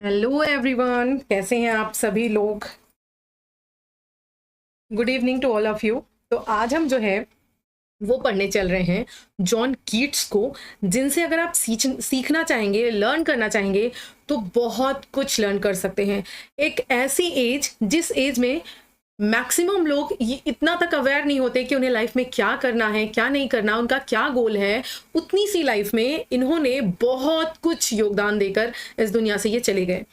Hello everyone, कैसे हैं आप सभी लोग। Good evening to all of you. तो आज हम जो है वो पढ़ने चल रहे हैं जॉन कीट्स को, जिनसे अगर आप सीखना चाहेंगे, लर्न करना चाहेंगे तो बहुत कुछ लर्न कर सकते हैं। एक ऐसी एज जिस एज में मैक्सिमम लोग ये इतना तक अवेयर नहीं होते कि उन्हें लाइफ में क्या करना है, क्या नहीं करना, उनका क्या गोल है। उतनी सी लाइफ में इन्होंने बहुत कुछ योगदान देकर इस दुनिया से ये चले गए।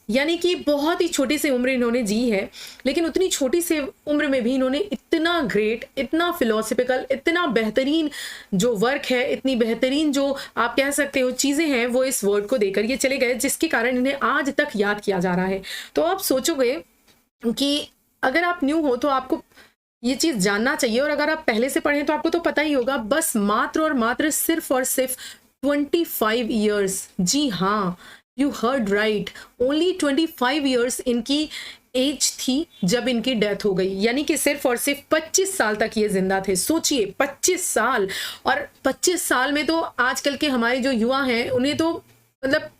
यानी कि बहुत ही छोटी सी उम्र इन्होंने जी है, लेकिन उतनी छोटी सी उम्र में भी इन्होंने इतना ग्रेट, इतना फिलोसफिकल, इतना बेहतरीन जो वर्क है, इतनी बेहतरीन जो आप कह सकते हो चीज़ें हैं, वो इस वर्ड को देकर ये चले गए, जिसके कारण इन्हें आज तक याद किया जा रहा है। तो आप सोचोगे कि अगर आप न्यू हो तो आपको ये चीज़ जानना चाहिए, और अगर आप पहले से पढ़ें तो आपको तो पता ही होगा। बस मात्र और मात्र सिर्फ और सिर्फ 25 ईयर्स, जी हाँ, you heard right, only 25 years इनकी एज थी जब इनकी डेथ हो गई। यानी कि सिर्फ और सिर्फ 25 साल तक ये जिंदा थे। सोचिए 25 साल, और 25 साल में तो आजकल के हमारे जो युवा हैं उन्हें तो मतलब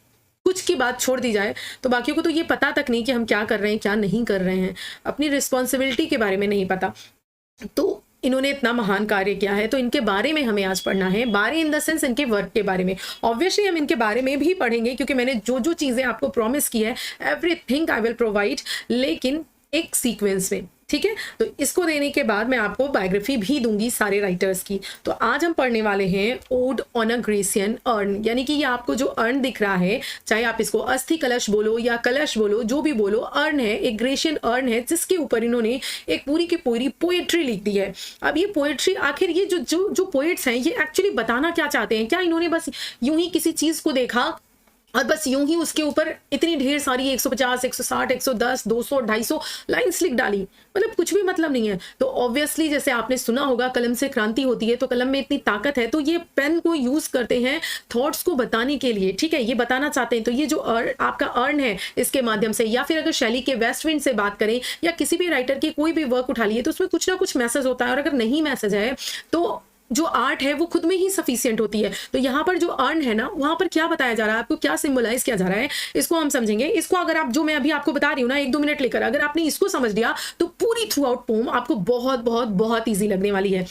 कुछ की बात छोड़ दी जाए तो बाकियों को तो ये पता तक नहीं कि हम क्या कर रहे हैं, क्या नहीं कर रहे हैं, अपनी रिस्पॉन्सिबिलिटी के बारे में नहीं पता। तो इन्होंने इतना महान कार्य किया है, तो इनके बारे में हमें आज पढ़ना है। बारे इन द सेंस इनके वर्क के बारे में। ऑब्वियसली हम इनके बारे में भी पढ़ेंगे, क्योंकि मैंने जो जो चीज़ें आपको प्रॉमिस की है, एवरीथिंग आई विल प्रोवाइड, लेकिन एक सीक्वेंस में, ठीक है। तो इसको देने के बाद मैं आपको बायोग्राफी भी दूंगी सारे राइटर्स की। तो आज हम पढ़ने वाले हैं odd on a Grecian earn. यानी कि ये आपको जो अर्न दिख रहा है, चाहे आप इसको अस्थि कलश बोलो या कलश बोलो, जो भी बोलो, अर्न है, एक ग्रेसियन अर्न है, जिसके ऊपर इन्होंने एक पूरी की पूरी पोएट्री लिख दी है। अब ये पोएट्री आखिर ये जो पोएट्स हैं ये एक्चुअली बताना क्या चाहते हैं? क्या इन्होंने बस यूं ही किसी चीज को देखा और बस यूं ही उसके ऊपर इतनी ढेर सारी 150, 160, 110, 200, 250 लाइन्स लिख डाली? मतलब कुछ भी मतलब नहीं है। तो ऑब्वियसली जैसे आपने सुना होगा कलम से क्रांति होती है, तो कलम में इतनी ताकत है, तो ये पेन को यूज करते हैं थॉट्स को बताने के लिए, ठीक है। ये बताना चाहते हैं। तो ये जो आपका अर्न है, इसके माध्यम से, या फिर अगर शैली के वेस्ट विंड से बात करें या किसी भी राइटर की कोई भी वर्क उठा लिए, तो उसमें कुछ ना कुछ मैसेज होता है, और अगर नहीं मैसेज है तो जो आर्ट है वो खुद में ही सफिशिएंट होती है। तो यहाँ पर जो अर्न है ना, वहां पर क्या बताया जा रहा है, आपको क्या सिंबलाइज किया जा रहा है, इसको हम समझेंगे। इसको अगर आप, जो मैं अभी आपको बता रही हूँ ना, 1-2 मिनट लेकर, अगर आपने इसको समझ लिया तो पूरी थ्रू आउट पोम आपको बहुत बहुत बहुत ईजी लगने वाली है।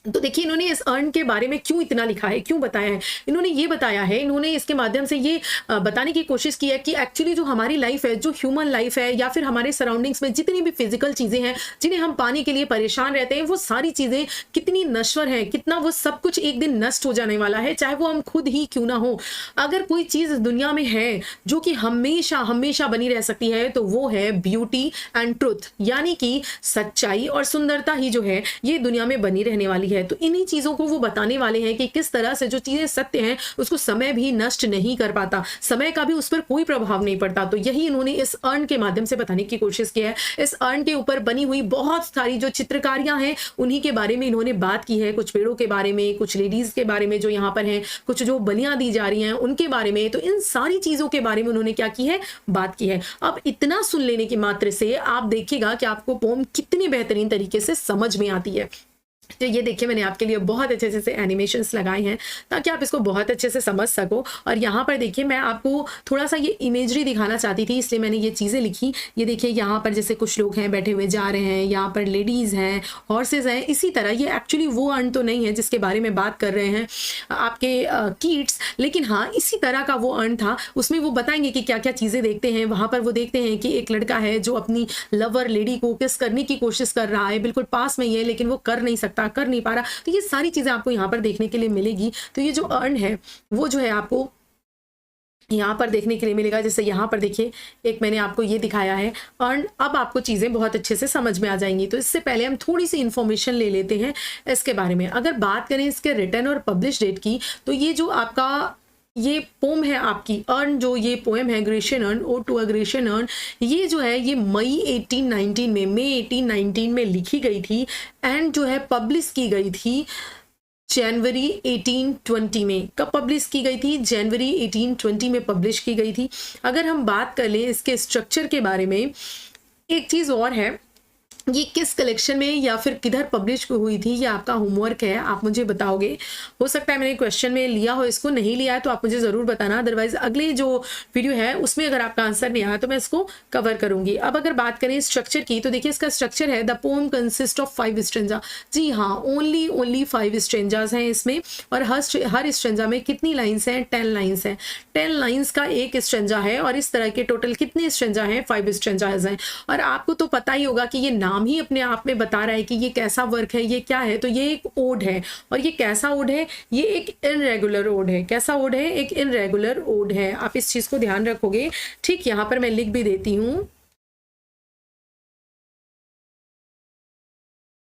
तो देखिए इन्होंने इस अर्न के बारे में क्यों इतना लिखा है, क्यों बताया है। इन्होंने ये बताया है, इन्होंने इसके माध्यम से ये बताने की कोशिश की है कि एक्चुअली जो हमारी लाइफ है, जो ह्यूमन लाइफ है, या फिर हमारे सराउंडिंग्स में जितनी भी फिजिकल चीज़ें हैं जिन्हें हम पाने के लिए परेशान रहते हैं, वो सारी चीज़ें कितनी नश्वर हैं, कितना वो सब कुछ एक दिन नष्ट हो जाने वाला है, चाहे वो हम खुद ही क्यों ना हो। अगर कोई चीज़ इस दुनिया में है जो कि हमेशा हमेशा बनी रह सकती है, तो वो है ब्यूटी एंड ट्रुथ, यानी कि सच्चाई और सुंदरता ही जो है ये दुनिया में बनी रहने वाली है। तो इन्हीं चीजों को वो बताने वाले हैं कि किस तरह से जो चीजें सत्य हैं उसको समय भी नष्ट नहीं कर पाता, समय का भी उस पर कोई प्रभाव नहीं पड़ता। तो यही इन्होंने इस अर्न के माध्यम से बताने की कोशिश की है। इस अर्न के ऊपर बनी हुई बहुत सारी जो चित्रकारियां हैं उन्हीं के बारे में इन्होंने बात की है। कुछ पेड़ों के बारे में, कुछ लेडीज के बारे में जो यहाँ पर हैं, कुछ जो बलियां दी जा रही हैं उनके बारे में। तो इन सारी चीजों के बारे में उन्होंने क्या की है, बात की है। अब इतना सुन लेने की मात्र से आप देखिएगा कि आपको पोम कितनी बेहतरीन तरीके से समझ में आती है। तो ये देखिए मैंने आपके लिए बहुत अच्छे से एनिमेशंस लगाए हैं ताकि आप इसको बहुत अच्छे से समझ सको। और यहाँ पर देखिए मैं आपको थोड़ा सा ये इमेजरी दिखाना चाहती थी, इसलिए मैंने ये चीज़ें लिखी। ये देखिए यहाँ पर जैसे कुछ लोग हैं बैठे हुए जा रहे हैं, यहाँ पर लेडीज़ हैं, हॉर्सेज हैं। इसी तरह ये एक्चुअली वो अर्न तो नहीं है जिसके बारे में बात कर रहे हैं आपके कीट्स, लेकिन हाँ इसी तरह का वो अर्न था। उसमें वो बताएंगे कि क्या क्या चीज़ें देखते हैं। वहाँ पर वो देखते हैं कि एक लड़का है जो अपनी लवर लेडी को किस करने की कोशिश कर रहा है, बिल्कुल पास में ही है लेकिन वो कर नहीं सकता, कर नहीं पा रहा। तो ये सारी चीजें आपको यहाँ पर देखने के लिए मिलेगी। तो ये जो अर्न है वो जो है आपको यहाँ पर देखने के लिए मिलेगा। जैसे यहाँ पर देखिए एक मैंने आपको ये दिखाया है अर्न। अब आपको चीज़ें बहुत अच्छे से समझ में आ जाएंगी। तो इससे पहले हम थोड़ी सी इंफॉर्मेशन ले लेते हैं इसके बारे में। अगर बात करें इसके रिटर्न और पब्लिश डेट की, तो ये जो आपका ये पोम है आपकी अर्न, जो ये पोएम है Grecian urn, ode to a Grecian urn, ये जो है ये मई 1819 में लिखी गई थी एंड जो है पब्लिश की गई थी जनवरी 1820 में। कब पब्लिश की गई थी? जनवरी 1820 में पब्लिश की गई थी। अगर हम बात कर लें इसके स्ट्रक्चर के बारे में, एक चीज़ और है ये किस कलेक्शन में या फिर किधर पब्लिश हुई थी, ये आपका होमवर्क है, आप मुझे बताओगे। हो सकता है मैंने क्वेश्चन में लिया हो इसको, नहीं लिया है तो आप मुझे ज़रूर बताना, अदरवाइज अगली जो वीडियो है उसमें अगर आपका आंसर नहीं आया तो मैं इसको कवर करूंगी। अब अगर बात करें स्ट्रक्चर की, तो देखिए इसका स्ट्रक्चर है the poem consist of 5 stanza. जी हाँ, ओनली 5 स्ट्रेंजाज हैं इसमें, और हर स्ट्रेंजा में कितनी लाइन्स हैं? 10 लाइन्स हैं। 10 लाइन्स का एक स्ट्रेंजा है, और इस तरह के टोटल कितने स्ट्रेंजा हैं? 5 स्ट्रेंजाज हैं। और आपको तो पता ही होगा कि ये नाम ही अपने आप में बता रहा है कि ये कैसा वर्क है, ये क्या है। तो ये एक ओड है, और ये कैसा ओड है? ये एक इनरेगुलर ओड है। कैसा ओड है? एक इनरेगुलर ओड है। आप इस चीज को ध्यान रखोगे। ठीक, यहां पर मैं लिख भी देती हूं,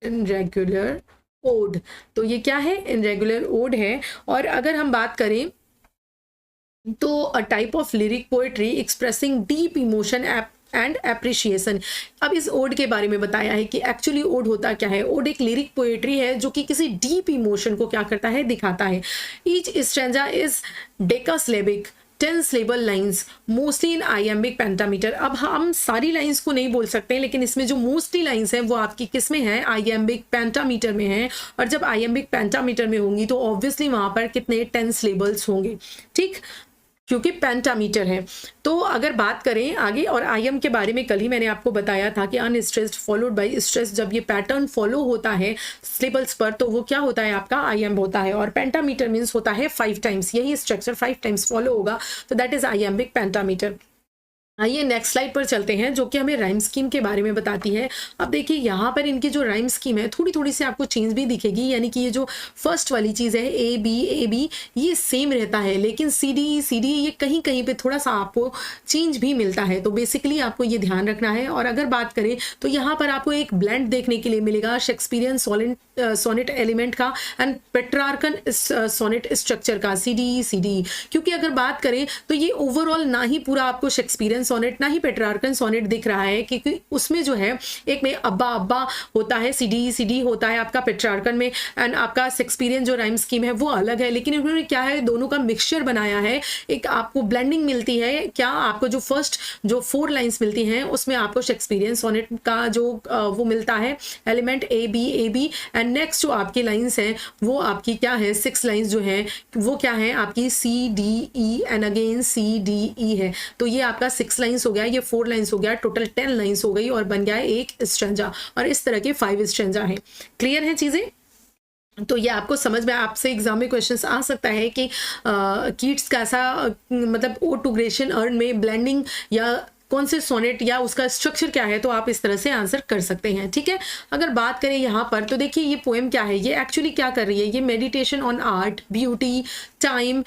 इनरेगुलर ओड। तो ये क्या है? इनरेगुलर ओड है। और अगर हम बात करें तो a type of lyric poetry expressing deep emotion and appreciation. अब इस ओड के बारे में बताया है कि एक्चुअली ओड होता क्या है। ओड एक लिरिक पोएट्री है जो कि किसी डीप इमोशन को क्या करता है? दिखाता है। Each stanza is decasyllabic 10 syllable lines mostly in iambic pentameter. अब हम सारी लाइन्स को नहीं बोल सकते, लेकिन इसमें जो मोस्टली लाइन्स हैं वो आपकी किस में है? आइएम्बिक पेंटामीटर में है। और जब आइएम्बिक पेंटामीटर में होंगी तो ऑब्वियसली वहां पर कितने? 10 syllables होंगे। ठीक, क्योंकि पेंटामीटर है। तो अगर बात करें आगे, और आईएम के बारे में कल ही मैंने आपको बताया था कि अनस्ट्रेस्ड फॉलोड बाय स्ट्रेस, जब ये पैटर्न फॉलो होता है सिलेबल्स पर तो वो क्या होता है? आपका आईएम होता है। और पेंटामीटर मींस होता है 5 टाइम्स, यही स्ट्रक्चर 5 टाइम्स फॉलो होगा, तो दैट इज आइएम्बिक पेंटामीटर। आइए नेक्स्ट स्लाइड पर चलते हैं, जो कि हमें राइम स्कीम के बारे में बताती है। अब देखिए यहाँ पर इनकी जो राइम स्कीम है थोड़ी थोड़ी सी आपको चेंज भी दिखेगी, यानी कि ये जो फर्स्ट वाली चीज़ है ए बी ये सेम रहता है, लेकिन सी डी ये कहीं कहीं पे थोड़ा सा आपको चेंज भी मिलता है। तो बेसिकली आपको ये ध्यान रखना है। और अगर बात करें तो यहाँ पर आपको एक ब्लेंड देखने के लिए मिलेगा शेक्सपियरियन सोनेट एलिमेंट का एंड पेट्रार्कन सोनेट स्ट्रक्चर का, सी डी। क्योंकि अगर बात करें तो ये ओवरऑल ना ही पूरा आपको शेक्सपियरियन सोनेट ना ही पेट्रार्कन सोनेट दिख रहा है, क्योंकि उसमें जो है एक में अब्बा होता है, सी डी होता है आपका पेट्रार्कन में, एंड आपका शेक्सपियरियन जो राइम स्कीम है वो अलग है। लेकिन इन्होंने क्या है, दोनों का मिक्सचर बनाया है, एक आपको ब्लेंडिंग मिलती है। क्या आपको जो फर्स्ट जो 4 लाइन्स मिलती हैं उसमें आपको शेक्सपियरियन सोनेट का जो वो मिलता है element A B, and next जो आपकी लाइन्स हैं वो आपकी क्या है? 6 लाइन्स जो है वो क्या है? आपकी C D E and again C D E है। तो ये आपका 6 लाइन्स हो गया, ये 4 लाइन्स हो गया, टोटल 10 लाइन्स हो गई, और बन गया एक स्ट्रेंजा। और इस तरह के 5 स्ट्रेंजा हैं। क्लियर है चीजें? तो ये आपको समझ में, आपसे एग्जाम में क्वेश्चंस आ सकता है कि कीट्स कैसा मतलब ओ टू ग्रेशन अर्न में ब्लेंडिंग या कौन से सोनेट या उसका स्ट्रक्चर क्या है, तो आप इस तरह से आंसर कर सकते हैं। ठीक है, अगर बात करें यहाँ पर तो देखिए ये पोएम क्या है, ये एक्चुअली क्या कर रही है? ये meditation on art, beauty, time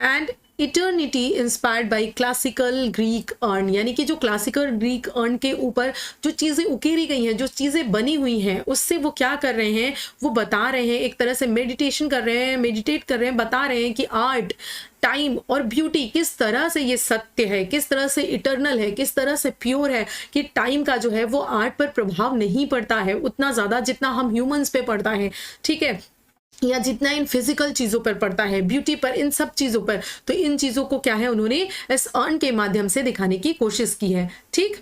and eternity inspired by classical Greek earn. यानी कि जो क्लासिकल ग्रीक अर्न के ऊपर जो चीज़ें उकेरी गई हैं, जो चीज़ें बनी हुई हैं, उससे वो क्या कर रहे हैं? वो बता रहे हैं, एक तरह से मेडिटेशन कर रहे हैं, मेडिटेट कर रहे हैं, बता रहे हैं कि आर्ट, टाइम और ब्यूटी किस तरह से ये सत्य है, किस तरह से इटर्नल है, किस तरह से प्योर है, कि टाइम का जो है वो आर्ट पर प्रभाव नहीं पड़ता है उतना ज़्यादा जितना हम ह्यूमंस पे पड़ता है। ठीक है, या जितना इन फिजिकल चीज़ों पर पड़ता है, ब्यूटी पर, इन सब चीज़ों पर। तो इन चीज़ों को क्या है, उन्होंने इस अर्न के माध्यम से दिखाने की कोशिश की है। ठीक,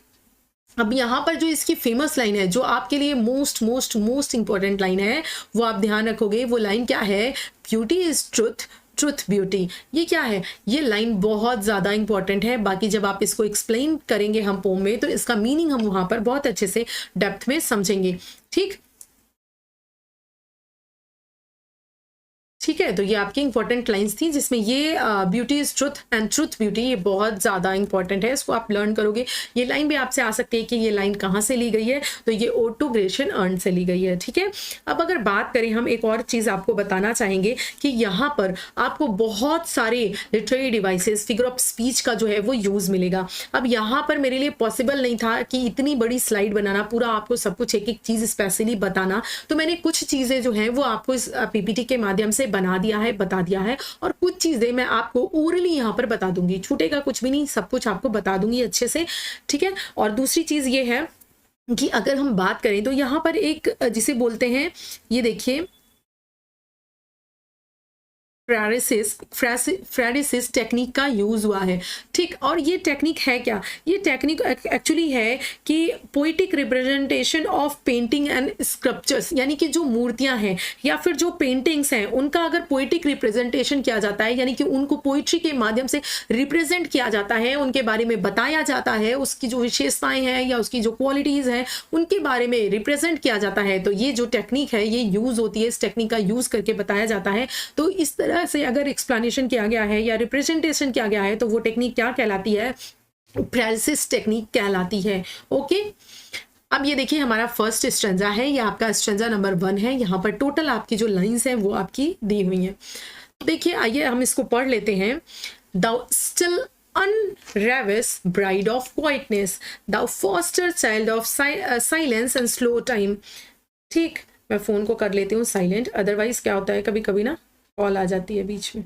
अब यहाँ पर जो इसकी फेमस लाइन है, जो आपके लिए मोस्ट इंपॉर्टेंट लाइन है, वो आप ध्यान रखोगे। वो लाइन क्या है? Beauty is truth, truth beauty. ये क्या है? ये लाइन बहुत ज़्यादा इंपॉर्टेंट है। बाकी जब आप इसको एक्सप्लेन करेंगे हम पोम में, तो इसका मीनिंग हम वहाँ पर बहुत अच्छे से डेप्थ में समझेंगे। ठीक है, तो ये आपकी इंपॉर्टेंट लाइंस थी, जिसमें ये beauty is truth and truth beauty, ये बहुत ज़्यादा इंपॉर्टेंट है, इसको आप लर्न करोगे। ये लाइन भी आपसे आ सकती है कि ये लाइन कहाँ से ली गई है, तो ये ओड टू ग्रेशन अर्न से ली गई है। ठीक है, अब अगर बात करें हम, एक और चीज़ आपको बताना चाहेंगे कि यहाँ पर आपको बहुत सारे literary devices, figure of speech का जो है वो यूज़ मिलेगा। अब यहाँ पर मेरे लिए पॉसिबल नहीं था कि इतनी बड़ी स्लाइड बनाना, पूरा आपको सब कुछ एक एक चीज़ स्पेशली बताना, तो मैंने कुछ चीज़ें जो हैं वो आपको इस पीपीटी के माध्यम से बना दिया है, बता दिया है, और कुछ चीजें मैं आपको ओरली यहाँ पर बता दूंगी, छूटेगा कुछ भी नहीं, सब कुछ आपको बता दूंगी अच्छे से। ठीक है, और दूसरी चीज ये है कि अगर हम बात करें तो यहाँ पर एक जिसे बोलते हैं, ये देखिए फ्रेरिसिस टेक्निक का यूज हुआ है। ठीक, और ये टेक्निक है क्या? ये टेक्निक एक्चुअली है कि poetic representation of painting and sculptures, यानी कि जो मूर्तियां हैं या फिर जो पेंटिंग्स हैं उनका अगर पोइटिक रिप्रेजेंटेशन किया जाता है, यानी कि उनको पोइट्री के माध्यम से रिप्रेजेंट किया जाता है, उनके बारे में बताया जाता है, उसकी जो विशेषताएं हैं या उसकी जो क्वालिटीज हैं उनके बारे में रिप्रेजेंट किया जाता है, तो ये जो टेक्निक है ये यूज होती है, इस टेक्निक का यूज करके बताया जाता है। तो इस तरह से अगर एक्सप्लेनेशन किया गया है या रिप्रेजेंटेशन किया गया है तो वो टेक्निक क्या कहलाती है? फ्रेरिसिस टेक्निक कहलाती है। ओके, अब ये देखिए हमारा फर्स्ट स्ट्रेंजा है, ये आपका स्ट्रेंजा नंबर 1 है। यहाँ पर टोटल आपकी जो लाइंस हैं वो आपकी दी हुई हैं। देखिए आइए हम इसको पढ़ लेते हैं। Thou still unravis bride of quietness, thou foster child of silence and slow time। ठीक, मैं फोन को कर लेती हूँ साइलेंट, अदरवाइज क्या होता है कभी कभी ना कॉल आ जाती है बीच में।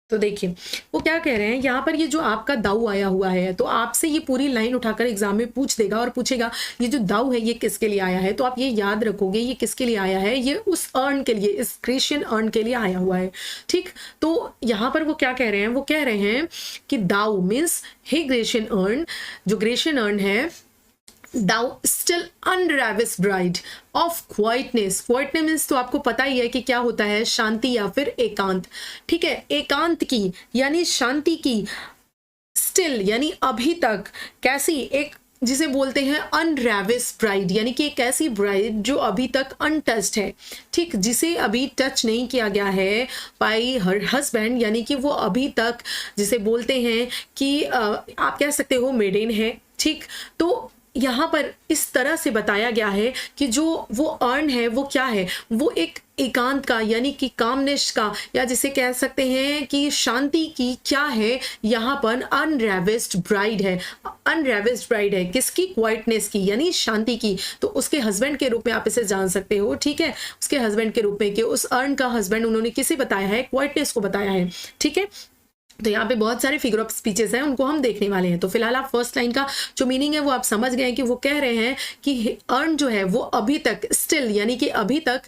तो देखिए वो क्या कह रहे हैं यहाँ पर, ये जो आपका दाऊ आया हुआ है तो आपसे ये पूरी लाइन उठाकर एग्जाम में पूछ देगा और पूछेगा ये जो दाऊ है ये किसके लिए आया है, तो आप ये याद रखोगे ये किसके लिए आया है, ये उस अर्न के लिए, इस ग्रेशियन अर्न के लिए आया हुआ है। ठीक, तो यहाँ पर वो क्या कह रहे हैं? वो कह रहे हैं कि दाऊ मीन्स हे ग्रेशियन अर्न, जो ग्रेशियन अर्न है, Thou still unravis bride of quietness। Quietness means तो आपको पता ही है कि क्या होता है, शांति या फिर एकांत। ठीक है, एकांत की यानी शांति की, still यानी अभी तक, कैसी, एक जिसे बोलते हैं अनरेविस ब्राइड, यानी कि एक ऐसी ब्राइड जो अभी तक अनटच्ड है। ठीक, जिसे अभी टच नहीं किया गया है बाय हर हस्बैंड, यानी कि वो अभी तक जिसे बोलते हैं कि आप कह सकते हो मेडेन है। ठीक, तो यहाँ पर इस तरह से बताया गया है कि जो वो अर्न है वो क्या है, वो एक एकांत का यानी कि कामनेस का, या जिसे कह सकते हैं कि शांति की क्या है, यहाँ पर अनरेविस्ड ब्राइड है। अनरेविस्ड ब्राइड है किसकी? क्वाइटनेस की, यानी शांति की। तो उसके हस्बैंड के रूप में आप इसे जान सकते हो। ठीक है, उसके हस्बैंड के रूप में, कि उस अर्न का हस्बैंड उन्होंने किसे बताया है? क्वाइटनेस को बताया है। ठीक है, तो यहाँ पे बहुत सारे फिगर ऑफ स्पीचेस हैं, उनको हम देखने वाले हैं। तो फिलहाल आप फर्स्ट लाइन का जो मीनिंग है वो आप समझ गए हैं कि वो कह रहे हैं कि अर्न जो है वो अभी तक, स्टिल यानी कि अभी तक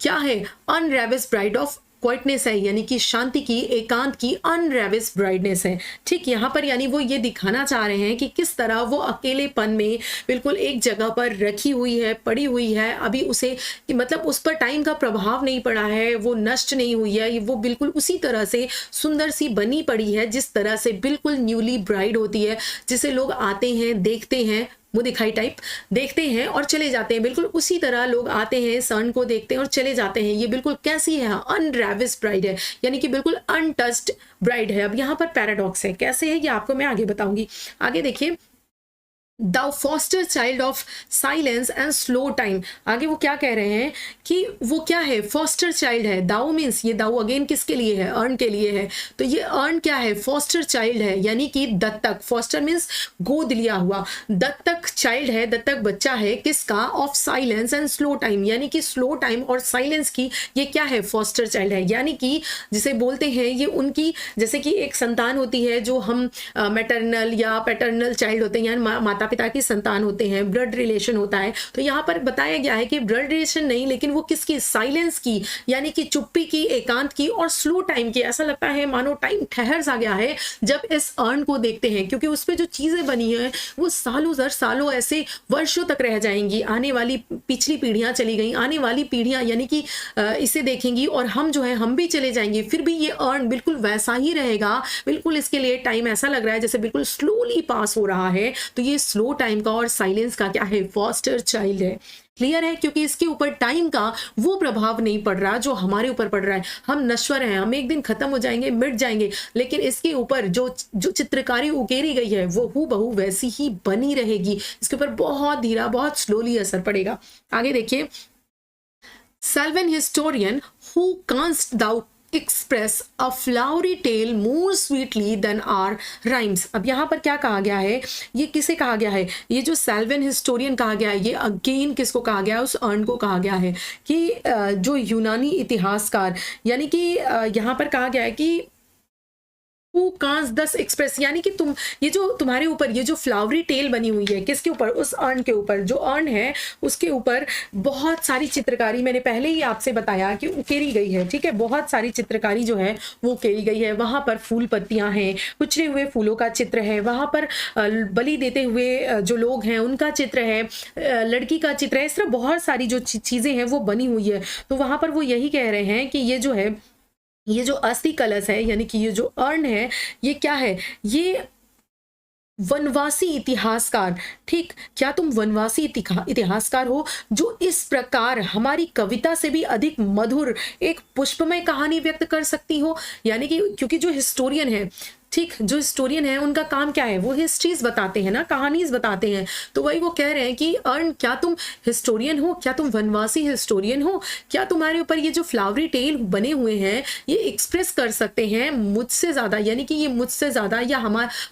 क्या है, अनरेविस ब्राइड ऑफ क्वाइटनेस है, यानी कि शांति की, एकांत की अनरेविस ब्राइडनेस है। ठीक, यहाँ पर यानी वो ये दिखाना चाह रहे हैं कि किस तरह वो अकेलेपन में बिल्कुल एक जगह पर रखी हुई है, पड़ी हुई है, अभी उसे मतलब उस पर टाइम का प्रभाव नहीं पड़ा है, वो नष्ट नहीं हुई है, वो बिल्कुल उसी तरह से सुंदर सी बनी पड़ी है जिस तरह से बिल्कुल न्यूली ब्राइड होती है, जिसे लोग आते हैं, देखते हैं, मुँह दिखाई टाइप देखते हैं और चले जाते हैं। बिल्कुल उसी तरह लोग आते हैं, सन को देखते हैं और चले जाते हैं। ये बिल्कुल कैसी है? अनरेविस ब्राइड है, यानी कि बिल्कुल अनटच्ड ब्राइड है। अब यहाँ पर पैराडॉक्स है, कैसे है ये आपको मैं आगे बताऊंगी। आगे देखिए, Thou foster child of silence and slow time। आगे वो क्या कह रहे हैं कि वो क्या है? फॉस्टर चाइल्ड है। दाऊ मीन्स, ये दाऊ अगेन किसके लिए है? अर्न के लिए है। तो ये अर्न क्या है? फॉस्टर चाइल्ड है, यानी कि दत्तक। फॉस्टर मीन्स गोद लिया हुआ, दत्तक चाइल्ड है, दत्तक बच्चा है किसका? Of silence and slow time, यानी कि स्लो टाइम और साइलेंस की ये क्या है? फॉस्टर चाइल्ड है, यानी कि जिसे बोलते हैं ये उनकी, जैसे कि एक संतान होती है जो हम मैटरनल या पैटर्नल चाइल्ड होते हैं, यानी माता पिता की संतान होते हैं, ब्लड रिलेशन होता है। तो यहाँ पर बताया गया है कि ब्लड रिलेशन नहीं, लेकिन वो किसकी? साइलेंस की, यानी कि चुप्पी की, एकांत की और स्लो टाइम की। ऐसा लगता है मानो टाइम ठहर सा गया है जब इस अर्न को देखते हैं, क्योंकि उस पर जो चीजें बनी हैं वो सालों दर सालों, ऐसे वर्षों तक रह जाएंगी। आने वाली पिछली पीढ़ियां चली गई, आने वाली पीढ़ियां यानी कि इसे देखेंगी, और हम जो है हम भी चले जाएंगे, फिर भी ये अर्न बिल्कुल वैसा ही रहेगा। बिल्कुल इसके लिए टाइम ऐसा लग रहा है जैसे बिल्कुल स्लोली पास हो रहा है। तो ये स्लो टाइम का और साइलेंस का क्या है? फॉस्टर चाइल्ड है। क्लियर है? क्योंकि इसके ऊपर टाइम का वो प्रभाव नहीं पड़ रहा जो हमारे ऊपर पड़ रहा है। हम नश्वर हैं, हम एक दिन खत्म हो जाएंगे, मिट जाएंगे, लेकिन इसके ऊपर जो चित्रकारी उकेरी गई है वो हूबहू वैसी ही बनी रहेगी। इसके ऊपर बहुत धीरा, बहुत स्लोली असर पड़ेगा। आगे देखिए, Salvan historian who canst thou express a flowery tale more sweetly than our rhymes। अब यहाँ पर क्या कहा गया है? ये किसे कहा गया है? ये जो सैल्वन हिस्टोरियन कहा गया है, ये अगेन किसको कहा गया है? उस अर्न को कहा गया है कि जो यूनानी इतिहासकार, यानी कि यहाँ पर कहा गया है कि हु कांस दस एक्सप्रेस, यानी कि तुम, ये जो तुम्हारे ऊपर ये जो फ्लावरी टेल बनी हुई है, किसके ऊपर? उस अर्न के ऊपर। जो अर्न है उसके ऊपर बहुत सारी चित्रकारी, मैंने पहले ही आपसे बताया कि उकेरी गई है, ठीक है, बहुत सारी चित्रकारी जो है वो उकेरी गई है। वहां पर फूल पत्तियां हैं, कुचले हुए फूलों का चित्र है, वहां पर बलि देते हुए जो लोग हैं उनका चित्र है, लड़की का चित्र है, इस तरह बहुत सारी जो चीजें हैं वो बनी हुई है। तो वहां पर वो यही कह रहे हैं कि ये जो है, ये जो अस्थि कलश है, यानी कि ये जो अर्न है, ये क्या है? ये वनवासी इतिहासकार, ठीक, क्या तुम वनवासी इतिहासकार हो जो इस प्रकार हमारी कविता से भी अधिक मधुर एक पुष्पमय कहानी व्यक्त कर सकती हो? यानी कि क्योंकि जो हिस्टोरियन है, ठीक, जो हिस्टोरियन है उनका काम क्या है? वो हिस्ट्रीज बताते हैं ना, कहानीज बताते हैं। तो वही वो कह रहे हैं कि अर्न, क्या तुम हिस्टोरियन हो? क्या तुम वनवासी हिस्टोरियन हो? क्या तुम्हारे ऊपर ये जो फ्लावरी टेल बने हुए हैं ये एक्सप्रेस कर सकते हैं मुझसे ज्यादा, यानी कि ये मुझसे ज्यादा, या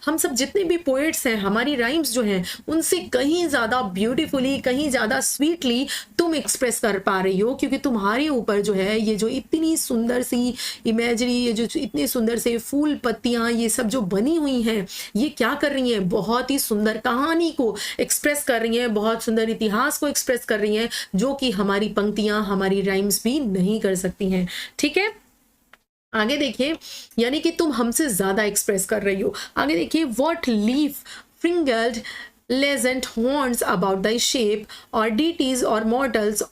हम सब जितने भी पोएट्स हैं, हमारी राइम्स जो हैं उनसे कहीं ज्यादा ब्यूटीफुली, कहीं ज्यादा स्वीटली तुम एक्सप्रेस कर पा रही हो, क्योंकि तुम्हारे ऊपर जो है ये जो इतनी सुंदर सी इमेजरी, ये जो इतने सुंदर से फूल पत्तियां, ये सब जो बनी हुई हैं, ये क्या कर रही हैं? बहुत ही सुंदर कहानी को एक्सप्रेस कर रही हैं, बहुत सुंदर इतिहास को एक्सप्रेस कर रही हैं, जो कि हमारी पंक्तियां, हमारी राइम्स भी नहीं कर सकती हैं। ठीक है, आगे देखिए, यानी कि तुम हमसे ज्यादा एक्सप्रेस कर रही हो। आगे देखिए, व्हाट लीफ फ्रिंगल्ड लेजेंट हॉर्न्स अबाउट द शेप और deities or mortals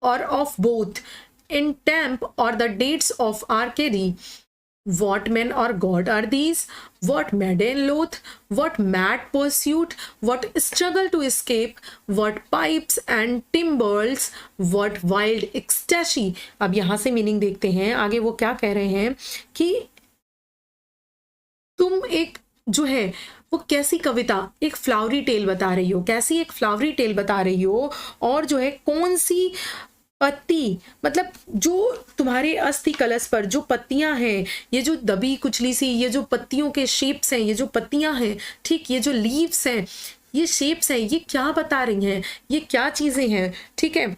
or of both in temp or the dates of Arcady. What men or god are these? What maiden loath? What mad pursuit? What struggle to escape? What pipes and timbrels? What wild ecstasy? अब यहां से meaning देखते हैं। आगे वो क्या कह रहे हैं कि तुम एक जो है वो कैसी कविता, एक फ्लावरी टेल बता रही हो, कैसी एक फ्लावरी टेल बता रही हो, और जो है कौन सी पत्ती, मतलब जो तुम्हारे अस्थि कलश पर जो पत्तियां हैं, ये जो दबी कुचली सी, ये जो पत्तियों के शेप्स हैं, ये जो पत्तियां हैं, ठीक, ये जो लीव्स हैं, ये शेप्स हैं, ये क्या बता रही हैं? ये क्या चीजें हैं? ठीक है,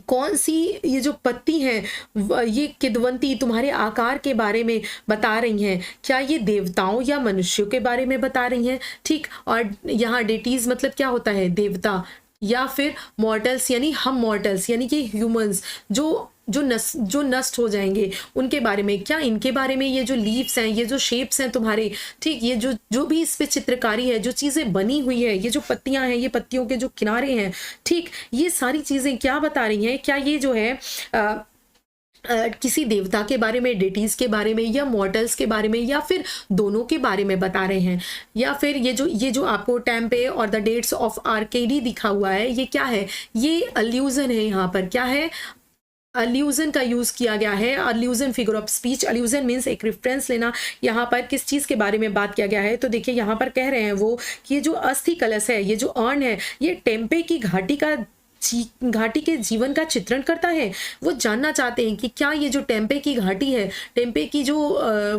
कौन सी ये जो पत्ती है, ये किदवंती तुम्हारे आकार के बारे में बता रही हैं? क्या ये देवताओं या मनुष्यों के बारे में बता रही हैं? ठीक, और यहाँ डेटीज मतलब क्या होता है? देवता, या फिर मॉर्टल्स यानी हम मॉर्टल्स, यानी कि ह्यूमंस जो नष्ट हो जाएंगे, उनके बारे में, क्या इनके बारे में? ये जो लीव्स हैं, ये जो शेप्स हैं तुम्हारे, ठीक, ये जो भी इस पे चित्रकारी है, जो चीजें बनी हुई है, ये जो पत्तियां हैं, ये पत्तियों के जो किनारे हैं, ठीक, ये सारी चीजें क्या बता रही हैं? क्या ये जो है किसी देवता के बारे में, डेटीज के बारे में, या मॉर्टल्स के बारे में, या फिर दोनों के बारे में बता रहे हैं? या फिर ये जो आपको टेम्पे और द डेट्स ऑफ आर्केडी दिखा हुआ है, ये क्या है? ये अल्यूजन है। यहाँ पर क्या है? अल्यूजन का यूज किया गया है। Allusion, figure of speech. Allusion means एक रेफरेंस लेना। यहाँ पर किस चीज के बारे में बात किया गया है? तो देखिए यहाँ पर कह रहे हैं वो कि ये जो अस्थि कलश है, ये जो अर्न है, ये टेम्पे की घाटी के जीवन का चित्रण करता है। वो जानना चाहते हैं कि क्या ये जो टेम्पे की घाटी है, टेम्पे की जो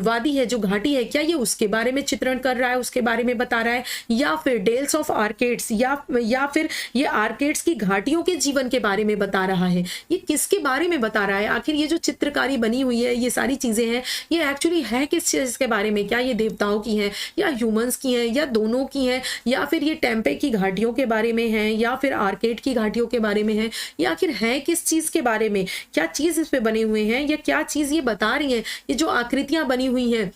वादी है, जो घाटी है, क्या ये उसके बारे में चित्रण कर रहा है, उसके बारे में बता रहा है, या फिर डेल्स ऑफ आर्केड्स, या फिर ये आर्केड्स की घाटियों के जीवन के बारे में बता रहा है? ये किसके बारे में बता रहा है? आखिर ये जो चित्रकारी बनी हुई है, ये सारी चीजें हैं, ये एक्चुअली है किस चीज के बारे में? क्या ये देवताओं की है, या ह्यूमंस की है, या दोनों की है, या फिर ये टेम्पे की घाटियों के बारे में है, या फिर आर्केड की घाटियों के बारे में है, या आखिर है किस चीज के बारे में? क्या चीज इस पे बने हुए हैं, या क्या चीज ये बता रही है? ये जो आकृतियां बनी हुई हैं,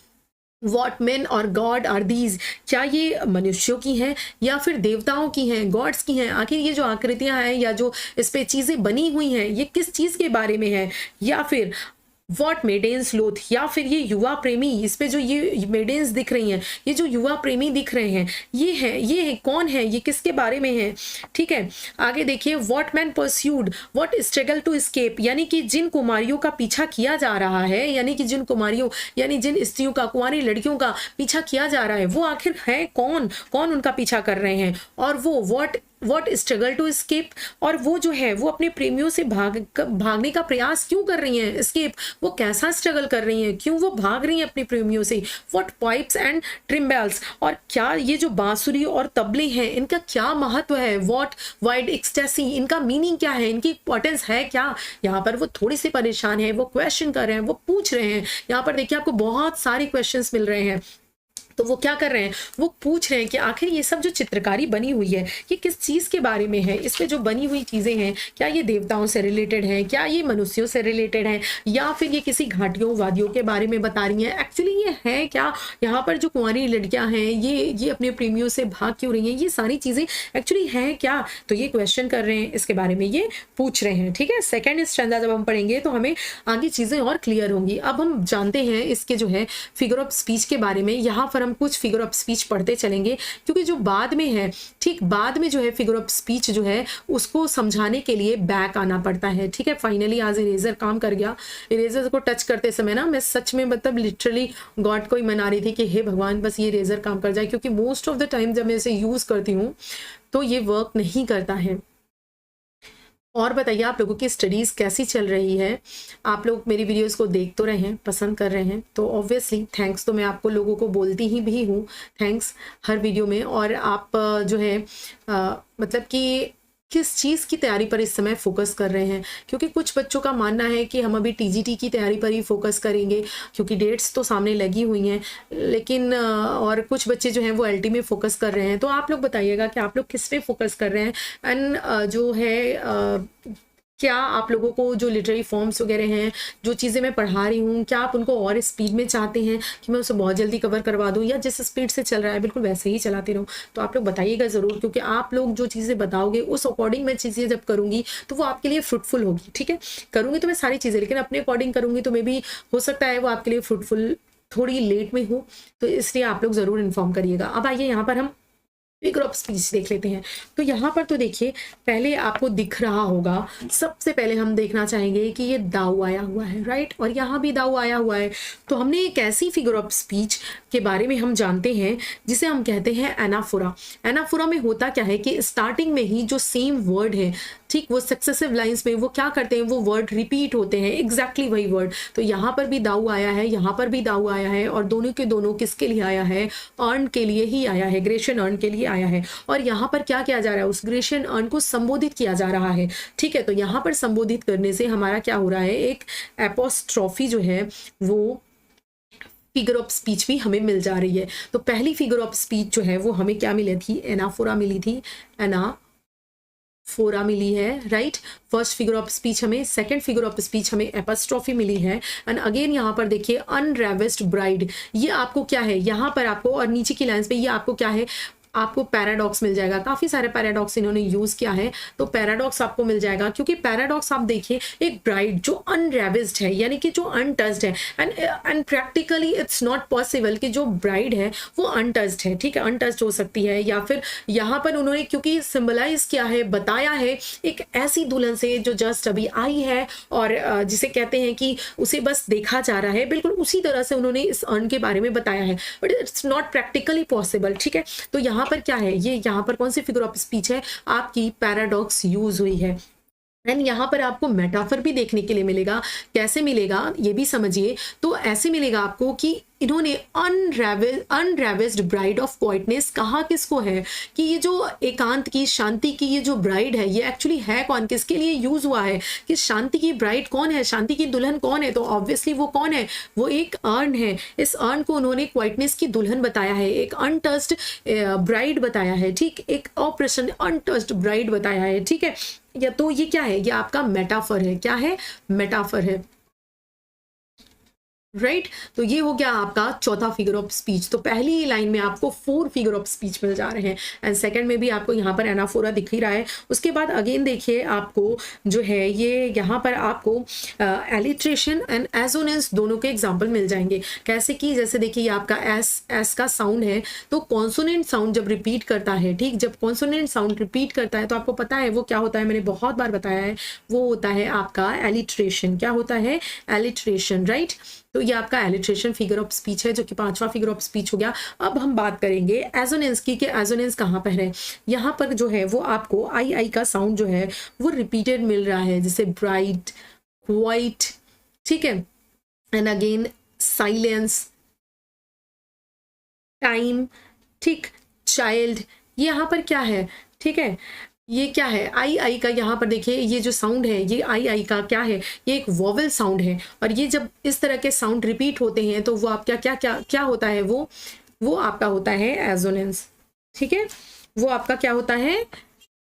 What men or God are these? क्या ये मनुष्यों की हैं या फिर देवताओं की हैं, गॉड्स की हैं? आखिर ये जो आकृतियां हैं या जो इस पे चीजें बनी हुई हैं, ये किस चीज के बारे में है? या फिर वॉट मेडेन्स लोथ, या फिर ये युवा प्रेमी, इस पे जो ये मेडेन्स दिख रही हैं, ये जो युवा प्रेमी दिख रहे हैं, ये है कौन है? ये किसके बारे में है? ठीक है, आगे देखिए, what man pursued, what struggle to escape, यानी कि जिन कुमारियों का पीछा किया जा रहा है, यानी कि जिन कुमारियों, यानी जिन स्त्रियों का, कुंवारी लड़कियों का पीछा किया जा रहा है, वो आखिर है कौन? कौन उनका पीछा कर रहे हैं? और वो what what struggle to escape, और वो जो है वो अपने प्रेमियों से भागने का प्रयास क्यों कर रही हैं, एस्केप, वो कैसा स्ट्रगल कर रही हैं, क्यों वो भाग रही हैं अपने प्रेमियों से, व्हाट पाइप्स एंड ट्रिम्बल्स, और क्या ये जो बांसुरी और तबले हैं इनका क्या महत्व है, व्हाट वाइड एक्सटेसी, इनका मीनिंग क्या है, इनकी इंपॉर्टेंस है क्या। यहाँ पर वो थोड़ी सी परेशान है, वो क्वेश्चन कर रहे हैं, वो पूछ रहे हैं। यहाँ पर देखिए आपको बहुत सारे क्वेश्चंस मिल रहे हैं, तो वो क्या कर रहे हैं, वो पूछ रहे हैं कि आखिर ये सब जो चित्रकारी बनी हुई है ये किस चीज़ के बारे में है, इसमें जो बनी हुई चीज़ें हैं क्या ये देवताओं से रिलेटेड है, क्या ये मनुष्यों से रिलेटेड है, या फिर ये किसी घाटियों वादियों के बारे में बता रही हैं, एक्चुअली ये है क्या, यहाँ पर जो कुंवारी लड़कियाँ हैं ये अपने प्रेमियों से भाग क्यों रही हैं, ये सारी चीज़ें एक्चुअली हैं क्या। तो ये क्वेश्चन कर रहे हैं, इसके बारे में ये पूछ रहे हैं। ठीक है, सेकेंड स्टैंजा जब हम पढ़ेंगे तो हमें आगे चीज़ें और क्लियर होंगी। अब हम जानते हैं इसके जो है फिगर ऑफ स्पीच के बारे में। यहाँ पर हम कुछ फिगर ऑफ स्पीच पढ़ते चलेंगे, क्योंकि जो बाद में है, ठीक बाद में जो है फिगर ऑफ स्पीच जो है उसको समझाने के लिए बैक आना पड़ता है। ठीक है, फाइनली आज इरेजर काम कर गया। इरेजर को टच करते समय ना मैं सच में मतलब लिटरली गॉड को ही मना रही थी कि हे भगवान बस ये इरेजर काम कर जाए, क्योंकि मोस्ट ऑफ द टाइम जब मैं इसे यूज करती हूँ तो ये वर्क नहीं करता है। और बताइए आप लोगों की स्टडीज़ कैसी चल रही है, आप लोग मेरी वीडियोस को देख तो रहे हैं, पसंद कर रहे हैं, तो ऑब्वियसली थैंक्स तो मैं आपको लोगों को बोलती ही भी हूँ, थैंक्स हर वीडियो में। और आप जो है मतलब कि किस चीज़ की तैयारी पर इस समय फोकस कर रहे हैं, क्योंकि कुछ बच्चों का मानना है कि हम अभी टीजीटी की तैयारी पर ही फोकस करेंगे क्योंकि डेट्स तो सामने लगी हुई हैं, लेकिन और कुछ बच्चे जो हैं वो एलटी में फोकस कर रहे हैं। तो आप लोग बताइएगा कि आप लोग किस पे फोकस कर रहे हैं, एंड जो है क्या आप लोगों को जो लिटरेरी फॉर्म्स वगैरह हैं, जो चीज़ें मैं पढ़ा रही हूँ, क्या आप उनको और स्पीड में चाहते हैं कि मैं उसे बहुत जल्दी कवर करवा दूँ, या जिस स्पीड से चल रहा है बिल्कुल वैसे ही चलाती रहूँ। तो आप लोग बताइएगा ज़रूर, क्योंकि आप लोग जो चीज़ें बताओगे उस अकॉर्डिंग मैं चीज़ें जब करूँगी तो वो आपके लिए फ्रूटफुल होगी। ठीक है, करूँगी तो मैं सारी चीज़ें, लेकिन अपने अकॉर्डिंग करूँगी तो मे भी हो सकता है वो आपके लिए फ्रूटफुल थोड़ी लेट में हो, तो इसलिए आप लोग ज़रूर इन्फॉर्म करिएगा। अब आइए यहाँ पर हम फिगर ऑफ स्पीच देख लेते हैं। तो यहाँ पर तो देखिए पहले आपको दिख रहा होगा, सबसे पहले हम देखना चाहेंगे कि ये दाऊ आया हुआ है, राइट, और यहाँ भी दाऊ आया हुआ है। तो हमने एक ऐसी फिगर ऑफ स्पीच के बारे में हम जानते हैं जिसे हम कहते हैं एनाफोरा। एनाफोरा में होता क्या है कि स्टार्टिंग में ही जो सेम वर्ड है, ठीक, वो सक्सेसिव लाइंस में वो क्या करते हैं, वो वर्ड रिपीट होते हैं, एग्जैक्टली वही वर्ड। तो यहाँ पर भी दाऊ आया है, यहाँ पर भी दाऊ आया है, और दोनों के दोनों किसके लिए आया है, अर्न के लिए ही आया है, ग्रेशियन अर्न के लिए आया है। और यहाँ पर क्या किया जा रहा है, उस ग्रेशियन अर्न को संबोधित किया जा रहा है। ठीक है, तो यहाँ पर संबोधित करने से हमारा क्या हो रहा है, एक एपोस्ट्रॉफी जो है वो फिगर ऑफ स्पीच भी हमें मिल जा रही है। तो पहली फिगर ऑफ स्पीच जो है वो हमें क्या मिली थी, एनाफोरा मिली थी, एनाफोरा मिली है, right, first figure of speech हमें, सेकंड फिगर ऑफ स्पीच हमें एपोस्ट्रॉफी मिली है। एंड अगेन यहाँ पर देखिए अनरेविस्ड ब्राइड, ये आपको क्या है, यहाँ पर आपको, और नीचे की लाइंस पे ये आपको क्या है, आपको पैराडॉक्स मिल जाएगा। काफ़ी सारे पैराडॉक्स इन्होंने यूज़ किया है, तो पैराडॉक्स आपको मिल जाएगा, क्योंकि पैराडॉक्स आप देखिए एक ब्राइड जो अनरेविस्ड है, यानी कि जो अनटच्ड है, and practically it's not possible कि जो ब्राइड है वो अनटच्ड है। ठीक है, अनटच्ड हो सकती है, या फिर यहाँ पर उन्होंने क्योंकि सिंबलाइज किया है, बताया है एक ऐसी दुल्हन से जो जस्ट अभी आई है और जिसे कहते हैं कि उसे बस देखा जा रहा है, बिल्कुल उसी तरह से उन्होंने इस अर्न के बारे में बताया है, but it's not practically possible. ठीक है, तो यहाँ पर क्या है, ये यहाँ पर कौन सी फिगर ऑफ स्पीच है, आपकी पैराडॉक्स यूज हुई है। एंड यहाँ पर आपको मेटाफर भी देखने के लिए मिलेगा, कैसे मिलेगा ये भी समझिए। तो ऐसे मिलेगा आपको कि इन्होंने अनरेविस्ड ब्राइड ऑफ क्वाइटनेस कहा किसको है, कि ये जो एकांत की, शांति की ये जो ब्राइड है, ये एक्चुअली है कौन, किसके लिए यूज हुआ है, कि शांति की ब्राइड कौन है, शांति की दुल्हन कौन है, तो ऑब्वियसली वो कौन है, वो एक अर्न है। इस अर्न को उन्होंने क्वाइटनेस की दुल्हन बताया है, एक अनटच्ड ब्राइड बताया है, ठीक, एक अप्रसन्न अनटच्ड ब्राइड बताया है। ठीक है, या तो ये क्या है, ये आपका मेटाफर है, क्या है, मेटाफर है, राइट। तो ये हो गया आपका चौथा फिगर ऑफ स्पीच। तो पहली लाइन में आपको 4 फिगर ऑफ स्पीच मिल जा रहे हैं, एंड सेकंड में भी आपको यहाँ पर एनाफोरा दिख ही रहा है। उसके बाद अगेन देखिए आपको जो है ये यहाँ पर आपको एलिट्रेशन एंड एजोनेंस दोनों के एग्जाम्पल मिल जाएंगे। कैसे कि जैसे देखिए ये आपका एस का साउंड है, तो कॉन्सोनेंट साउंड जब रिपीट करता है, ठीक, जब कॉन्सोनेंट साउंड रिपीट करता है तो आपको पता है वो क्या होता है, मैंने बहुत बार बताया है, वो होता है आपका एलिट्रेशन। क्या होता है, एलिट्रेशन, राइट। तो ये आपका एलिट्रेशन फिगर ऑफ स्पीच है, जो कि 5वां फिगर ऑफ स्पीच हो गया। अब हम बात करेंगे एजोनेंस की, कि एजोनेंस कहाँ पर है। यहाँ पर जो है वो आपको आई का साउंड जो है वो रिपीटेड मिल रहा है, जैसे ब्राइट, वाइट, ठीक है, एंड अगेन साइलेंस, टाइम, ठीक, चाइल्ड, यहाँ पर क्या है, ठीक है, ये क्या है, आई का यहाँ पर देखिए ये जो साउंड है ये आई का क्या है, ये एक वोवेल साउंड है। और ये जब इस तरह के साउंड रिपीट होते हैं तो वो आपका क्या क्या क्या होता है, वो आपका होता है एजोनेंस, ठीक है, वो आपका क्या होता है,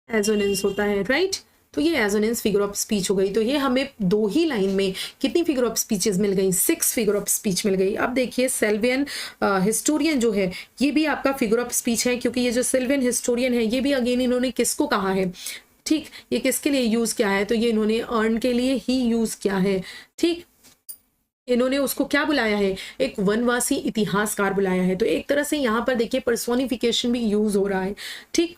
एजोनेंस होता है, राइट। तो ये एजोनेंस फिगर ऑफ स्पीच हो गई। तो ये हमें 2 ही लाइन में कितनी फिगर ऑफ स्पीचेस मिल गई, 6 फिगर ऑफ स्पीच मिल गई। अब देखिए सेल्वियन हिस्टोरियन जो है ये भी आपका फिगर ऑफ स्पीच है, क्योंकि ये जो सेल्वियन हिस्टोरियन है ये भी अगेन इन्होंने किसको कहा है, ठीक, ये किसके लिए यूज किया है, तो ये इन्होंने अर्न के लिए ही यूज किया है, ठीक। इन्होंने उसको क्या बुलाया है, एक वनवासी इतिहासकार बुलाया है। तो एक तरह से यहाँ पर देखिए पर्सोनिफिकेशन भी यूज हो रहा है, ठीक।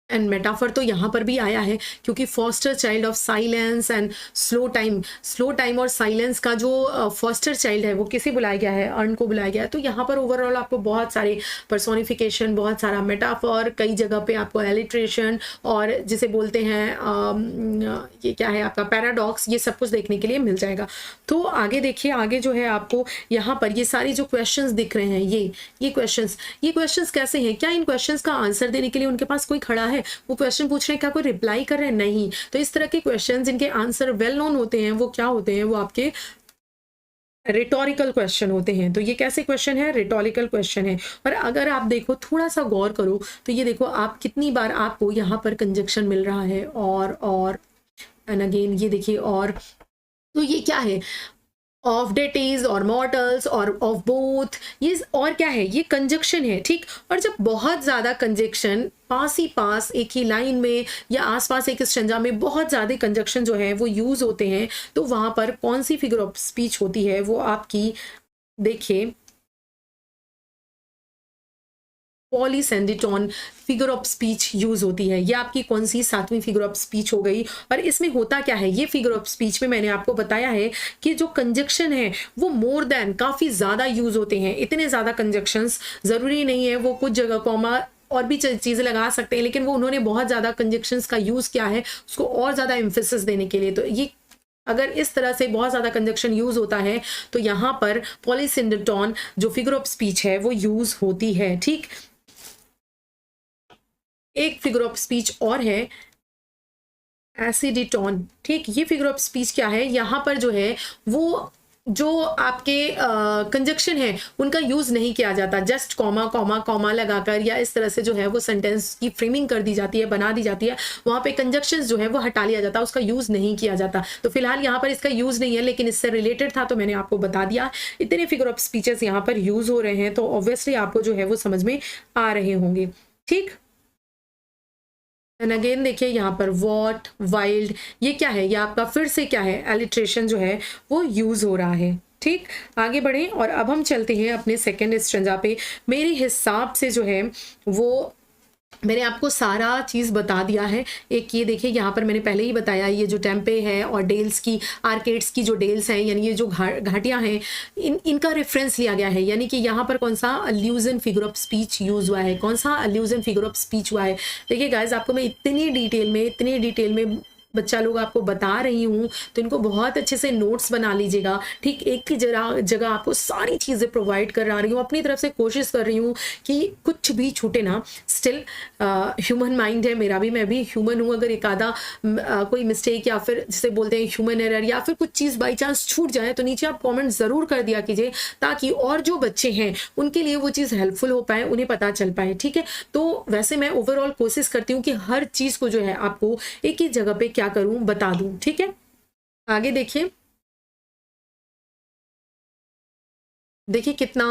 एंड मेटाफर तो यहाँ पर भी आया है, क्योंकि foster child of silence and slow time और साइलेंस का जो फॉस्टर चाइल्ड है वो किसे बुलाया गया है, अर्न को बुलाया गया है। तो यहाँ पर ओवरऑल आपको बहुत सारे पर्सोनिफिकेशन, बहुत सारा मेटाफर, कई जगह पे आपको एलिट्रेशन और जिसे बोलते हैं ये क्या है आपका पैराडॉक्स, ये सब कुछ देखने के लिए मिल जाएगा। तो आगे देखिए, आगे जो है आपको यहाँ पर ये सारी जो क्वेश्चंस दिख रहे हैं, ये क्वेश्चंस कैसे हैं, क्या इन क्वेश्चंस का आंसर देने के लिए उनके पास कोई खड़ा है, वो क्वेश्चन पूछ रहे हैं, क्या कोई रिप्लाई कर रहे हैं, नहीं। तो इस तरह के क्वेश्चन जिनके आंसर वेल नोन होते हैं वो क्या होते हैं, वो आपके रिटोरिकल क्वेश्चन होते हैं। तो ये कैसे क्वेश्चन है, रिटोरिकल क्वेश्चन है। और अगर आप देखो, थोड़ा सा गौर करो, तो ये देखो आप कितनी बार आपको यहाँ पर कंजक्शन मिल रहा है, और एंड अगेन ये देखिए, और तो ये क्या है, ऑफ डेटीज और मॉर्टल्स और ऑफ बोथ, ये और क्या है, ये कंजक्शन है, ठीक। और जब बहुत ज्यादा कंजक्शन पास ही पास एक ही लाइन में या आसपास एक स्टैंजा में बहुत ज्यादा कंजक्शन जो है वो यूज होते हैं, तो वहां पर कौन सी फिगर ऑफ स्पीच होती है, वो आपकी देखिए पॉलीसेंडिटोन फिगर ऑफ स्पीच यूज होती है। ये आपकी कौन सी 7वीं फिगर ऑफ स्पीच हो गई। और इसमें होता क्या है, ये फिगर ऑफ स्पीच में मैंने आपको बताया है कि जो कंजक्शन है वो मोर देन काफी ज्यादा यूज होते हैं। इतने ज्यादा कंजक्शंस जरूरी नहीं है, वो कुछ जगह कॉमा और भी चीजें लगा सकते हैं, लेकिन वो उन्होंने बहुत ज्यादा कंजक्शंस का यूज किया है उसको और ज्यादा एम्फेसिस देने के लिए। तो ये अगर इस तरह से बहुत ज्यादा कंजक्शन यूज होता है तो यहाँ पर पॉलीसेंडिटोन जो फिगर ऑफ स्पीच है वो यूज होती है, ठीक। एक फिगर ऑफ स्पीच और है एसिडिटोन, ठीक। ये फिगर ऑफ स्पीच क्या है, यहाँ पर जो है वो जो आपके कंजक्शन है उनका यूज नहीं किया जाता, जस्ट कॉमा कॉमा कॉमा लगाकर या इस तरह से जो है वो सेंटेंस की फ्रेमिंग कर दी जाती है, बना दी जाती है। वहां पे कंजक्शंस जो है वो हटा लिया जाता है, उसका यूज नहीं किया जाता। तो फिलहाल यहाँ पर इसका यूज नहीं है, लेकिन इससे रिलेटेड था तो मैंने आपको बता दिया। इतने फिगर ऑफ स्पीचेस यहाँ पर यूज हो रहे हैं, तो ऑब्वियसली आपको जो है वो समझ में आ रहे होंगे, ठीक। एंड अगेन देखिए यहाँ पर वॉट, वाइल्ड, ये क्या है, ये आपका फिर से क्या है, एलिट्रेशन जो है वो यूज हो रहा है, ठीक। आगे बढ़े और अब हम चलते हैं अपने सेकेंड स्ट्रेंजा पे। मेरे हिसाब से जो है वो मैंने आपको सारा चीज़ बता दिया है। एक ये देखिए यहाँ पर मैंने पहले ही बताया, ये जो टेम्पे है और डेल्स की, आर्केड्स की जो डेल्स हैं, यानी ये जो घाटियाँ हैं, इनका रेफरेंस लिया गया है। यानी कि यहाँ पर कौन सा allusion figure of speech use हुआ है, कौन सा अल्यूजन फिगर ऑफ स्पीच हुआ है। देखिए गाइज, आपको मैं इतनी डिटेल में बच्चा लोग आपको बता रही हूँ, तो इनको बहुत अच्छे से नोट्स बना लीजिएगा, ठीक। एक ही जगह आपको सारी चीज़ें प्रोवाइड कर रही हूँ, अपनी तरफ से कोशिश कर रही हूँ कि कुछ भी छूटे ना। स्टिल ह्यूमन माइंड है मेरा भी, मैं भी ह्यूमन हूँ। अगर एक आधा कोई मिस्टेक या फिर जिसे बोलते हैं ह्यूमन एरर या फिर कुछ चीज़ बाई चांस छूट जाए तो नीचे आप कॉमेंट ज़रूर कर दिया कीजिए, ताकि और जो बच्चे हैं उनके लिए वो चीज़ हेल्पफुल हो पाए, उन्हें पता चल पाए, ठीक है। तो वैसे मैं ओवरऑल कोशिश करती हूँ कि हर चीज़ को जो है आपको एक ही जगह पे क्या करूं, बता दूं, ठीक है। आगे देखिए कितना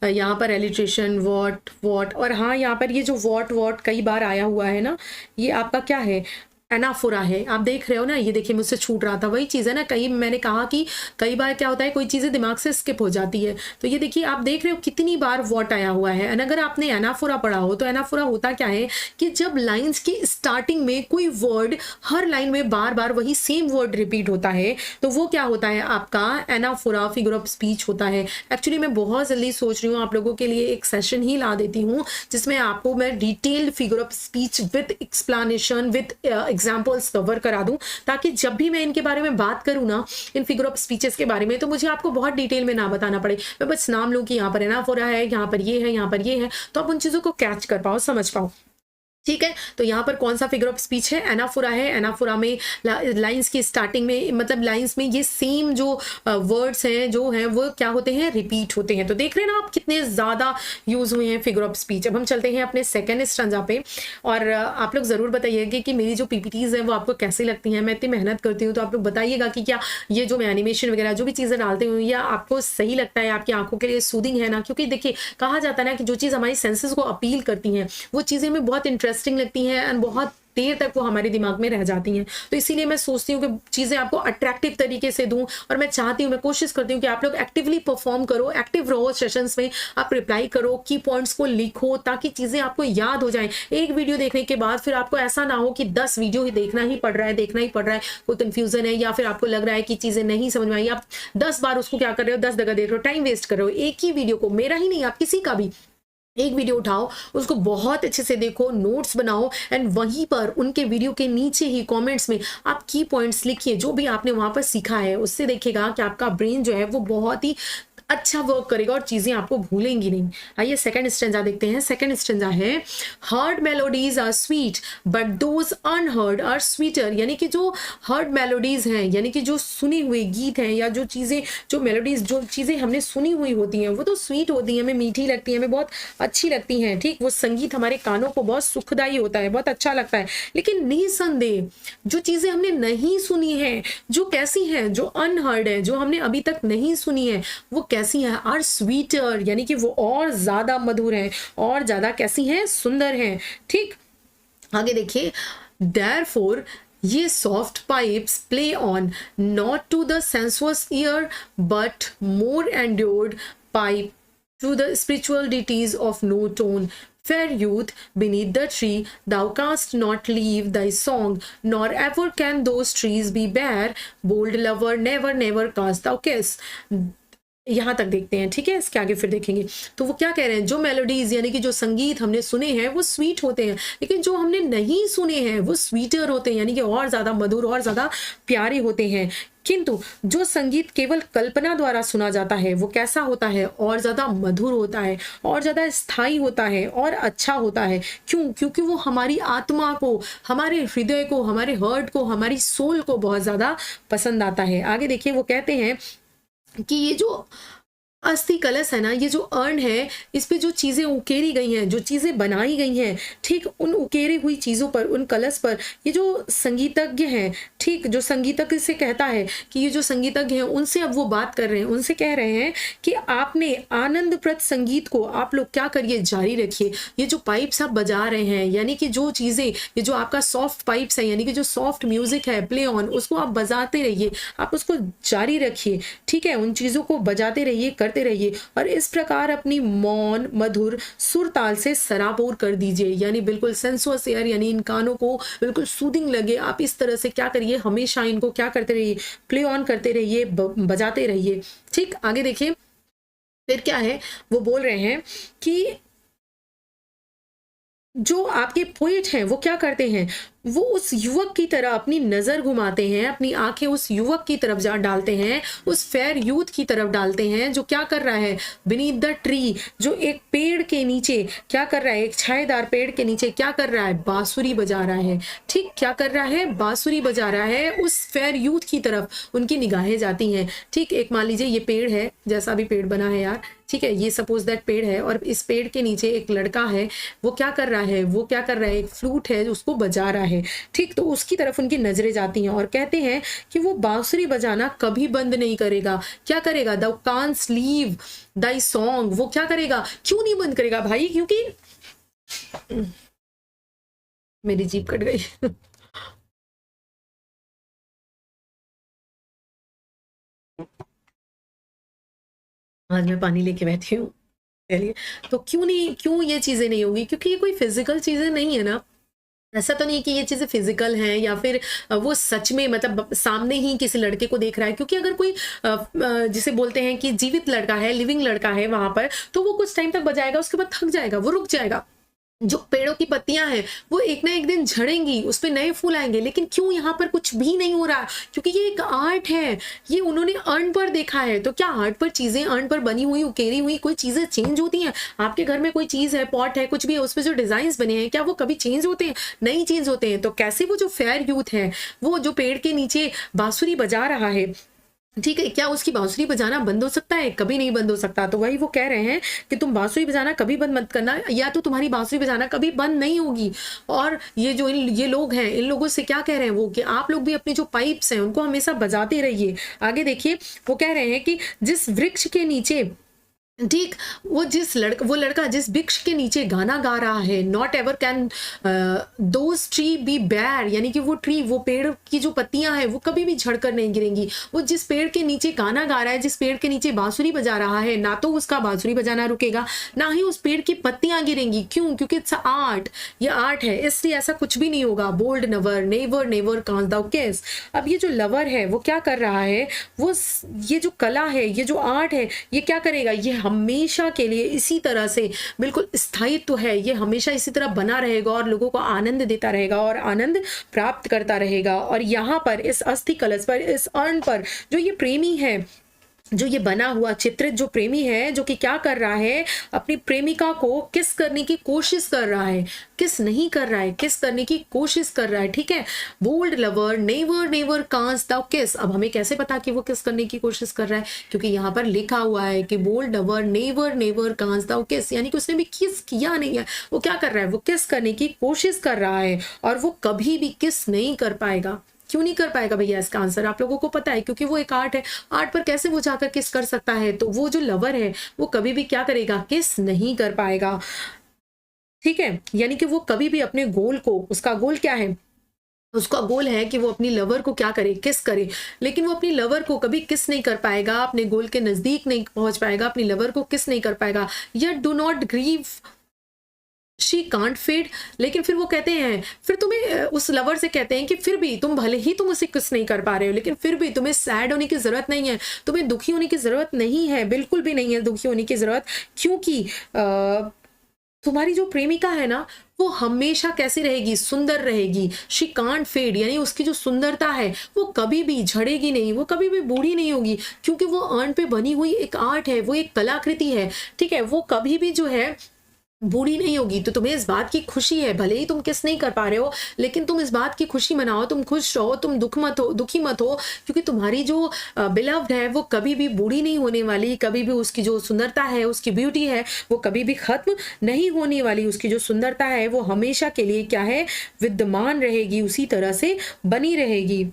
यहाँ पर एलिट्रेशन, वॉट, और हाँ यहाँ पर ये जो वॉट कई बार आया हुआ है ना, ये आपका क्या है, एनाफोरा है, आप देख रहे हो ना, ये देखिए मुझसे छूट रहा था, वही चीज़ है ना, कई मैंने कहा कि कई बार क्या होता है कोई चीज़ें दिमाग से स्किप हो जाती है। तो ये देखिए आप देख रहे हो कितनी बार व्हाट आया हुआ है। एंड अगर आपने एनाफोरा पढ़ा हो तो एनाफोरा होता क्या है कि जब लाइन्स की स्टार्टिंग में कोई वर्ड हर लाइन में बार बार वही सेम वर्ड रिपीट होता है तो वो क्या होता है आपका एनाफोरा फिगर ऑफ स्पीच होता है। एक्चुअली मैं बहुत जल्दी सोच रही हूँ आप लोगों के लिए एक सेशन ही ला देती हूँ जिसमें आपको मैं detailed figure of speech with explanation with examples cover करा दूं, ताकि जब भी मैं इनके बारे में बात करूं ना, इन फिगर ऑफ स्पीचेस के बारे में, तो मुझे आपको बहुत डिटेल में ना बताना पड़े, मैं बस नाम लूं कि यहाँ पर एनाफोरा है, यहाँ पर ये है, यहाँ पर ये है, तो आप उन चीज़ों को कैच कर पाओ, समझ पाओ। ठीक है, तो यहाँ पर कौन सा फिगर ऑफ स्पीच है, एनाफोरा है। एनाफोरा में लाइंस की स्टार्टिंग में, मतलब लाइंस में ये सेम जो वर्ड्स हैं जो हैं वो क्या होते हैं, रिपीट होते हैं। तो देख रहे हैं ना आप कितने ज़्यादा यूज़ हुए हैं फिगर ऑफ स्पीच। अब हम चलते हैं अपने सेकेंड स्टैंजा पे, और आप लोग ज़रूर बताइएगा कि मेरी जो पीपीटीज़ हैं वो आपको कैसी लगती हैं। मैं इतनी मेहनत करती हूँ, तो आप लोग बताइएगा कि क्या ये जो मैं एनिमेशन वगैरह जो भी चीज़ें डालती हूँ या आपको सही लगता है, आपकी आंखों के लिए सूदिंग है ना। क्योंकि देखिए कहा जाता है ना कि जो चीज़ हमारी सेंसेस को अपील करती हैं वो चीज़ें हमें बहुत इंटरेस्टिंग लगती हैं एंड बहुत देर तक वो हमारे दिमाग में रह जाती हैं। तो इसीलिए मैं सोचती हूँ कि चीज़ें आपको अट्रैक्टिव तरीके से दूं, और मैं चाहती हूँ, मैं कोशिश करती हूँ कि आप लोग एक्टिवली परफॉर्म करो, एक्टिव रहो सेशंस में, आप रिप्लाई करो, की पॉइंट्स को लिखो ताकि चीज़ें आपको याद हो जाएं। एक वीडियो देखने के बाद फिर आपको ऐसा ना हो कि 10 वीडियो ही देखना ही पड़ रहा है, कोई कन्फ्यूजन है या फिर आपको लग रहा है कि चीज़ें नहीं समझ में आई, आप 10 बार उसको क्या कर रहे हो, 10 जगह देख रहे हो, टाइम वेस्ट कर रहे हो। एक ही वीडियो को, मेरा ही नहीं, आप किसी का भी एक वीडियो उठाओ, उसको बहुत अच्छे से देखो, नोट्स बनाओ, एंड वहीं पर उनके वीडियो के नीचे ही कमेंट्स में आप की पॉइंट्स लिखिए जो भी आपने वहां पर सीखा है। उससे देखिएगा कि आपका ब्रेन जो है वो बहुत ही अच्छा वर्क करेगा और चीजें आपको भूलेंगी नहीं। आइए सेकंड स्टेंजा देखते हैं। सेकंड स्टेंजा है, heard melodies are sweet but those unheard are sweeter. यानी कि जो हर्ड मेलोडीज हैं, यानी कि जो सुनी हुई गीत हैं या जो चीजें, जो मेलोडीज, जो चीजें हमने सुनी हुई होती हैं वो तो स्वीट होती हैं, हमें मीठी लगती हैं, हमें बहुत अच्छी लगती हैं। ठीक, वो संगीत हमारे कानों को बहुत सुखदायी होता है, बहुत अच्छा लगता है। लेकिन निसंदेह जो चीजें हमने नहीं सुनी है, जो कैसी है, जो अनहर्ड है, जो हमने अभी तक नहीं सुनी है, वो कैसी हैं, आर स्वीटर, यानी कि वो और ज्यादा मधुर हैं, और ज्यादा कैसी हैं, सुंदर हैं। ठीक, आगे देखिए, therefore ये soft pipes play on not to the sensual ear but more endured pipe to the spiritual deities of no tone. Fair youth, beneath the tree, thou canst not leave thy song, nor ever can those trees be bare. Bold lover, never, never cast thou kiss. यहाँ तक देखते हैं, ठीक है, इसके आगे फिर देखेंगे। तो वो क्या कह रहे हैं, जो मेलोडीज यानी कि जो संगीत हमने सुने हैं वो स्वीट होते हैं, लेकिन जो हमने नहीं सुने हैं वो स्वीटर होते हैं, यानी कि और ज्यादा मधुर और ज्यादा प्यारे होते हैं। किंतु जो संगीत केवल कल्पना द्वारा सुना जाता है वो कैसा होता है, और ज्यादा मधुर होता है, और ज्यादा स्थायी होता है, और अच्छा होता है। क्यों? क्योंकि वो हमारी आत्मा को, हमारे हृदय को, हमारे हार्ट को, हमारी सोल को बहुत ज्यादा पसंद आता है। आगे देखिए, वो कहते हैं कि ये जो अस्थि कलश है ना, ये जो अर्न है, इस पे जो चीजें उकेरी गई हैं, जो चीजें बनाई गई हैं, ठीक, उन उकेरी हुई चीजों पर, उन कलश पर ये जो संगीतज्ञ हैं, ठीक, जो संगीतज्ञ से कहता है कि ये जो संगीतज्ञ हैं उनसे अब वो बात कर रहे हैं, उनसे कह रहे हैं कि आपने आनंदप्रद संगीत को आप लोग क्या करिए, जारी रखिए। ये जो पाइप्स आप बजा रहे हैं, यानी कि जो चीजें, ये जो आपका सॉफ्ट पाइप्स है, यानी कि जो सॉफ्ट म्यूजिक है, प्ले ऑन, उसको आप बजाते रहिए, आप उसको जारी रखिए, ठीक है, उन चीजों को बजाते रहिए, करते रहिए, और इस प्रकार अपनी मौन मधुर सुर ताल से सराबोर कर दीजिए। यानी बिल्कुल सेंसुअस एयर, यानी इन कानों को बिल्कुल सूदिंग लगे, आप इस तरह से क्या करिए, हमेशा इनको क्या करते रहिए, प्ले ऑन करते रहिए, बजाते रहिए। ठीक, आगे देखिए फिर क्या है, वो बोल रहे हैं कि जो आपके पोएट हैं वो क्या करते हैं, वो उस युवक की तरह अपनी नजर घुमाते हैं, अपनी आंखें उस युवक की तरफ जा डालते हैं, उस फेयर यूथ की तरफ डालते हैं जो क्या कर रहा है, बीनीथ द ट्री, जो एक पेड़ के नीचे क्या कर रहा है, एक छायेदार पेड़ के नीचे क्या कर रहा है, बांसुरी बजा रहा है। ठीक, क्या कर रहा है, बांसुरी बजा रहा है। उस फेयर यूथ की तरफ उनकी निगाहें जाती हैं। ठीक, एक मान लीजिए ये पेड़ है, जैसा भी पेड़ बना है यार, ठीक है, ये सपोज दैट पेड़ है, और इस पेड़ के नीचे एक लड़का है, वो क्या कर रहा है, वो क्या कर रहा है, एक फ्लूट है उसको बजा रहा है। ठीक, तो उसकी तरफ उनकी नजरें जाती हैं और कहते हैं कि वो बांसुरी बजाना कभी बंद नहीं करेगा। क्या करेगा, thou canst leave thy song, वो क्या करेगा, क्यों नहीं बंद करेगा भाई, क्योंकि मेरी जीभ कट गई आज मैं पानी लेके बैठी हूँ। चलिए, तो क्यों ये चीज़ें नहीं होंगी? क्योंकि ये कोई फिज़िकल चीज़ें नहीं है ना। ऐसा तो नहीं कि ये चीज़ें फिज़िकल हैं या फिर वो सच में मतलब सामने ही किसी लड़के को देख रहा है। क्योंकि अगर कोई जिसे बोलते हैं कि जीवित लड़का है, लिविंग लड़का है वहाँ पर, तो वो कुछ टाइम तक बजाएगा, उसके बाद थक जाएगा, वो रुक जाएगा। जो पेड़ों की पत्तियां हैं वो एक ना एक दिन झड़ेंगी, उस पे नए फूल आएंगे। लेकिन क्यों यहाँ पर कुछ भी नहीं हो रहा? क्योंकि ये एक आर्ट है, ये उन्होंने अर्न पर देखा है। तो क्या आर्ट पर चीजें, अर्न पर बनी हुई, उकेरी हुई कोई चीजें चेंज होती हैं? आपके घर में कोई चीज है, पॉट है, कुछ भी है, उस पर जो डिजाइन बने हैं क्या वो कभी चेंज होते हैं? नहीं चेंज होते हैं। तो कैसे वो जो फेयर यूथ है, वो जो पेड़ के नीचे बांसुरी बजा रहा है, ठीक है, क्या उसकी बांसुरी बजाना बंद हो सकता है? कभी नहीं बंद हो सकता। तो वही वो कह रहे हैं कि तुम बांसुरी बजाना कभी बंद मत करना, या तो तुम्हारी बांसुरी बजाना कभी बंद नहीं होगी। और ये जो ये लोग हैं, इन लोगों से क्या कह रहे हैं वो, कि आप लोग भी अपनी जो पाइप्स हैं उनको हमेशा बजाते रहिए। आगे देखिए, वो कह रहे हैं कि जिस वृक्ष के नीचे, ठीक, वो लड़का जिस वृक्ष के नीचे गाना गा रहा है, not ever can those tree be bare, यानी कि वो ट्री, वो पेड़ की जो पत्तियां हैं वो कभी भी झड़कर नहीं गिरेंगी। वो जिस पेड़ के नीचे गाना गा रहा है, जिस पेड़ के नीचे बांसुरी बजा रहा है, ना तो उसका बांसुरी बजाना रुकेगा, ना ही उस पेड़ की पत्तियां गिरेंगी। क्यों? क्योंकि इट्स आर्ट, ये आर्ट है, इसलिए ऐसा कुछ भी नहीं होगा। बोल्ड नवर, नेवर नेवर कांस दाउ किस। अब ये जो लवर है वो क्या कर रहा है, वो ये जो कला है, ये जो आर्ट है, ये क्या करेगा, ये हमेशा के लिए इसी तरह से बिल्कुल स्थायित्व है, ये हमेशा इसी तरह बना रहेगा और लोगों को आनंद देता रहेगा और आनंद प्राप्त करता रहेगा। और यहाँ पर इस अस्थि कलश पर, इस अर्न पर, जो ये प्रेमी है, जो ये बना हुआ चित्रित जो प्रेमी है, जो कि क्या कर रहा है, अपनी प्रेमिका को किस करने की कोशिश कर रहा है, किस नहीं कर रहा है, किस करने की कोशिश कर रहा है। ठीक है, बोल्ड लवर नेवर नेवर कांस दाउ किस। अब हमें कैसे पता कि वो किस करने की कोशिश कर रहा है? क्योंकि यहाँ पर लिखा हुआ है कि बोल्ड लवर नेवर नेवर कांस दाउ किस, यानी कि उसने भी किस किया नहीं है। वो क्या कर रहा है, वो किस करने की कोशिश कर रहा है और वो कभी भी किस नहीं कर पाएगा। क्यों नहीं कर पाएगा भैया? इसका आंसर आप लोगों को पता है, क्योंकि वो एक आर्ट है। आर्ट पर कैसे वो जाकर किस कर सकता है? तो वो जो लवर है वो कभी भी क्या करेगा, किस नहीं कर पाएगा। ठीक है, यानी कि वो कभी भी अपने गोल को, उसका गोल क्या है, उसका गोल है कि वो अपनी लवर को क्या करे, किस करे। लेकिन वो अपनी लवर को कभी किस नहीं कर पाएगा, अपने गोल के नजदीक नहीं पहुंच पाएगा, अपनी लवर को किस नहीं कर पाएगा। Yet do not grieve she can't fade. लेकिन फिर वो कहते हैं, फिर तुम्हें उस लवर से कहते हैं कि फिर भी तुम, भले ही तुम उसे किस नहीं कर पा रहे हो, लेकिन फिर भी तुम्हें सैड होने की जरूरत नहीं है, तुम्हें दुखी होने की जरूरत नहीं है, बिल्कुल भी नहीं है दुखी होने की जरूरत। क्योंकि तुम्हारी जो प्रेमिका है ना, वो हमेशा कैसी रहेगी, सुंदर रहेगी। शी कांट फेड, यानी उसकी जो सुंदरता है वो कभी भी झड़ेगी नहीं, वो कभी भी बूढ़ी नहीं होगी। क्योंकि वो अर्न पे बनी हुई एक आर्ट है, वो एक कलाकृति है। ठीक है, वो कभी भी जो है बूढ़ी नहीं होगी। तो तुम्हें इस बात की खुशी है, भले ही तुम किस नहीं कर पा रहे हो, लेकिन तुम इस बात की खुशी मनाओ, तुम खुश रहो, तुम दुखी मत हो। क्योंकि तुम्हारी जो बिलव्ड है वो कभी भी बूढ़ी नहीं होने वाली, कभी भी उसकी जो सुंदरता है, उसकी ब्यूटी है, वो कभी भी खत्म नहीं होने वाली। उसकी जो सुंदरता है वो हमेशा के लिए क्या है, विद्यमान रहेगी, उसी तरह से बनी रहेगी।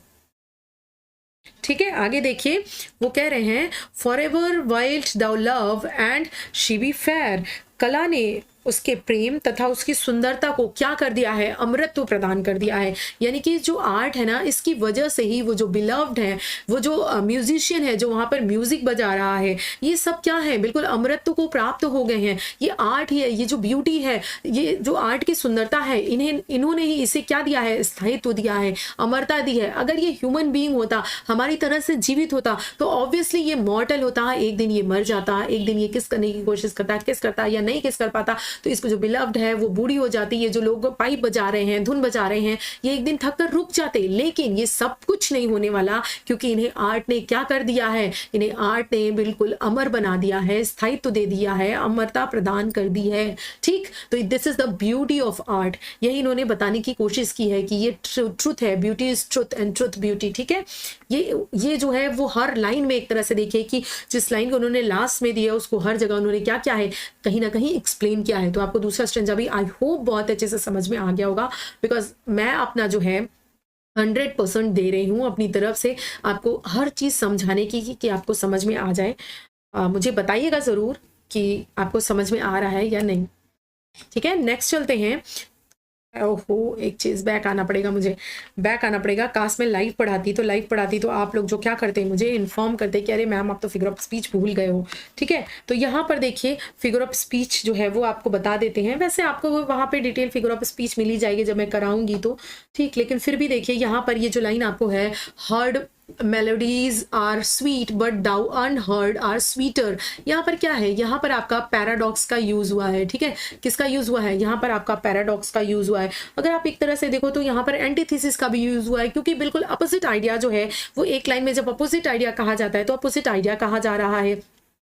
ठीक है, आगे देखिए, वो कह रहे हैं for ever wild thou love and she be fair. कला ने उसके प्रेम तथा उसकी सुंदरता को क्या कर दिया है, अमृतत्व प्रदान कर दिया है। यानी कि जो आर्ट है ना, इसकी वजह से ही वो जो बिलव्ड है, वो जो म्यूजिशियन है जो वहां पर म्यूजिक बजा रहा है, ये सब क्या है, बिल्कुल अमृतत्व को प्राप्त हो गए हैं। ये आर्ट ही है, ये जो ब्यूटी है, ये जो आर्ट की सुंदरता है, इन्होंने ही इसे क्या दिया है, स्थायित्व दिया है, अमरता दी है। अगर ये ह्यूमन बीइंग होता, हमारी तरह से जीवित होता, तो ऑब्वियसली ये मॉर्टल होता, एक दिन ये मर जाता, एक दिन ये किस करने की कोशिश करता, किस करता या नहीं किस कर पाता, तो इसको जो बिलव्ड है वो बूढ़ी हो जाती। ये जो लोग पाइप बजा रहे हैं, धुन बजा रहे हैं, ये एक दिन थक कर रुक जाते। लेकिन ये सब कुछ नहीं होने वाला, क्योंकि इन्हें आर्ट ने क्या कर दिया है, इन्हें आर्ट ने बिल्कुल अमर बना दिया है, स्थायित्व दे दिया है, अमरता प्रदान कर दी है। ठीक, तो this is the beauty of art. यही इन्होंने बताने की कोशिश की है कि ये ट्रुथ है, beauty is truth and truth beauty. ठीक है, ये जो है वो हर लाइन में एक तरह से देखिए कि जिस लाइन को उन्होंने लास्ट में दिया उसको हर जगह उन्होंने क्या क्या है, कहीं ना कहीं एक्सप्लेन किया है। तो आपको दूसरा स्ट्रेंजा भी आई होप बहुत अच्छे से समझ में आ गया होगा, बिकॉज मैं अपना जो है 100% दे रही हूँ अपनी तरफ से आपको हर चीज़ समझाने की कि आपको समझ में आ जाए। मुझे बताइएगा ज़रूर कि आपको समझ में आ रहा है या नहीं। ठीक है, नेक्स्ट चलते हैं। ओहो, एक चीज़ बैक आना पड़ेगा मुझे, बैक आना पड़ेगा। काश मैं लाइव पढ़ाती तो आप लोग जो क्या करते मुझे इन्फॉर्म करते कि अरे मैम आप तो फिगर ऑफ स्पीच भूल गए हो। ठीक है, तो यहाँ पर देखिए फिगर ऑफ स्पीच जो है वो आपको बता देते हैं। वैसे आपको वो वहाँ पे डिटेल फिगर ऑफ स्पीच मिल ही जाएगी जब मैं कराऊंगी तो, ठीक। लेकिन फिर भी देखिए यहाँ पर ये जो लाइन आपको है, heard melodies are sweet but thou unheard are sweeter, यहाँ पर क्या है, यहाँ पर आपका पैराडॉक्स का यूज हुआ है। ठीक है, किसका यूज हुआ है, यहाँ पर आपका पैराडॉक्स का यूज हुआ है। अगर आप एक तरह से देखो तो यहाँ पर एंटीथेसिस का भी यूज हुआ है, क्योंकि बिल्कुल अपोजिट आइडिया जो है वो एक लाइन में जब अपोजिट आइडिया कहा जाता है तो अपोजिट आइडिया कहा जा रहा है।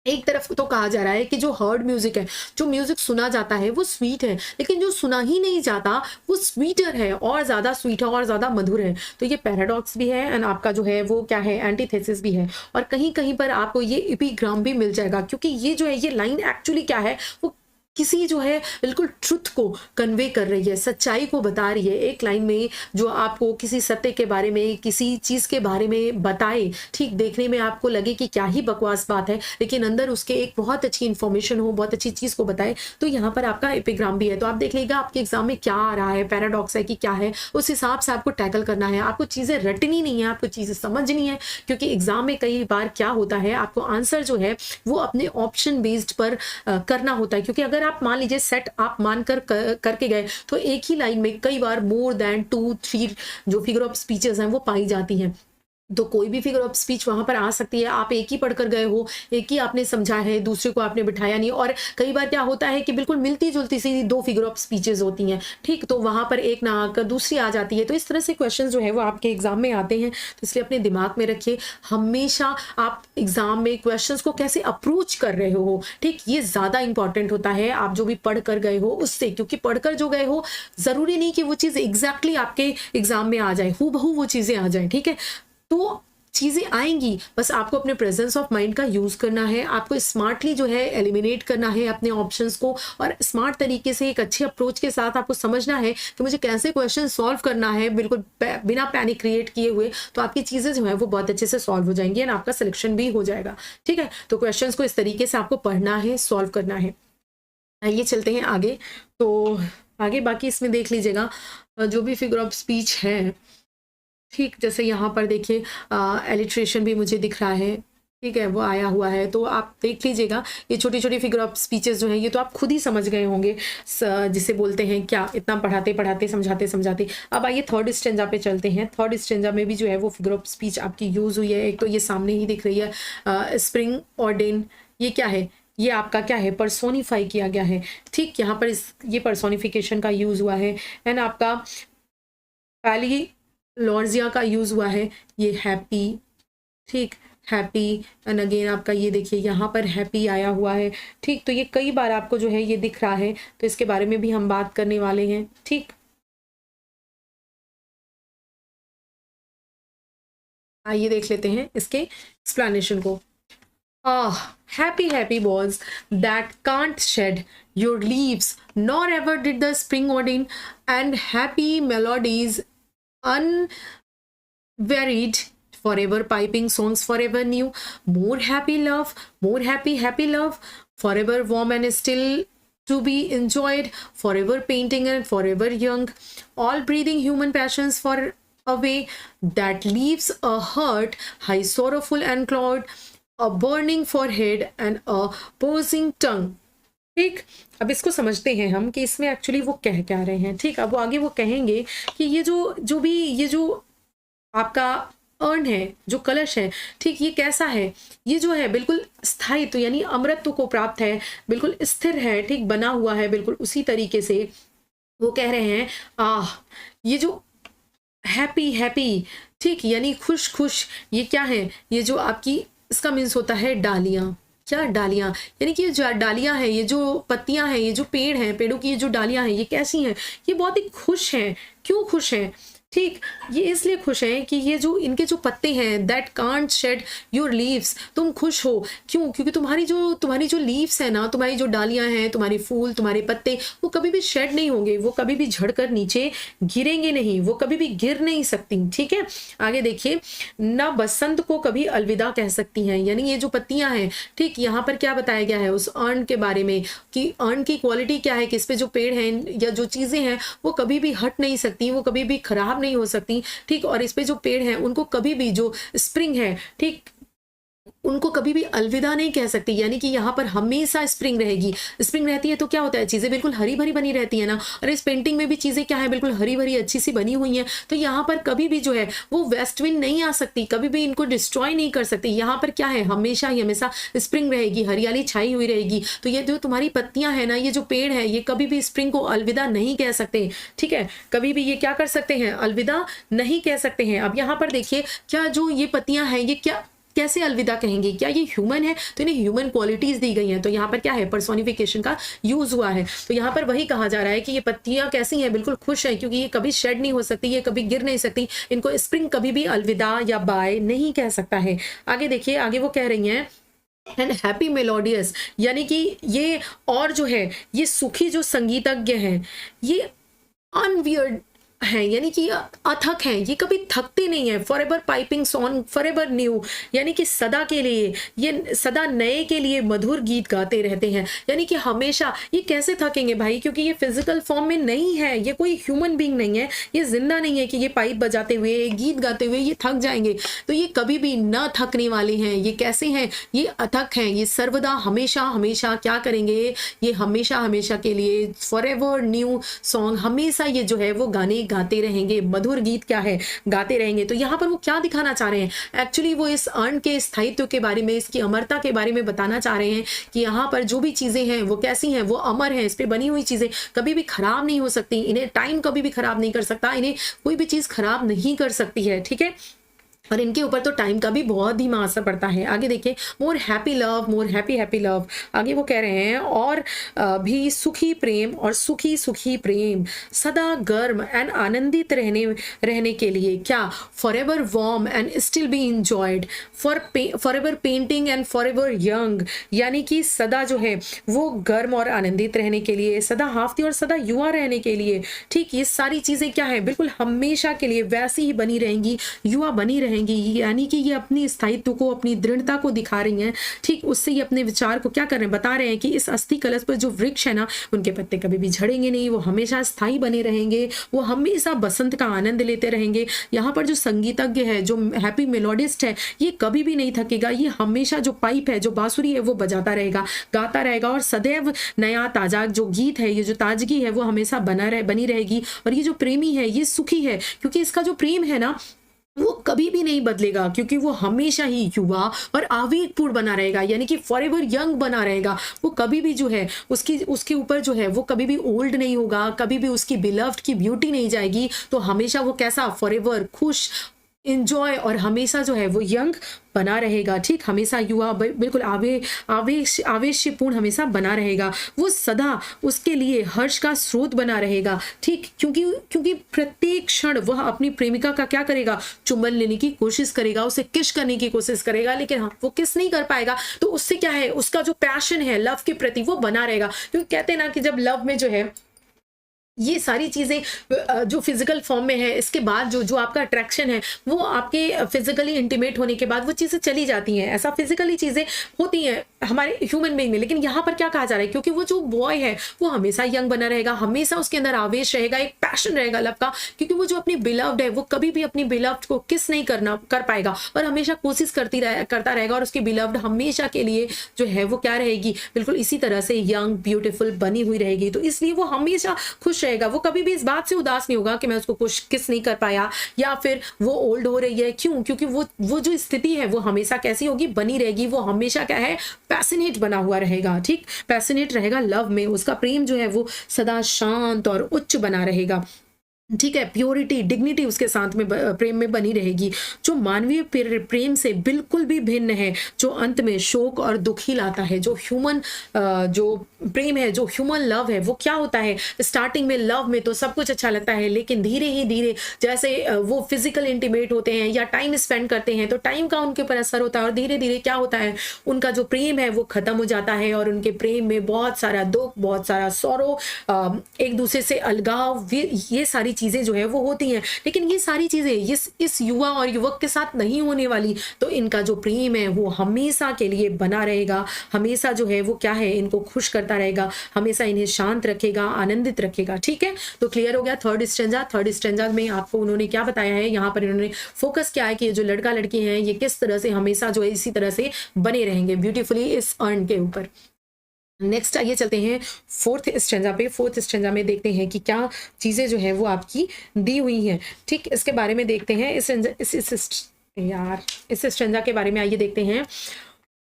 एक तरफ तो कहा जा रहा है कि जो हर्ड म्यूजिक है, जो म्यूजिक सुना जाता है वो स्वीट है, लेकिन जो सुना ही नहीं जाता वो स्वीटर है, और ज्यादा स्वीट है और ज्यादा मधुर है। तो ये पैराडॉक्स भी है एंड आपका जो है वो क्या है, एंटीथेसिस भी है। और कहीं कहीं पर आपको ये एपिग्राम भी मिल जाएगा, क्योंकि ये जो है ये लाइन एक्चुअली क्या है, वो किसी जो है बिल्कुल ट्रुथ को कन्वे कर रही है, सच्चाई को बता रही है। एक लाइन में जो आपको किसी सत्य के बारे में, किसी चीज के बारे में बताए, ठीक, देखने में आपको लगे कि क्या ही बकवास बात है, लेकिन अंदर उसके एक बहुत अच्छी इंफॉर्मेशन हो, बहुत अच्छी चीज को बताए, तो यहाँ पर आपका एपिग्राम भी है। तो आप देख लीजिएगा आपके एग्जाम में क्या आ रहा है, पैराडॉक्स है कि क्या है, उस हिसाब से आपको टैकल करना है। आपको चीजें रटनी नहीं है, आपको चीजें समझनी है, क्योंकि एग्जाम में कई बार क्या होता है, आपको आंसर जो है वो अपने ऑप्शन बेस्ड पर करना होता है। क्योंकि अगर आप मान लीजिए सेट आप मान करके गए तो एक ही लाइन में कई बार मोर देन 2-3 जो फिगर ऑफ स्पीचेस हैं वो पाई जाती हैं। तो कोई भी फिगर ऑफ स्पीच वहां पर आ सकती है। आप एक ही पढ़कर गए हो, एक ही आपने समझा है, दूसरे को आपने बिठाया नहीं। और कई बार क्या होता है कि बिल्कुल मिलती जुलती सी 2 फिगर ऑफ स्पीचेस होती हैं, ठीक, तो वहां पर एक ना आकर दूसरी आ जाती है। तो इस तरह से क्वेश्चन जो है वो आपके एग्जाम में आते हैं। तो इसलिए अपने दिमाग में रखिए, हमेशा आप एग्जाम में क्वेश्चन को कैसे अप्रोच कर रहे हो, ठीक, ये ज्यादा इंपॉर्टेंट होता है आप जो भी पढ़ कर गए हो उससे। क्योंकि पढ़कर जो गए हो जरूरी नहीं कि वो चीज एग्जैक्टली आपके एग्जाम में आ जाए, हूबहू वो चीजें आ जाए, ठीक है। तो चीजें आएंगी, बस आपको अपने प्रेजेंस ऑफ माइंड का यूज करना है। आपको स्मार्टली जो है एलिमिनेट करना है अपने ऑप्शंस को, और स्मार्ट तरीके से एक अच्छे अप्रोच के साथ आपको समझना है कि मुझे कैसे क्वेश्चन सॉल्व करना है, बिल्कुल बिना पैनिक क्रिएट किए हुए। तो आपकी चीजें जो है वो बहुत अच्छे से सॉल्व हो जाएंगी एंड आपका सिलेक्शन भी हो जाएगा, ठीक है। तो क्वेश्चन को इस तरीके से आपको पढ़ना है, सॉल्व करना है। आइए चलते हैं आगे। तो आगे बाकी इसमें देख लीजिएगा जो भी फिगर ऑफ स्पीच है, ठीक, जैसे यहाँ पर देखिए एलिट्रेशन भी मुझे दिख रहा है, ठीक है, वो आया हुआ है। तो आप देख लीजिएगा ये छोटी छोटी फिगर ऑफ स्पीचेस जो है ये तो आप खुद ही समझ गए होंगे, जिसे बोलते हैं क्या, इतना पढ़ाते पढ़ाते समझाते समझाते। अब आइए थर्ड स्टेंजा पे चलते हैं। थर्ड स्टेंजा में भी जो है वो फिगर ऑफ स्पीच आपकी यूज हुई है। एक तो ये सामने ही दिख रही है स्प्रिंग ऑर्डेन, ये क्या है, ये आपका क्या है, पर्सोनिफाई किया गया है, ठीक, यहाँ पर ये पर्सोनिफिकेशन का यूज हुआ है। एंड आपका पहली लॉर्जिया का यूज हुआ है, ये हैप्पी, ठीक, हैप्पी। एंड अगेन आपका ये देखिए यहाँ पर हैप्पी आया हुआ है, ठीक। तो ये कई बार आपको जो है ये दिख रहा है, तो इसके बारे में भी हम बात करने वाले हैं, ठीक। आइए देख लेते हैं इसके एक्सप्लेनेशन को। Happy, happy balls that can't shed your leaves, nor ever did the spring ordain, and happy melodies unvaried, forever piping songs forever new, more happy love, more happy, happy love, forever warm and still to be enjoyed, forever painting and forever young, all breathing human passions for a way that leaves a heart high sorrowful and cloud, a burning forehead and a posing tongue, ठीक। अब इसको समझते हैं हम कि इसमें actually वो कह क्या रहे हैं, ठीक। अब वो आगे वो कहेंगे कि ये जो भी ये जो आपका अर्न है, जो कलश है, ठीक, ये कैसा है, ये जो है बिल्कुल स्थायित्व यानी अमृतत्व को प्राप्त है, बिल्कुल स्थिर है, ठीक, बना हुआ है बिल्कुल उसी तरीके से। वो कह रहे हैं ये जो हैप्पी हैप्पी, ठीक, यानी खुश खुश, ये क्या है, ये जो आपकी इसका मीन्स होता है डालियां, क्या डालियां, यानी कि जो डालियां हैं, ये जो पत्तियां हैं, ये जो पेड़ हैं, पेड़ों की ये जो डालियां हैं ये कैसी हैं, ये बहुत ही खुश हैं। क्यों खुश हैं, ठीक, ये इसलिए खुश हैं कि ये जो इनके जो पत्ते हैं, that can't shed your leaves, तुम खुश हो क्यों? क्योंकि तुम्हारी जो लीव्स है ना, तुम्हारी जो डालियां हैं, तुम्हारे फूल, तुम्हारे पत्ते, वो कभी भी शेड नहीं होंगे, वो कभी भी झड़कर नीचे गिरेंगे नहीं, वो कभी भी गिर नहीं सकती। ठीक है, आगे देखिए, ना बसंत को कभी अलविदा कह सकती हैं, यानी ये जो पत्तियां हैं, ठीक, यहाँ पर क्या बताया गया है उस अर्न के बारे में कि अर्न की क्वालिटी क्या है, कि इस पे जो पेड़ हैं या जो चीजें हैं वो कभी भी हट नहीं सकती, वो कभी भी खराब नहीं हो सकती। ठीक, और इस पे जो पेड़ हैं उनको कभी भी, जो स्प्रिंग है, ठीक, उनको कभी भी अलविदा नहीं कह सकती, यानी कि यहाँ पर हमेशा स्प्रिंग रहेगी। स्प्रिंग रहती है तो क्या होता है, चीजें बिल्कुल हरी भरी बनी रहती है ना, और इस पेंटिंग में भी चीजें क्या है, बिल्कुल हरी भरी अच्छी सी बनी हुई हैं। तो यहाँ पर कभी भी जो है वो वेस्ट विंड नहीं आ सकती, कभी भी इनको डिस्ट्रॉय नहीं कर सकती। यहाँ पर क्या है, हमेशा ही हमेशा स्प्रिंग रहेगी, हरियाली छाई हुई रहेगी। तो ये जो तुम्हारी पत्तियां हैं ना, ये जो पेड़ है, ये कभी भी स्प्रिंग को अलविदा नहीं कह सकते। ठीक है, कभी भी ये क्या कर सकते हैं, अलविदा नहीं कह सकते हैं। अब यहाँ पर देखिए, क्या जो ये पत्तियां हैं, ये क्या कैसे अलविदा कहेंगी, क्या ये ह्यूमन है? तो इन्हें ह्यूमन क्वालिटीज दी गई हैं। तो यहाँ पर क्या है, पर्सोनिफिकेशन का यूज हुआ है। तो यहाँ पर वही कहा जा रहा है कि ये पत्तियां कैसी हैं, बिल्कुल खुश हैं, क्योंकि ये कभी शेड नहीं हो सकती, ये कभी गिर नहीं सकती, इनको स्प्रिंग कभी भी अलविदा या बाय नहीं कह सकता है। आगे देखिए, आगे वो कह रही हैं एंड हैप्पी मेलोडियस, यानी कि ये, और जो है ये सुखी जो संगीतज्ञ हैं, ये अनवियर्ड है, यानी कि अथक हैं, ये कभी थकते नहीं है। For ever piping song for ever new, यानी कि सदा के लिए, ये सदा नए के लिए मधुर गीत गाते रहते हैं। यानी कि हमेशा, ये कैसे थकेंगे भाई, क्योंकि ये फिजिकल फॉर्म में नहीं है, ये कोई ह्यूमन बीइंग नहीं है, ये जिंदा नहीं है कि ये पाइप बजाते हुए, गीत गाते हुए ये थक जाएंगे। तो ये कभी भी न थकने वाले हैं। ये कैसे हैं, ये अथक हैं, ये सर्वदा हमेशा हमेशा क्या करेंगे, ये हमेशा हमेशा के लिए फॉर एवर न्यू सॉन्ग, हमेशा ये जो है वो गाने गाते रहेंगे, मधुर गीत क्या है, गाते रहेंगे। तो यहाँ पर वो क्या दिखाना चाह रहे हैं, एक्चुअली वो इस अर्न के स्थायित्व के बारे में, इसकी अमरता के बारे में बताना चाह रहे हैं कि यहाँ पर जो भी चीजें हैं वो कैसी हैं, वो अमर हैं, इस पे बनी हुई चीजें कभी भी खराब नहीं हो सकती, इन्हें टाइम कभी भी खराब नहीं कर सकता, इन्हें कोई भी चीज खराब नहीं कर सकती है। ठीक है, और इनके ऊपर तो टाइम का भी बहुत धीमा असर पड़ता है। आगे देखिए, more happy love, more happy happy love, आगे वो कह रहे हैं और भी सुखी प्रेम, और सुखी सुखी प्रेम सदा गर्म एंड आनंदित रहने के लिए, क्या, for ever warm and still be enjoyed, for ever painting and for ever young, यानी कि सदा जो है वो गर्म और आनंदित रहने के लिए, सदा हाफती और सदा युवा रहने के लिए। ठीक, ये सारी चीजें क्या है, बिल्कुल हमेशा के लिए वैसी ही बनी रहेंगी, युवा बनी रहेंगी, यानी कि ये अपनी स्थायित्व को, अपनी दृढ़ता को दिखा रही हैं। ठीक, उससे ये अपने विचार को क्या कर रहे हैं, बता रहे हैं कि इस अस्थि कलश पर जो वृक्ष है ना, उनके पत्ते कभी भी झड़ेंगे नहीं, वो हमेशा स्थायी बने रहेंगे, वो हमेशा बसंत का आनंद लेते रहेंगे। यहाँ पर जो संगीतज्ञ है, जो हैप्पी मेलोडिस्ट है, ये कभी भी नहीं थकेगा, ये हमेशा जो पाइप है, जो बांसुरी है, वो बजाता रहेगा, गाता रहेगा, और सदैव नया ताजा जो गीत है, ये जो ताजगी है, वो हमेशा बनी रहेगी। और ये जो प्रेमी है, ये सुखी है, क्योंकि इसका जो प्रेम है ना, वो कभी भी नहीं बदलेगा, क्योंकि वो हमेशा ही युवा और आवेगपूर्ण बना रहेगा, यानी कि फॉर एवर यंग बना रहेगा। वो कभी भी जो है उसके ऊपर जो है वो कभी भी ओल्ड नहीं होगा, कभी भी उसकी बिलव्ड की ब्यूटी नहीं जाएगी। तो हमेशा वो कैसा, फॉर एवर खुश, इंजॉय, और हमेशा जो है वो यंग बना रहेगा। ठीक, हमेशा युवा, बिल्कुल आवेशपूर्ण हमेशा बना रहेगा। वो सदा उसके लिए हर्ष का स्रोत बना रहेगा। ठीक, क्योंकि प्रत्येक क्षण वह अपनी प्रेमिका का क्या करेगा, चुंबन लेने की कोशिश करेगा, उसे किस करने की कोशिश करेगा, लेकिन हाँ, वो किस नहीं कर पाएगा। तो उससे क्या है, उसका जो पैशन है लव के प्रति, वो बना रहेगा। क्योंकि कहते हैं ना कि जब लव में जो है ये सारी चीज़ें जो फिजिकल फॉर्म में है, इसके बाद जो आपका अट्रैक्शन है, वो आपके फिजिकली इंटीमेट होने के बाद वो चीज़ें चली जाती हैं। ऐसा फिजिकली चीज़ें होती हैं हमारे ह्यूमन बीइंग में। लेकिन यहाँ पर क्या कहा जा रहा है, क्योंकि वो जो बॉय है वो हमेशा यंग बना रहेगा, हमेशा उसके अंदर आवेश रहेगा, एक पैशन रहेगा लव का, क्योंकि वो जो अपनी बिलव्ड है, वो कभी भी अपनी बिलव्ड को किस नहीं कर पाएगा, और हमेशा कोशिश करता रहेगा, और उसकी बिलव्ड हमेशा के लिए जो है वो क्या रहेगी, बिल्कुल इसी तरह से यंग ब्यूटीफुल बनी हुई रहेगी। तो इसलिए वो हमेशा खुश रहेगा, वो कभी भी इस बात से उदास नहीं होगा कि मैं उसको कुछ किस नहीं कर पाया, या फिर वो ओल्ड हो रही है। क्यों, क्योंकि वो जो स्थिति है वो हमेशा कैसी होगी, बनी रहेगी। वो हमेशा क्या है, पैशनेट बना हुआ रहेगा। ठीक, पैशनेट रहेगा लव में, उसका प्रेम जो है वो सदा शांत और उच्च बना रहेगा। ठीक है, प्योरिटी, डिग्निटी उसके साथ में प्रेम में बनी रहेगी, जो मानवीय प्रेम से बिल्कुल भी भिन्न है, जो अंत में शोक और दुख ही लाता है। जो ह्यूमन जो प्रेम है, जो ह्यूमन लव है, वो क्या होता है, स्टार्टिंग में लव में तो सब कुछ अच्छा लगता है, लेकिन धीरे ही धीरे जैसे वो फिजिकल इंटीमेट होते हैं या टाइम स्पेंड करते हैं, तो टाइम का उनके ऊपर असर होता है और धीरे धीरे क्या होता है, उनका जो प्रेम है वो खत्म हो जाता है और उनके प्रेम में बहुत सारा दुख, बहुत सारा सौरो, एक दूसरे से अलगाव, ये सारी चीजें जो है वो होती हैं। लेकिन ये सारी चीजें इस युवा और युवक के साथ नहीं होने वाली, तो इनका जो प्रेम है वो हमेशा के लिए बना रहेगा, हमेशा जो है वो क्या है, इनको खुश करता रहेगा, हमेशा इन्हें शांत रखेगा, आनंदित रखेगा। ठीक है, तो क्लियर हो गया थर्ड स्टेंजा में आपको उन्होंने क्या बताया है, यहाँ पर इन्होंने फोकस किया है कि ये जो लड़का लड़की हैं ये किस तरह से हमेशा जो है इसी तरह से बने रहेंगे ब्यूटीफुली इस अर्न के ऊपर। नेक्स्ट आइए चलते हैं फोर्थ स्टेंजा पे। फोर्थ स्टेंजा में देखते हैं कि क्या चीजें जो है वो आपकी दी हुई हैं। ठीक, इसके बारे में देखते हैं, इस स्टेंजा के बारे में आइए देखते हैं।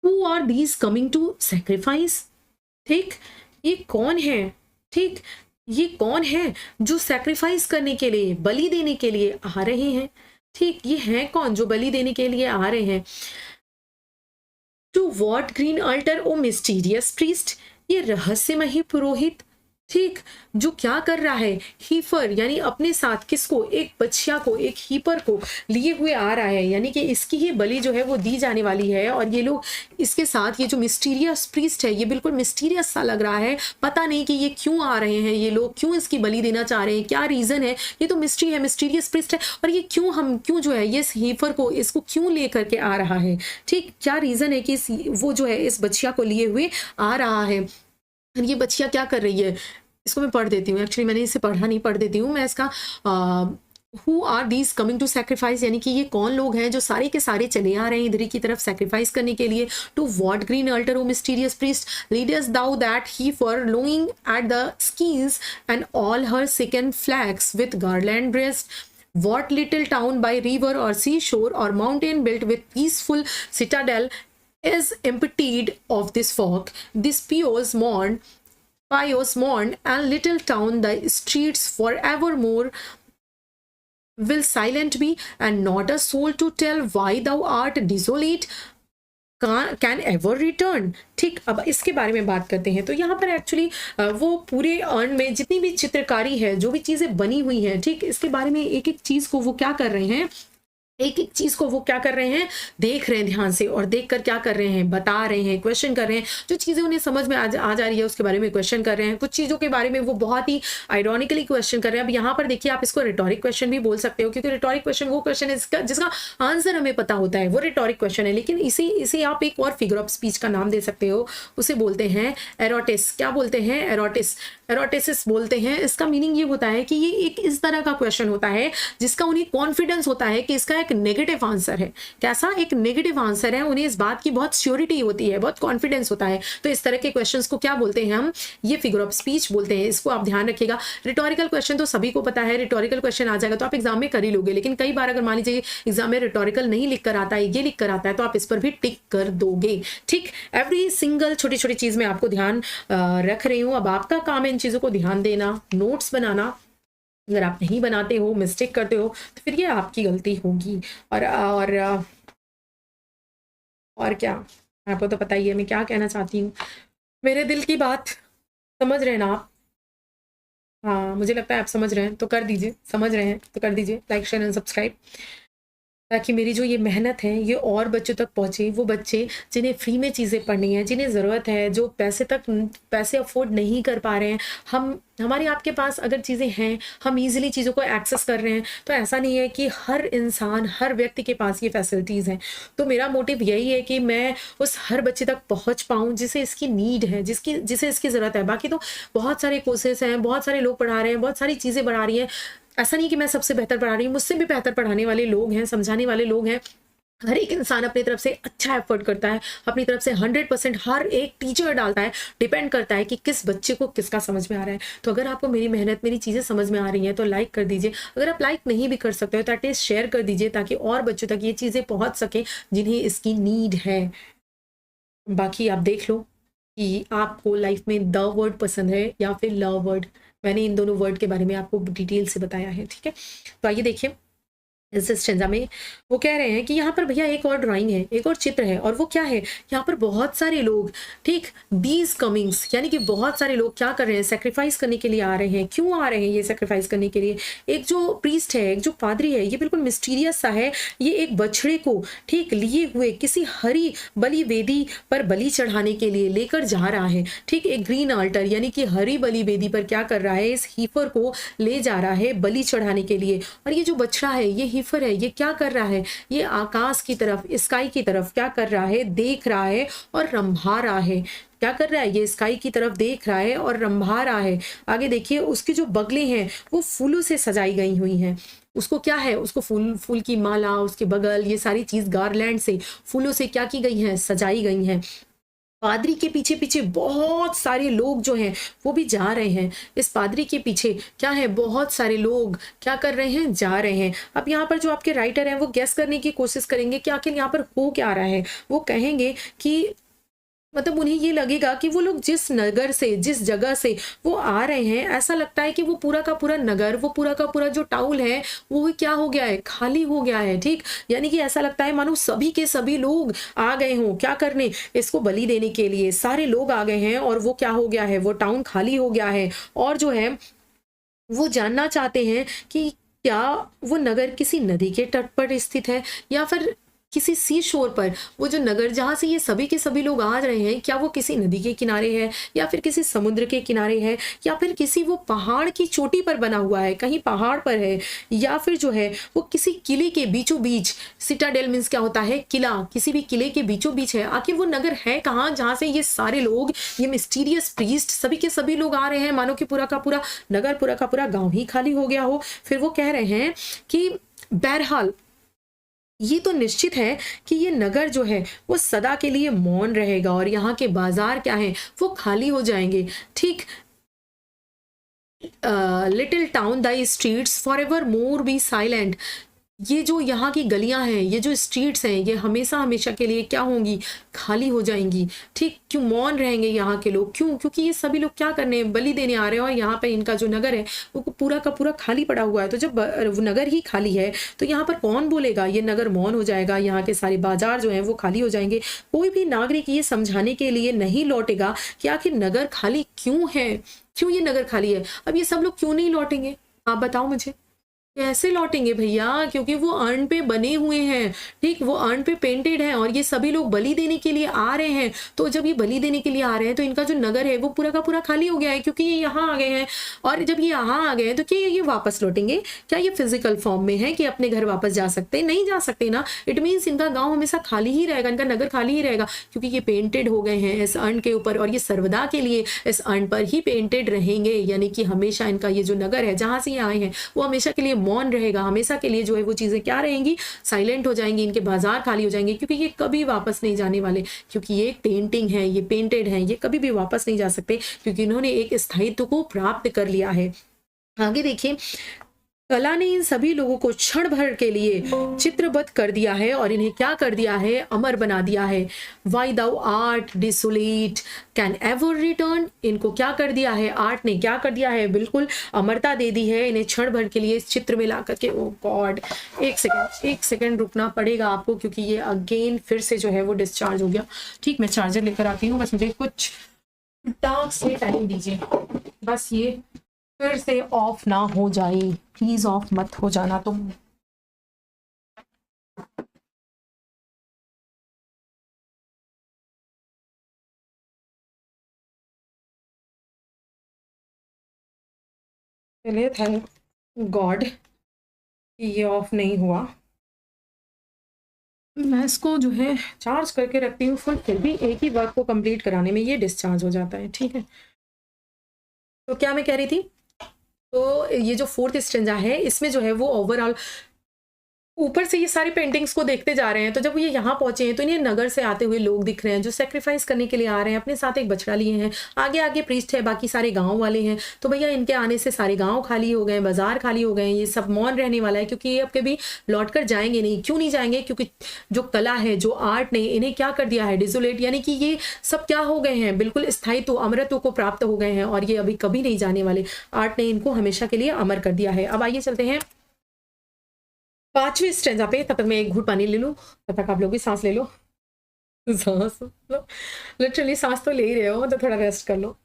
Who are these coming to sacrifice. ठीक, ये कौन है, ठीक, ये कौन है जो सेक्रीफाइस करने के लिए, बलि देने के लिए आ रहे हैं। ठीक, ये हैं कौन जो बलि देने के लिए आ रहे हैं। To what green altar O mysterious priest, ये रहस्यमयी पुरोहित, ठीक, जो क्या कर रहा है, हीफर यानी अपने साथ किसको, एक बच्चिया को, एक हीपर को लिए हुए आ रहा है, यानी कि इसकी ही बलि जो है वो दी जाने वाली है। और ये लोग इसके साथ, ये जो मिस्टीरियस प्रीस्ट है, ये बिल्कुल मिस्टीरियस सा लग रहा है, पता नहीं कि ये क्यों आ रहे हैं, ये लोग क्यों इसकी बलि देना चाह रहे हैं, क्या रीजन है, ये तो मिस्ट्री है, मिस्टीरियस प्रीस्ट है, और ये क्यों जो है ये हीफर को, इसको क्यों ले करके आ रहा है। ठीक, क्या रीजन है कि वो जो है इस बच्चिया को लिए हुए आ रहा है। ये बच्चिया क्या कर रही है, इसको मैं पढ़ देती हूँ, एक्चुअली मैंने इसे पढ़ा नहीं, पढ़ देती हूँ मैं इसका। Who are these coming to sacrifice, यानी कि ये कौन लोग हैं जो सारे के सारे चले आ रहे हैं इधर की तरफ सेक्रीफाइस करने के लिए। To what green altar O mysterious priest leaders thou that he for lowing at the skies and all her silken flags with garland breast. What little town by river or seashore or mountain built with peaceful citadel is emptied of this fog, this pious mourn, and little town, the streets forevermore will silent be, and not a soul to tell why thou art desolate can ever return. ठीक, अब इसके बारे में बात करते हैं। तो यहाँ पर एक्चुअली वो पूरे अर्न में जितनी भी चित्रकारी है, जो भी चीज़ें बनी हुई हैं, ठीक, इसके बारे में एक एक चीज़ को वो क्या कर रहे हैं, एक एक चीज को वो क्या कर रहे हैं, देख रहे हैं ध्यान से, और देखकर क्या कर रहे हैं, बता रहे हैं, क्वेश्चन कर रहे हैं। जो चीजें उन्हें समझ में आ जा रही है उसके बारे में क्वेश्चन कर रहे हैं। कुछ चीजों के बारे में वो बहुत ही आयरॉनिकली क्वेश्चन कर रहे हैं। अब यहाँ पर देखिए, आप इसको रिटोरिक क्वेश्चन भी बोल सकते हो, क्योंकि रिटोरिक क्वेश्चन वो क्वेश्चन है जिसका आंसर हमें पता होता है, वो रिटोरिक क्वेश्चन है। लेकिन इसे आप एक और फिगर ऑफ स्पीच का नाम दे सकते हो, उसे बोलते हैं एरोटिस। क्या बोलते हैं, एरोटिसिस बोलते हैं। इसका मीनिंग ये होता है कि ये एक इस तरह का क्वेश्चन होता है जिसका उन्हें कॉन्फिडेंस होता है कि इसका एक नेगेटिव आंसर है। कैसा, एक नेगेटिव आंसर है, उन्हें इस बात की बहुत श्योरिटी होती है, बहुत कॉन्फिडेंस होता है। तो इस तरह के क्वेश्चंस को क्या बोलते हैं हम, ये फिगर ऑफ स्पीच बोलते हैं। इसको आप ध्यान रखिएगा। रिटोरिकल क्वेश्चन तो सभी को पता है, रिटोरिकल क्वेश्चन आ जाएगा तो आप एग्जाम में कर ही लोगे। लेकिन कई बार अगर मान लीजिए एग्जाम में रिटोरिकल नहीं लिख कर आता है, ये लिख कर आता है, तो आप इस पर भी टिक कर दोगे। ठीक, एवरी सिंगल छोटी छोटी चीज में आपको ध्यान रख रही हूँ। अब आपका काम है इन चीजों को ध्यान देना, नोट्स बनाना। अगर आप नहीं बनाते हो, मिस्टेक करते हो, तो फिर ये आपकी गलती होगी। और क्या, आपको तो पता ही है मैं क्या कहना चाहती हूँ। मेरे दिल की बात समझ रहे हैं ना आप? हाँ, मुझे लगता है आप समझ रहे हैं, तो कर दीजिए। समझ रहे हैं तो कर दीजिए लाइक, शेयर एंड सब्सक्राइब, ताकि मेरी जो ये मेहनत है ये और बच्चों तक पहुँचे। वो बच्चे जिन्हें फ्री में चीज़ें पढ़नी है, जिन्हें ज़रूरत है, जो पैसे अफोर्ड नहीं कर पा रहे हैं, हमारे आपके पास अगर चीज़ें हैं, हम इजीली चीज़ों को एक्सेस कर रहे हैं, तो ऐसा नहीं है कि हर इंसान, हर व्यक्ति के पास ये फैसिलिटीज़ हैं। तो मेरा मोटिव यही है कि मैं उस हर बच्चे तक पहुंच पाऊं जिसे इसकी नीड है, जिसे इसकी ज़रूरत है। बाकी तो बहुत सारे कोर्सेज हैं, बहुत सारे लोग पढ़ा रहे हैं, बहुत सारी चीज़ें बढ़ा रही हैं। ऐसा नहीं कि मैं सबसे बेहतर पढ़ा रही हूँ, मुझसे भी बेहतर पढ़ाने वाले लोग हैं, समझाने वाले लोग हैं। हर एक इंसान अपनी तरफ से अच्छा एफर्ट करता है, अपनी तरफ से 100% हर एक टीचर डालता है। डिपेंड करता है कि किस बच्चे को किसका समझ में आ रहा है। तो अगर आपको मेरी मेहनत, मेरी चीज़ें समझ में आ रही हैं तो लाइक कर दीजिए। अगर आप लाइक नहीं भी कर सकते हो तो एटलीस्ट शेयर कर दीजिए, ताकि और बच्चों तक ये चीज़ें पहुँच सके जिन्हें इसकी नीड है। बाकी आप देख लो कि आपको लाइफ में द वर्ड पसंद है या फिर लव वर्ड। मैंने इन दोनों वर्ड के बारे में आपको डिटेल से बताया है, ठीक है। तो आइए देखिए इस स्टेंजा में वो कह रहे हैं कि यहाँ पर भैया एक और ड्राइंग है, एक और चित्र है, और वो क्या है, यहाँ पर बहुत सारे लोग, ठीक, दीज कमिंग्स, यानी कि बहुत सारे लोग क्या कर रहे हैं, सेक्रीफाइस करने के लिए आ रहे हैं। क्यों आ रहे हैं ये सेक्रीफाइस करने के लिए? एक जो प्रीस्ट है, एक जो पादरी है, ये बिल्कुल मिस्टीरियस सा है, ये एक बछड़े को, ठीक, लिए हुए किसी हरी बलि वेदी पर बलि चढ़ाने के लिए लेकर जा रहा है, ठीक। एक ग्रीन आल्टर यानी कि हरी बलि वेदी पर क्या कर रहा है, इस हीफर को ले जा रहा है बलि चढ़ाने के लिए। और ये जो बछड़ा है, ये हीफर है, ये क्या कर रहा है, ये आकाश की तरफ, स्काई की तरफ क्या कर रहा है, देख रहा है और रंभा रहा है। क्या कर रहा है, ये स्काई की तरफ देख रहा है और रंभा रहा है। आगे देखिए उसकी जो बगलें हैं वो फूलों से सजाई गई हुई हैं। उसको क्या है, उसको फूल की माला, उसके बगल, ये सारी चीज गार्लैंड से, फूलों से क्या की गई है, सजाई गई हैं। पादरी के पीछे पीछे बहुत सारे लोग जो हैं वो भी जा रहे हैं। इस पादरी के पीछे क्या है, बहुत सारे लोग क्या कर रहे हैं, जा रहे हैं। अब यहाँ पर जो आपके राइटर हैं वो गेस करने की कोशिश करेंगे कि आखिर यहाँ पर हो क्या रहा है। वो कहेंगे कि मतलब उन्हें ये लगेगा कि वो लोग जिस नगर से, जिस जगह से वो आ रहे हैं, ऐसा लगता है कि वो पूरा का पूरा नगर, वो पूरा का पूरा जो टाउन है वो क्या हो गया है, खाली हो गया है, ठीक। यानी कि ऐसा लगता है मानो सभी के सभी लोग आ गए हों, क्या करने, इसको बलि देने के लिए सारे लोग आ गए हैं, और वो क्या हो गया है, वो टाउन खाली हो गया है। और जो है वो जानना चाहते हैं कि क्या वो नगर किसी नदी के तट पर स्थित है, या फिर किसी सी शोर पर। वो जो नगर जहाँ से ये सभी के सभी लोग आ रहे हैं, क्या वो किसी नदी के किनारे है, या फिर किसी समुद्र के किनारे है, या फिर किसी वो पहाड़ की चोटी पर बना हुआ है, कहीं पहाड़ पर है, या फिर जो है वो किसी किले के बीचों बीच, सिटाडेल मीन्स क्या होता है, किला, किसी भी किले के बीचों बीच है। आखिर वो नगर है कहाँ जहाँ से ये सारे लोग, ये मिस्टीरियस प्रीस्ट सभी के सभी लोग आ रहे हैं, मानो कि पूरा का पूरा नगर, पूरा का पूरा गाँव ही खाली हो गया हो। फिर वो कह रहे हैं कि बहरहाल ये तो निश्चित है कि ये नगर जो है वो सदा के लिए मौन रहेगा, और यहाँ के बाजार क्या हैं, वो खाली हो जाएंगे, ठीक। Little town thy streets for ever more be silent. ये जो यहाँ की गलियां हैं, ये जो स्ट्रीट्स हैं, ये हमेशा हमेशा के लिए क्या होंगी, खाली हो जाएंगी, ठीक। क्यों मौन रहेंगे यहाँ के लोग, क्यों, क्योंकि ये सभी लोग क्या करने, बलि देने आ रहे हैं, और यहाँ पे इनका जो नगर है वो पूरा का पूरा खाली पड़ा हुआ है। तो जब वो नगर ही खाली है तो यहाँ पर कौन बोलेगा, ये नगर मौन हो जाएगा, यहाँ के सारे बाजार जो हैं वो खाली हो जाएंगे। कोई भी नागरिक ये समझाने के लिए नहीं लौटेगा कि आखिर नगर खाली क्यों है, क्यों ये नगर खाली है। अब ये सब लोग क्यों नहीं लौटेंगे, आप बताओ मुझे, कैसे लौटेंगे भैया, क्योंकि वो अर्न पे बने हुए हैं, ठीक, वो अर्न पे पेंटेड है, और ये सभी लोग बलि देने के लिए आ रहे हैं। तो जब ये बलि देने के लिए आ रहे हैं तो इनका जो नगर है वो पूरा का पूरा खाली हो गया है, क्योंकि ये यहाँ आ गए हैं। और जब ये यहाँ आ गए हैं तो क्या ये वापस लौटेंगे, क्या ये फिजिकल फॉर्म में है कि अपने घर वापस जा सकते हैं, नहीं जा सकते ना। इट मीन्स इनका गाँव हमेशा खाली ही रहेगा, इनका नगर खाली ही रहेगा, क्योंकि ये पेंटेड हो गए हैं इस अर्न के ऊपर, और ये सर्वदा के लिए इस अर्न पर ही पेंटेड रहेंगे। यानी कि हमेशा इनका ये जो नगर है जहाँ से ये आए हैं वो हमेशा के लिए मौन रहेगा, हमेशा के लिए जो है वो चीजें क्या रहेंगी, साइलेंट हो जाएंगी, इनके बाजार खाली हो जाएंगे, क्योंकि ये कभी वापस नहीं जाने वाले, क्योंकि ये एक पेंटिंग है, ये पेंटेड है, ये कभी भी वापस नहीं जा सकते, क्योंकि इन्होंने एक स्थायित्व को प्राप्त कर लिया है। आगे देखिए, कला ने इन सभी लोगों को क्षण भर के लिए चित्रबद्ध कर दिया है, और इन्हें क्या कर दिया है, अमर बना दिया है। Why thou art desolate can ever return, इनको क्या कर दिया है, आर्ट ने क्या कर दिया है, बिल्कुल अमरता दे दी है इन्हें क्षण भर के लिए इस चित्र में ला करके। ओ गॉड, एक सेकेंड रुकना पड़ेगा आपको, क्योंकि ये अगेन फिर से जो है वो डिस्चार्ज हो गया, ठीक। मैं चार्जर लेकर आती हूँ, बस मुझे कुछ डार्क से टाइम दीजिए, बस ये फिर से ऑफ ना हो जाए, प्लीज ऑफ मत हो जाना तुम। चलिए, थैंक गॉड ये ऑफ नहीं हुआ। मैं इसको जो है चार्ज करके रखती हूँ फुल, फिर भी एक ही वर्क को कंप्लीट कराने में ये डिस्चार्ज हो जाता है, ठीक है। तो क्या मैं कह रही थी, तो ये जो फोर्थ स्टेंजा है इसमें जो है वो ओवरऑल ऊपर से ये सारी पेंटिंग्स को देखते जा रहे हैं, तो जब ये यहाँ पहुंचे हैं तो इन्हें नगर से आते हुए लोग दिख रहे हैं जो सेक्रीफाइस करने के लिए आ रहे हैं, अपने साथ एक बछड़ा लिए हैं। आगे आगे प्रीस्ट है, बाकी सारे गांव वाले हैं। तो भैया इनके आने से सारे गांव खाली हो गए, बाजार खाली हो गए, ये सब मौन रहने वाला है, क्योंकि ये अब कभी लौट कर जाएंगे नहीं। क्यों नहीं जाएंगे? क्योंकि जो कला है, जो आर्ट ने इन्हें क्या कर दिया है, डिसोलेट, यानी कि ये सब क्या हो गए हैं, बिल्कुल स्थायित्व, अमरत्व को प्राप्त हो गए हैं, और ये अभी कभी नहीं जाने वाले। आर्ट ने इनको हमेशा के लिए अमर कर दिया है। अब आइए चलते हैं 5वें स्टेंजा पे। तब तक मैं एक घूंट पानी ले लूं, तब तक आप लोग भी सांस ले लो। सांस लो, लिटरली सांस तो ले ही रहे हो, तो थोड़ा रेस्ट कर लो।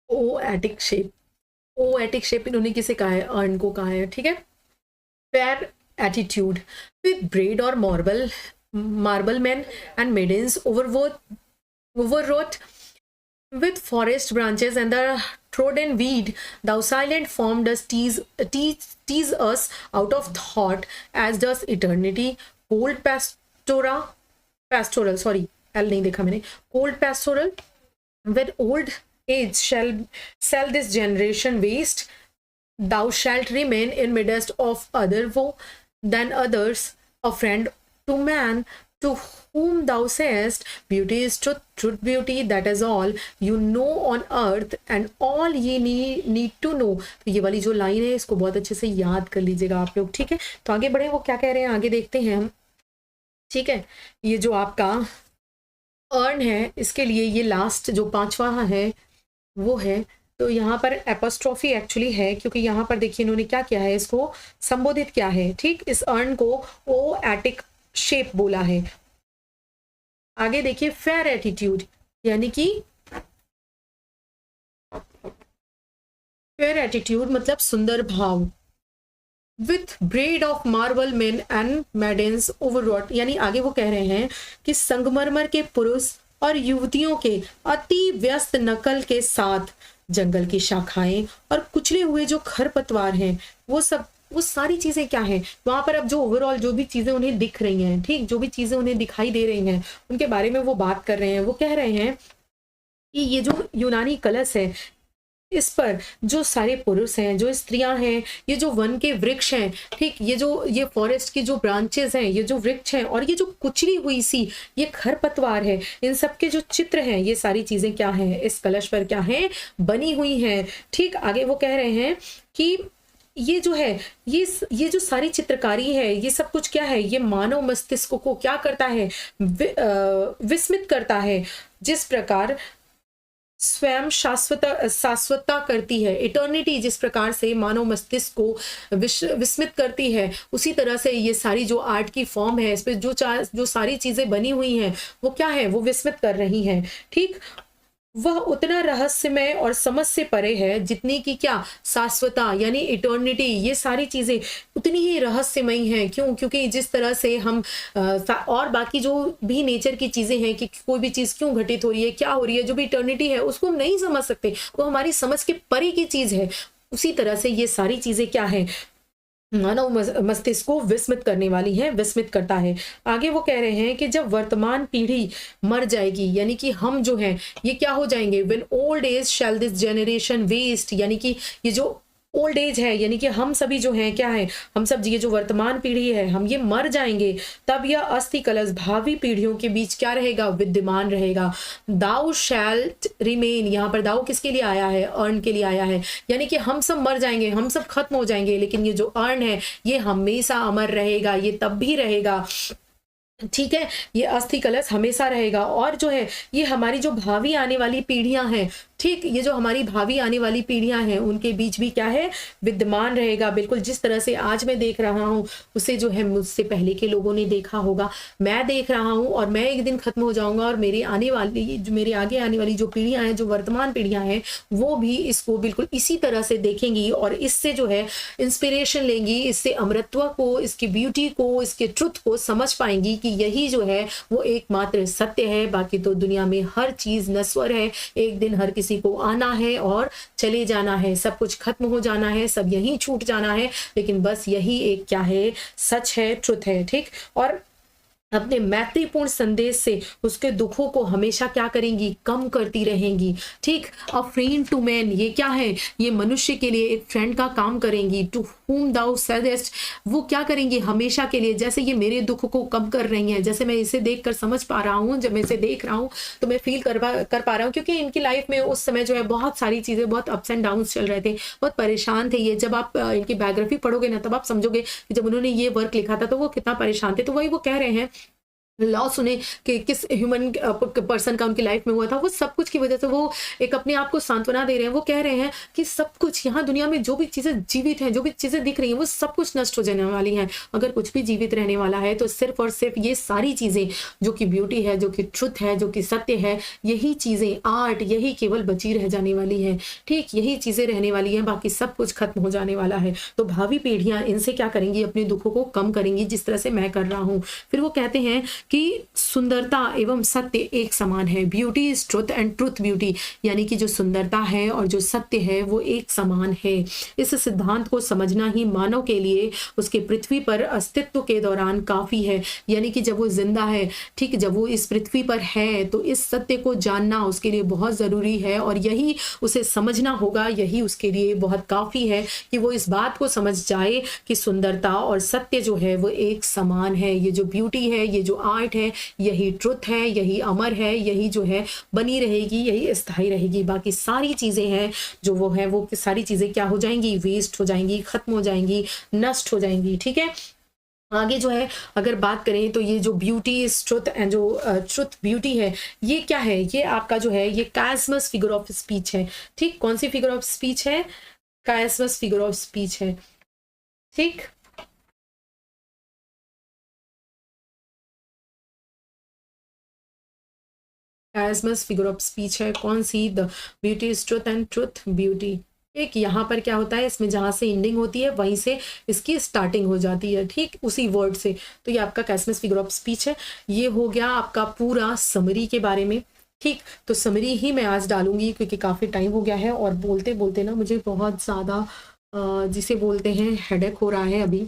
ओ एटिक शेप, ओ एटिक शेप इन्होंने किसे कहा है? अर्न को कहा है, ठीक है। फेयर एटीट्यूड विद ब्रेड और marble man and maidens overwrought with forest branches and the trodden weed, thou silent form does tease us out of thought, as does eternity. Cold pastoral, sorry, L नहीं देखा मैंने, cold pastoral, when old age shall this generation waste, thou shalt remain in midst of other woe than others, a friend to man, to whom thou sayest, beauty is truth, truth beauty, that is all you know on earth and all ye need to know. तो ये वाली जो line है इसको बहुत अच्छे से याद कर लीजिएगा आप लोग, ठीक है। तो आगे बढ़े, वो क्या कह रहे हैं आगे देखते हैं हम, ठीक है। ये जो आपका अर्न है, इसके लिए ये लास्ट जो 5वां है वो है। तो यहाँ पर एपोस्ट्रोफी एक्चुअली है, क्योंकि यहाँ पर देखिए इन्होंने क्या किया है, इसको संबोधित किया है, ठीक। इस अर्न को ओ एटिक शेप बोला है। आगे देखिए फेयर एटीट्यूड, यानी कि फेयर एटीट्यूड मतलब सुंदर भाव। With brede of marble men and maidens overwrought, यानी आगे वो कह रहे हैं कि संगमरमर के पुरुष और युवतियों के अति व्यस्त नकल के साथ जंगल की शाखाएं और कुचले हुए जो खरपतवार हैं, वो सारी चीजें क्या है वहां पर। अब जो ओवरऑल जो भी चीजें उन्हें दिख रही हैं, ठीक, जो भी चीजें उन्हें दिखाई दे रही हैं, उनके बारे में वो बात कर रहे हैं। वो कह रहे हैं कि ये जो यूनानी कलश है, इस पर जो सारे पुरुष हैं, जो स्त्रियां हैं, ये जो वन के वृक्ष हैं, ठीक, ये फॉरेस्ट की जो ब्रांचेस हैं, ये जो वृक्ष हैं, और ये जो कुचली हुई सी ये खरपतवार है, इन सब के जो चित्र हैं, ये सारी चीजें क्या हैं, इस कलश पर क्या है, बनी हुई हैं, ठीक। आगे वो कह रहे हैं कि ये जो है, ये जो सारी चित्रकारी है, ये सब कुछ क्या है, ये मानव मस्तिष्क को क्या करता है, विस्मित करता है। जिस प्रकार स्वयं शाश्वतता करती है, इटर्निटी जिस प्रकार से मानव मस्तिष्क को विस्मित करती है, उसी तरह से ये सारी जो आर्ट की फॉर्म है, इस पे जो सारी चीजें बनी हुई हैं, वो क्या है, वो विस्मित कर रही हैं, ठीक। वह उतना रहस्यमय और समझ से परे है जितनी की क्या, शाश्वता यानी इटर्निटी, ये सारी चीजें उतनी ही रहस्यमयी हैं। क्यों? क्योंकि जिस तरह से हम और बाकी जो भी नेचर की चीजें हैं कि कोई भी चीज क्यों घटित हो रही है, क्या हो रही है, जो भी इटर्निटी है उसको हम नहीं समझ सकते, वो हमारी समझ के परे की चीज है। उसी तरह से ये सारी चीजें क्या है, मानव मस्तिष्क को विस्मित करने वाली है, विस्मित करता है। आगे वो कह रहे हैं कि जब वर्तमान पीढ़ी मर जाएगी, यानी कि हम जो हैं ये क्या हो जाएंगे, when old age shall this generation waste, यानी कि ये जो ओल्ड एज है, यानी कि हम सभी जो हैं क्या है, हम सब ये जो वर्तमान पीढ़ी है, हम ये मर जाएंगे, तब यह अस्थि कलश भावी पीढ़ियों के बीच क्या रहेगा, विद्यमान रहेगा। दाउ शैल्ट रिमेन, यहाँ पर दाउ किसके लिए आया है, अर्न के लिए आया है, यानी कि हम सब मर जाएंगे, हम सब खत्म हो जाएंगे, लेकिन ये जो अर्न है ये हमेशा अमर रहेगा, ये तब भी रहेगा, ठीक है। ये अस्थि कलश हमेशा रहेगा। और जो है ये हमारी जो भावी आने वाली पीढ़ियां हैं, ठीक, ये जो हमारी भावी आने वाली पीढ़ियां हैं उनके बीच भी क्या है, विद्यमान रहेगा। बिल्कुल जिस तरह से आज मैं देख रहा हूँ उसे जो है मुझसे पहले के लोगों ने देखा होगा, मैं देख रहा हूँ, और मैं एक दिन खत्म हो जाऊंगा, और मेरे आने वाली जो मेरे आगे आने वाली जो पीढ़ियां हैं, जो वर्तमान पीढ़ियां हैं, वो भी इसको बिल्कुल इसी तरह से देखेंगी और इससे जो है इंस्पिरेशन लेंगी, इससे अमरत्व को, इसकी ब्यूटी को, इसके ट्रुथ को समझ पाएंगी कि यही जो है वो एकमात्र सत्य है। बाकी तो दुनिया में हर चीज नश्वर है, एक दिन हर किसी को आना है और चले जाना है, सब कुछ खत्म हो जाना है, सब यहीं छूट जाना है, लेकिन बस यही एक क्या है, सच है, ट्रुथ है, ठीक। और अपने मैत्रीपूर्ण संदेश से उसके दुखों को हमेशा क्या करेंगी, कम करती रहेंगी। ठीक, अ फ्रेंड टू मैन, ये क्या है, ये मनुष्य के लिए एक फ्रेंड का काम करेंगी। टू whom thou saidest, वो क्या करेंगी हमेशा के लिए, जैसे ये मेरे दुख को कम कर रही हैं, जैसे मैं इसे देखकर समझ पा रहा हूँ, जब मैं इसे देख रहा हूँ तो मैं फील कर पा रहा हूँ, क्योंकि इनकी लाइफ में उस समय जो है बहुत सारी चीजें, बहुत अप्स एंड डाउन्स चल रहे थे, बहुत परेशान थे ये। जब आप इनकी बायोग्राफी पढ़ोगे ना, तब आप समझोगे कि जब उन्होंने ये वर्क लिखा था तो वो कितना परेशान थे। तो वही वो कह रहे हैं, लॉस उन्हें कि किस ह्यूमन पर्सन का उनकी लाइफ में हुआ था, वो सब कुछ की वजह से वो एक अपने आप को सांत्वना दे रहे हैं। वो कह रहे हैं कि सब कुछ यहाँ दुनिया में जो भी चीजें जीवित हैं, जो भी चीजें दिख रही हैं, वो सब कुछ नष्ट हो जाने वाली हैं। अगर कुछ भी जीवित रहने वाला है तो सिर्फ और सिर्फ ये सारी चीजें, जो कि ब्यूटी है, जो कि ट्रुथ है, जो कि सत्य है, यही चीजें, आर्ट, यही केवल बची रह जाने वाली है। ठीक, यही चीजें रहने वाली हैं, बाकी सब कुछ खत्म हो जाने वाला है। तो भावी पीढ़ियां इनसे क्या करेंगी, अपने दुखों को कम करेंगी, जिस तरह से मैं कर रहा हूँ। फिर वो कहते हैं कि सुंदरता एवं सत्य एक समान है। Beauty is truth and truth beauty, यानी कि जो सुंदरता है और जो सत्य है वो एक समान है। इस सिद्धांत को समझना ही मानव के लिए उसके पृथ्वी पर अस्तित्व के दौरान काफी है। यानी कि जब वो जिंदा है, ठीक, जब वो इस पृथ्वी पर है, तो इस सत्य को जानना उसके लिए बहुत जरूरी है, और यही उसे समझना होगा, यही उसके लिए बहुत काफी है कि वो इस बात को समझ जाए कि सुंदरता और सत्य जो है वो एक समान है। ये जो ब्यूटी है, ये जो आर्ट है, यही ट्रुथ है, यही अमर है, यही जो है बनी रहेगी, यही स्थायी रहेगी। बाकी सारी चीजें हैं जो वो है, वो सारी चीजें क्या हो जाएंगी, वेस्ट हो जाएंगी, खत्म हो जाएंगी, नष्ट हो जाएंगी। ठीक है, आगे जो है अगर बात करें तो ये जो ब्यूटी इज ट्रुथ एंड जो ट्रुथ ब्यूटी है, ये क्या है, ये आपका जो है ये कायस्मस फिगर ऑफ स्पीच है। ठीक, कौन सी फिगर ऑफ स्पीच है, कायस्मस फिगर ऑफ स्पीच है। ठीक, कायस्मस फिगर ऑफ स्पीच है कौन सी, the beauty is truth and truth beauty. एक यहाँ पर क्या होता है, इसमें जहां से एंडिंग होती है वहीं से इसकी स्टार्टिंग हो जाती है। ठीक, उसी वर्ड से। तो ये आपका कायस्मस फिगर ऑफ स्पीच है। ये हो गया आपका पूरा समरी के बारे में। ठीक, तो समरी ही मैं आज डालूंगी, क्योंकि काफी टाइम हो गया है और बोलते बोलते ना मुझे बहुत ज्यादा जिसे बोलते हैं हेडेक हो रहा है, अभी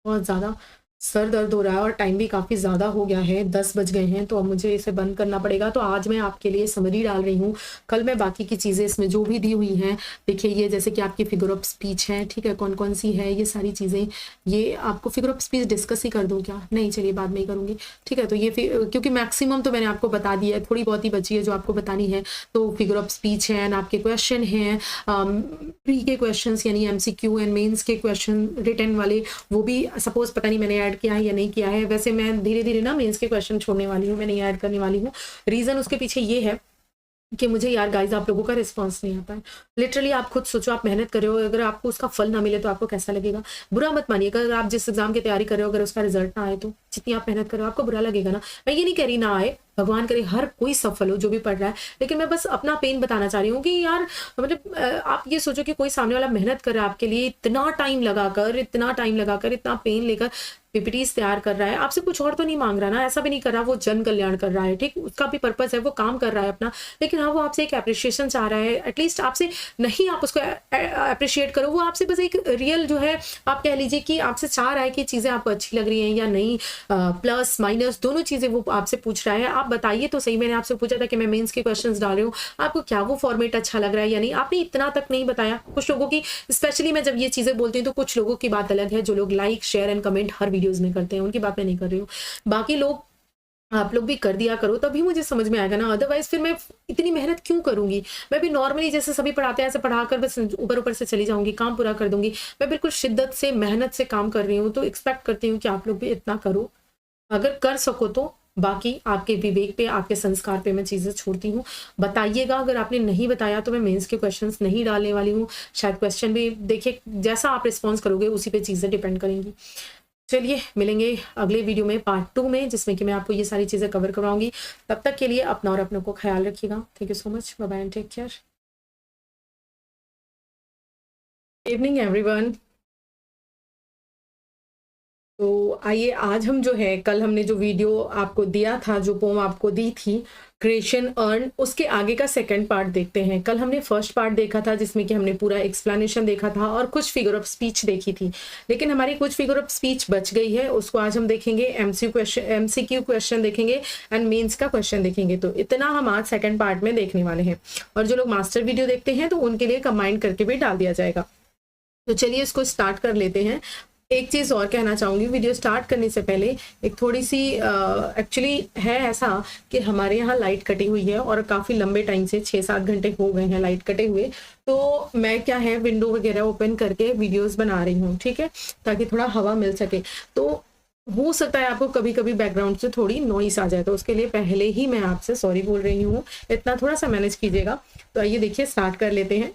बहुत ज़्यादा सर दर्द हो रहा है और टाइम भी काफ़ी ज़्यादा हो गया है, 10 बज गए हैं, तो अब मुझे इसे बंद करना पड़ेगा। तो आज मैं आपके लिए समरी डाल रही हूँ, कल मैं बाकी की चीज़ें इसमें जो भी दी हुई हैं, देखिए ये जैसे कि आपकी फिगर ऑफ स्पीच है, ठीक है, कौन कौन सी है ये सारी चीज़ें। ये आपको फिगर ऑफ स्पीच डिस्कस ही कर दूँ क्या, नहीं चलिए बाद में ही करूँगी। ठीक है, तो ये क्योंकि मैक्सिमम तो मैंने आपको बता दिया है, थोड़ी बहुत ही बची है जो आपको बतानी है। तो फिगर ऑफ स्पीच है एंड आपके क्वेश्चन हैं, प्री के क्वेश्चन यानी MCQ एंड मेन्स के क्वेश्चन रिटर्न वाले, वो भी सपोज पता नहीं मैंने ऐड किया है या नहीं किया है। वैसे मैं धीरे धीरे ना मेंस के क्वेश्चन छोड़ने वाली हूँ, मैं नहीं ऐड करने वाली हूँ। रीजन उसके पीछे ये है कि मुझे यार गाइज आप लोगों का रिस्पांस नहीं आता है। लिटरली आप खुद सोचो, आप मेहनत कर रहे हो, अगर आपको उसका फल ना मिले तो आपको कैसा लगेगा। बुरा मत मानिएगा, अगर आप जिस एग्जाम की तैयारी कर रहे हो अगर उसका रिजल्ट ना आए तो जितनी आप मेहनत कर रहे हो आपको बुरा लगेगा ना। मैं ये नहीं कह रही ना आए, भगवान करे हर कोई सफल हो जो भी पढ़ रहा है, लेकिन मैं बस अपना पेन बताना चाह रही हूँ कि यार मतलब आप ये सोचो कि कोई सामने वाला मेहनत कर रहा है आपके लिए, इतना टाइम लगाकर, इतना पेन लेकर पीपीटीज तैयार कर रहा है, आपसे कुछ और तो नहीं मांग रहा ना, ऐसा भी नहीं कर रहा वो जन कल्याण कर रहा है। ठीक, उसका भी पर्पस है, वो काम कर रहा है अपना, लेकिन हाँ वो आपसे एक अप्रिशिएशन चाह रहा है। एटलीस्ट आपसे नहीं आप उसको अप्रिशिएट करो, वो आपसे बस एक रियल जो है आप कह लीजिए कि आपसे चाह रहा है कि चीज़ें आपको अच्छी लग रही हैं या नहीं, प्लस माइनस दोनों चीज़ें वो आपसे पूछ रहा है। आप बताइए तो सही, मैंने आपसे पूछा था कि मैं मेंस के क्वेश्चंस डाल रही हूँ, आपको क्या वो फॉर्मेट अच्छा लग रहा है या नहीं, आपने इतना तक नहीं बताया। कुछ लोगों की, स्पेशली मैं जब ये चीज़ें बोलती हूँ तो कुछ लोगों की बात अलग है, जो लोग like share and comment her videos में करते हैं, उनकी बात मैं नहीं कर रही हूँ। बाकी लोग, आप लोग भी कर दिया करो तभी मुझे समझ में आएगा ना, अदरवाइज फिर मैं इतनी मेहनत क्यों करूंगी। मैं भी नॉर्मली जैसे सभी पढ़ाते हैं ऐसे पढ़ाकर बस ऊपर ऊपर से चली जाऊंगी, काम पूरा कर दूंगी। मैं बिल्कुल शिद्दत से मेहनत से काम कर रही हूँ, तो एक्सपेक्ट करती हूँ कि आप लोग भी इतना करो, अगर कर सको तो। बाकी आपके विवेक पे, आपके संस्कार पे मैं चीज़ें छोड़ती हूँ। बताइएगा, अगर आपने नहीं बताया तो मैं मेंस के क्वेश्चंस नहीं डालने वाली हूँ। शायद क्वेश्चन भी देखिए जैसा आप रिस्पॉन्स करोगे उसी पे चीज़ें डिपेंड करेंगी। चलिए मिलेंगे अगले वीडियो में पार्ट 2 में, जिसमें कि मैं आपको ये सारी चीज़ें कवर करवाऊंगी। तब तक के लिए अपना और अपनों को ख्याल रखिएगा। Thank you so much, bye bye and take care. Evening everyone. तो आइए आज हम जो है, कल हमने जो वीडियो आपको दिया था, जो पोम आपको दी थी क्रिएशन अर्न, उसके आगे का सेकंड पार्ट देखते हैं। कल हमने फर्स्ट पार्ट देखा था जिसमें कि हमने पूरा एक्सप्लेनेशन देखा था और कुछ फिगर ऑफ स्पीच देखी थी, लेकिन हमारी कुछ फिगर ऑफ स्पीच बच गई है, उसको आज हम देखेंगे। एमसीक्यू क्वेश्चन देखेंगे एंड मेंस का क्वेश्चन देखेंगे। तो इतना हम आज सेकंड पार्ट में देखने वाले हैं, और जो लोग मास्टर वीडियो देखते हैं तो उनके लिए कंबाइन करके भी डाल दिया जाएगा। तो चलिए इसको स्टार्ट कर लेते हैं। एक चीज़ और कहना चाहूँगी वीडियो स्टार्ट करने से पहले, एक थोड़ी सी एक्चुअली है ऐसा कि हमारे यहाँ लाइट कटी हुई है और काफ़ी लंबे टाइम से 6-7 घंटे हो गए हैं लाइट कटे हुए। तो मैं क्या है विंडो वगैरह ओपन करके वीडियोस बना रही हूँ, ठीक है, ताकि थोड़ा हवा मिल सके। तो हो सकता है आपको कभी कभी बैकग्राउंड से थोड़ी नॉइस आ जाए, तो उसके लिए पहले ही मैं आपसे सॉरी बोल रही हूँ, इतना थोड़ा सा मैनेज कीजिएगा। तो आइए देखिए स्टार्ट कर लेते हैं।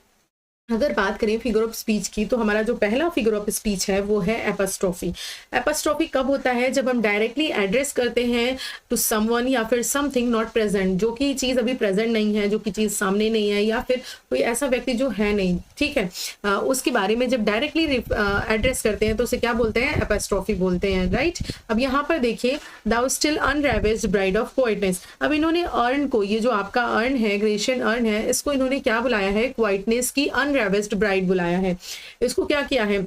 अगर बात करें फिगर ऑफ स्पीच की, तो हमारा जो पहला फिगर ऑफ स्पीच है वो है एपस्ट्रॉफी। एपस्ट्रॉफी कब होता है? जब हम डायरेक्टली एड्रेस करते हैं टू समवन या फिर समथिंग नॉट प्रेजेंट, जो कि चीज़ अभी प्रेजेंट नहीं है, जो कि चीज़ सामने नहीं है, या फिर कोई ऐसा व्यक्ति जो है नहीं, ठीक है, उसके बारे में जब डायरेक्टली एड्रेस करते हैं तो उसे क्या बोलते हैं? एपस्ट्रॉफी बोलते हैं, राइट। अब यहाँ पर देखिए, दाउ स्टिल अनरेवेस्ड ब्राइड ऑफ क्वाइटनेस। अब इन्होंने अर्न को, ये जो आपका अर्न है, ग्रेशियन अर्न है, इसको इन्होंने क्या बुलाया है? क्वाइटनेस की अनरेवेस्ड ब्राइड बुलाया है। इसको क्या किया है?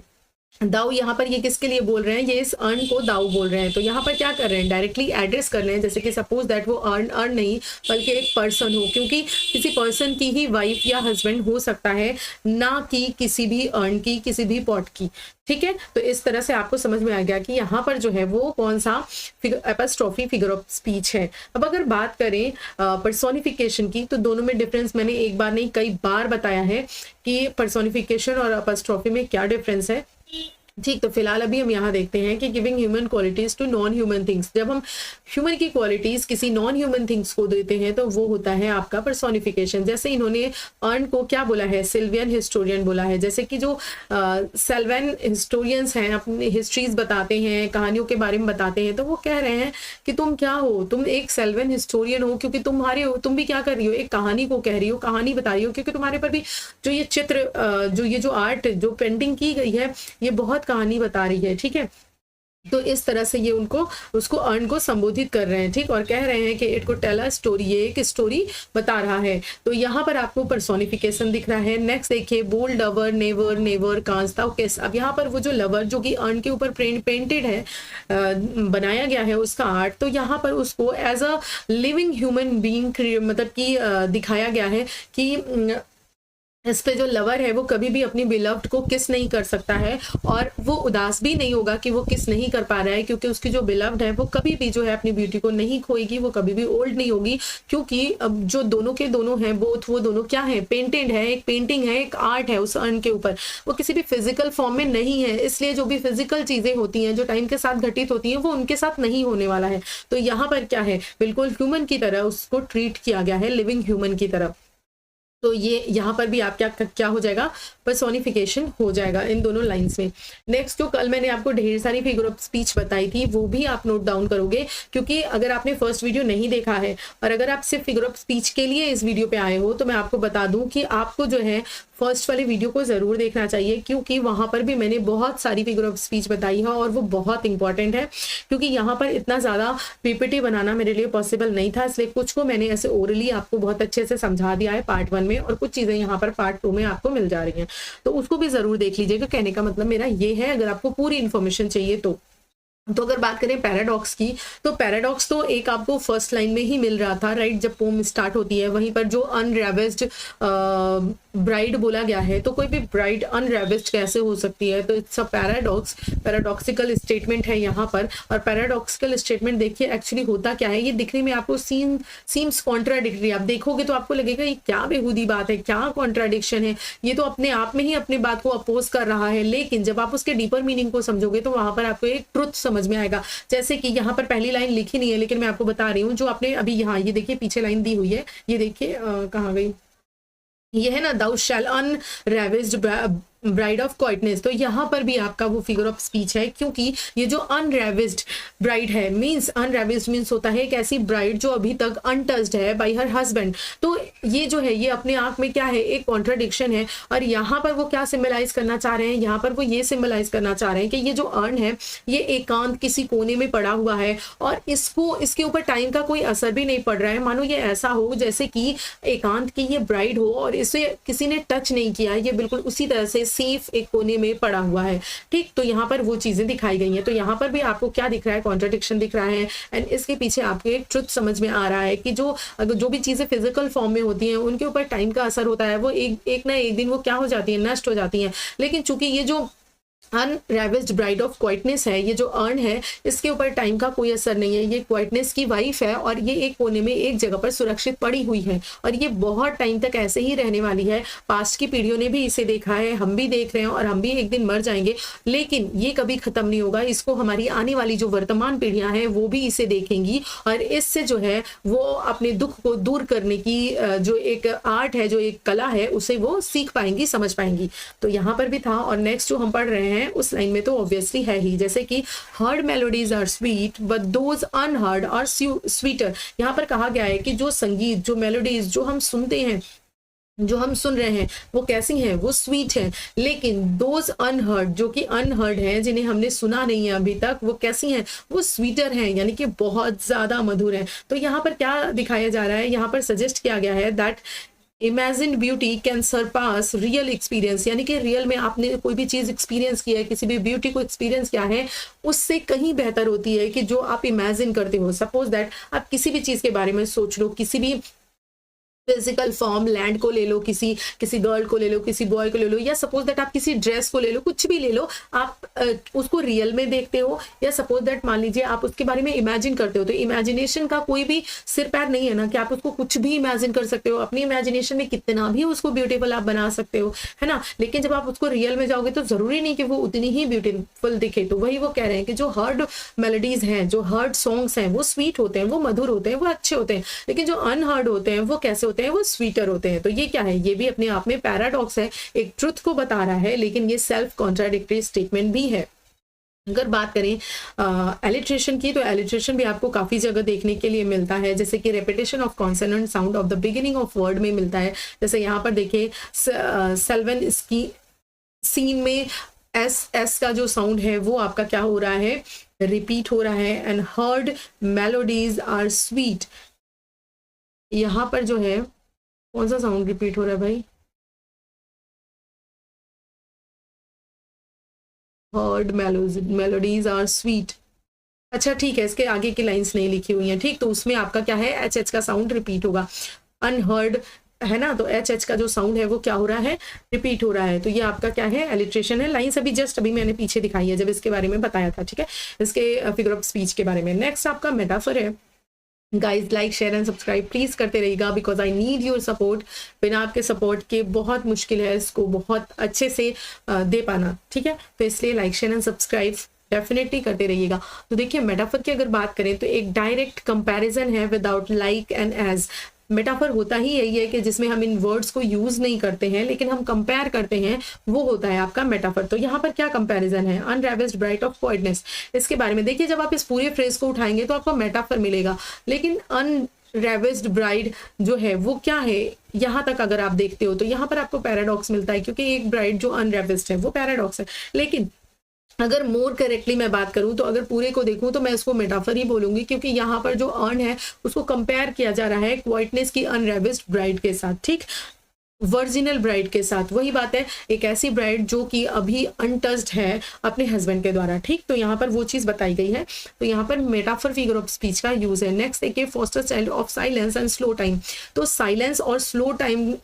दाऊ, यहाँ पर ये किसके लिए बोल रहे हैं? ये इस अर्न को दाऊ बोल रहे हैं। तो यहाँ पर क्या कर रहे हैं? डायरेक्टली एड्रेस कर रहे हैं, जैसे कि सपोज दैट वो अर्न नहीं बल्कि एक पर्सन हो, क्योंकि किसी पर्सन की ही वाइफ या हस्बैंड हो सकता है, ना कि किसी भी अर्न की, किसी भी पॉट की, ठीक है। तो इस तरह से आपको समझ में आ गया कि यहाँ पर जो है वो कौन सा एपस्ट्रॉफी फिगर ऑफ स्पीच है। अब अगर बात करें पर्सोनिफिकेशन की, तो दोनों में डिफरेंस मैंने एक बार नहीं कई बार बताया है कि पर्सोनिफिकेशन और एपस्ट्रॉफी में क्या डिफरेंस है, ठीक। तो फिलहाल अभी हम यहाँ देखते हैं कि giving human qualities to non human things. जब हम ह्यूमन की क्वालिटीज किसी नॉन ह्यूमन थिंग्स को देते हैं तो वो होता है आपका पर्सोनिफिकेशन। जैसे इन्होंने अर्न को क्या बोला है? सिल्वियन हिस्टोरियन बोला है। जैसे कि जो सेल्वन हिस्टोरियंस हैं, अपनी हिस्ट्रीज बताते हैं, कहानियों के बारे में बताते हैं, तो वो कह रहे हैं कि तुम क्या हो? तुम एक सेल्वन हिस्टोरियन हो, क्योंकि तुम भी क्या कर रही हो? एक कहानी को कह रही हो, कहानी बता रही हो, क्योंकि तुम्हारे पर भी जो ये चित्र, जो ये जो आर्ट, जो पेंटिंग की गई है, ये बहुत कहानी बता रही है, ठीक है। तो इस तरह से ये उसको अर्न को संबोधित कर रहे हैं, ठीक, और कह रहे हैं कि इट को टेल अ स्टोरी, ये एक स्टोरी बता रहा है। तो यहाँ पर आपको पर्सोनिफिकेशन दिख रहा है। नेक्स्ट देखिए, बोल्ड लवर नेवर नेवर कांस ताउ किस। अब यहाँ पर वो जो लवर, जो कि अर्न के ऊपर पेंटेड है, बनाया गया है उसका आर्ट, तो यहाँ पर उसको as a living human being मतलब कि दिखाया गया है कि इस पे जो लवर है वो कभी भी अपनी बिलव्ड को किस नहीं कर सकता है, और वो उदास भी नहीं होगा कि वो किस नहीं कर पा रहा है, क्योंकि उसकी जो बिलव्ड है वो कभी भी जो है अपनी ब्यूटी को नहीं खोएगी, वो कभी भी ओल्ड नहीं होगी, क्योंकि अब जो दोनों के दोनों हैं, बोथ, वो दोनों क्या है? पेंटेड है, एक पेंटिंग है, एक आर्ट है उस अर्न के ऊपर, वो किसी भी फिजिकल फॉर्म में नहीं है। इसलिए जो भी फिजिकल चीजें होती हैं, जो टाइम के साथ घटित होती हैं, वो उनके साथ नहीं होने वाला है। तो यहाँ पर क्या है? बिल्कुल ह्यूमन की तरह उसको ट्रीट किया गया है, लिविंग ह्यूमन की तरह। तो ये यहाँ पर भी आप क्या हो जाएगा? पर्सोनिफिकेशन हो जाएगा इन दोनों लाइंस में। नेक्स्ट, जो कल मैंने आपको ढेर सारी फिगर ऑफ स्पीच बताई थी, वो भी आप नोट डाउन करोगे, क्योंकि अगर आपने फर्स्ट वीडियो नहीं देखा है और अगर आप सिर्फ फिगर ऑफ स्पीच के लिए इस वीडियो पे आए हो, तो मैं आपको बता दूं कि आपको जो है फर्स्ट वाले वीडियो को जरूर देखना चाहिए, क्योंकि वहां पर भी मैंने बहुत सारी फिगर ऑफ स्पीच बताई है और वो बहुत इंपॉर्टेंट है। क्योंकि यहाँ पर इतना ज्यादा पीपीटी बनाना मेरे लिए पॉसिबल नहीं था, इसलिए कुछ को मैंने ऐसे ओरली आपको बहुत अच्छे से समझा दिया है पार्ट 1 में, और कुछ चीजें यहाँ पर पार्ट 2 में आपको मिल जा रही हैं, तो उसको भी जरूर देख लीजिएगा। कहने का मतलब मेरा ये है, अगर आपको पूरी इंफॉर्मेशन चाहिए तो अगर बात करें पैराडॉक्स की, तो पैराडॉक्स तो एक आपको फर्स्ट लाइन में ही मिल रहा था, राइट, जब पोम स्टार्ट होती है। वहीं पर जो अनरेवेस्ड ब्राइड बोला गया है, तो कोई भी ब्राइड अनरेवेस्ड कैसे हो सकती है? तो it's a paradox, paradoxical statement है यहाँ पर। और पैराडॉक्सिकल स्टेटमेंट देखिए एक्चुअली होता क्या है, ये दिखने में आपको सीम्स कॉन्ट्राडिक्टरी, आप देखोगे तो आपको लगेगा ये क्या बेहूदी बात है, क्या कॉन्ट्राडिक्शन है, ये तो अपने आप में ही अपनी बात को अपोज कर रहा है। लेकिन जब आप उसके डीपर मीनिंग को समझोगे तो वहां पर आपको एक ट्रुथ समझ में आएगा। जैसे कि यहाँ पर पहली लाइन लिखी नहीं है, लेकिन मैं आपको बता रही हूँ, जो आपने अभी यहाँ ये देखिए पीछे लाइन दी हुई है, ये देखिए कहाँ गई, ये है ना, दाउ शैल अनरेवेस्ड ब्राइड ऑफ क्वाइटनेस, तो यहाँ पर भी आपका वो फिगर ऑफ स्पीच है, क्योंकि ये जो अनरेविस्ड ब्राइड है, मीन्स अनरेविस्ड मीन्स होता है एक ऐसी ब्राइड जो अभी तक अनटच्ड है बाय हर हस्बैंड। तो ये जो है ये अपने आप में क्या है, एक कॉन्ट्राडिक्शन है। और यहाँ पर वो क्या सिम्बलाइज करना चाह रहे हैं, यहाँ पर वो ये सिम्बलाइज करना चाह रहे हैं कि ये जो अर्न है ये एकांत किसी कोने में पड़ा हुआ है और इसको इसके ऊपर टाइम का कोई असर भी नहीं पड़ रहा है। मानो ये ऐसा हो जैसे कि एकांत की ये ब्राइड हो और इसे किसी ने टच नहीं किया, ये बिल्कुल उसी तरह से सेफ एक कोने में पड़ा हुआ है। ठीक, तो यहाँ पर वो चीजें दिखाई गई हैं। तो यहाँ पर भी आपको क्या दिख रहा है, कॉन्ट्रडिक्शन दिख रहा है। एंड इसके पीछे आपको एक ट्रुथ समझ में आ रहा है कि जो भी चीजें फिजिकल फॉर्म में होती हैं उनके ऊपर टाइम का असर होता है, वो एक ना एक दिन वो क्या हो जाती है, नष्ट हो जाती हैं। लेकिन चूंकि ये जो अनरेविस्ड ब्राइड ऑफ क्वाइटनेस है, ये जो अर्न है, इसके ऊपर टाइम का कोई असर नहीं है। ये क्वाइटनेस की वाइफ है और ये एक कोने में एक जगह पर सुरक्षित पड़ी हुई है और ये बहुत टाइम तक ऐसे ही रहने वाली है। पास्ट की पीढ़ियों ने भी इसे देखा है, हम भी देख रहे हैं और हम भी एक दिन मर जाएंगे, लेकिन ये कभी खत्म नहीं होगा। इसको हमारी आने वाली जो वर्तमान पीढ़ियां हैं वो भी इसे देखेंगी और इससे जो है वो अपने दुख को दूर करने की जो एक आर्ट है, जो एक कला है, उसे वो सीख पाएंगी, समझ पाएंगी। तो यहाँ पर भी था। और नेक्स्ट जो हम पढ़ रहे हैं उस लाइन में तो ऑब्वियसली है ही, जैसे कि heard melodies are sweet but those unheard are sweeter. यहाँ पर कहा गया है कि जो संगीत, जो मेलोडीज जो हम सुनते हैं, जो हम सुन रहे हैं, वो कैसी हैं, वो स्वीट हैं, लेकिन दोज अनहर्ड, जो कि अनहर्ड हैं, जिन्हें हमने सुना नहीं है अभी तक, वो कैसी हैं, वो स्वीटर हैं, यानी कि बहुत ज्यादा मधुर हैं। तो यहाँ पर क्या दिखाया जा रहा है, यहाँ पर सजेस्ट किया गया है that imagine beauty can Sarpass real experience, यानी कि रियल में आपने कोई भी चीज एक्सपीरियंस किया है, किसी भी ब्यूटी को एक्सपीरियंस किया है, उससे कहीं बेहतर होती है कि जो आप इमेजिन करते हो। सपोज दैट आप किसी भी चीज के बारे में सोच लो, किसी भी फिजिकल फॉर्म, लैंड को ले लो, किसी गर्ल को ले लो, किसी बॉय को ले लो, या सपोज दैट आप किसी ड्रेस को ले लो, कुछ भी ले लो, आप उसको रियल में देखते हो, या सपोज दैट मान लीजिए आप उसके बारे में इमेजिन करते हो। तो इमेजिनेशन का कोई भी सिर पैर नहीं है ना, कि आप उसको कुछ भी इमेजिन कर सकते हो, अपनी इमेजिनेशन में कितना भी उसको ब्यूटीफुल आप बना सकते हो, है ना। लेकिन जब आप उसको रियल में जाओगे तो जरूरी नहीं कि वो उतनी ही ब्यूटीफुल दिखे। तो वही वो कह रहे हैं कि जो हर्ड मेलोडीज हैं, जो हर्ड सॉन्ग्स हैं, वो स्वीट होते हैं, वो मधुर होते हैं, वो अच्छे होते हैं, लेकिन जो अनहर्ड होते हैं वो कैसे होते हैं, वो स्वीटर होते हैं। तो ये क्या है, ये भी अपने आप में पैराडॉक्स है, एक ट्रुथ को बता रहा है, लेकिन ये सेल्फ कॉन्ट्राडिक्टरी स्टेटमेंट भी है। अगर बात करें एलिट्रेशन की, तो एलिट्रेशन भी आपको काफी जगह देखने के लिए मिलता है, जैसे कि repetition of consonant sound of the beginning of word में मिलता है। जैसे यहाँ पर देखिए सेल्वन इसकी सीन में एस का जो साउंड है वो आपका क्या हो रहा है, रिपीट हो रहा है। And heard melodies are sweet, यहाँ पर जो है कौन सा साउंड रिपीट हो रहा है भाई, हर्ड मेलोडीज आर स्वीट। अच्छा ठीक है, इसके आगे की लाइंस नहीं लिखी हुई हैं, ठीक, तो उसमें आपका क्या है, एच एच का साउंड रिपीट होगा। अनहर्ड है ना, तो एच एच का जो साउंड है वो क्या हो रहा है, रिपीट हो रहा है। तो ये आपका क्या है, एलिट्रेशन है। लाइंस अभी जस्ट अभी मैंने पीछे दिखाई है जब इसके बारे में बताया था, ठीक है, इसके फिगर ऑफ स्पीच के बारे में। नेक्स्ट आपका मेटाफर है। Guys like share and subscribe please करते रहिएगा, because I need your support. बिना आपके सपोर्ट के बहुत मुश्किल है इसको बहुत अच्छे से दे पाना, ठीक है। तो इसलिए like share and subscribe definitely करते रहिएगा। तो देखिए मेटाफर की अगर बात करें तो एक डायरेक्ट कंपैरिजन है without like and as. Metaphor होता ही यही है कि जिसमें हम इन वर्ड्स को यूज नहीं करते हैं लेकिन हम कंपेयर करते हैं, वो होता है आपका मेटाफर। तो यहाँ पर क्या कंपैरिजन है, अनरेविस्ड ब्राइड ऑफ क्वाइटनेस, इसके बारे में देखिए। जब आप इस पूरे फ्रेज को उठाएंगे तो आपको मेटाफर मिलेगा, लेकिन अनरेविस्ड ब्राइड जो है वो क्या है, यहाँ तक अगर आप देखते हो तो यहाँ पर आपको पैराडॉक्स मिलता है, क्योंकि एक ब्राइड जो अनरेविस्ड है वो पैराडॉक्स है। लेकिन अगर मोर करेक्टली मैं बात करूं तो अगर पूरे को देखूं तो मैं इसको मेटाफर ही बोलूंगी, क्योंकि यहाँ पर जो अर्न है उसको कंपेयर किया जा रहा है क्वाइटनेस की अनरेविस्ड ब्राइड के साथ, ठीक, वर्जिनल ब्राइड के साथ। वही बात है, एक ऐसी ब्राइड जो कि अभी अनटच्ड है अपने हस्बैंड के द्वारा, ठीक। तो यहाँ पर वो चीज बताई गई है। तो यहाँ पर मेटाफर फिगर ऑफ स्पीच का यूज है। नेक्स्ट देखिए, foster child of silence and slow time. तो साइलेंस और स्लो टाइम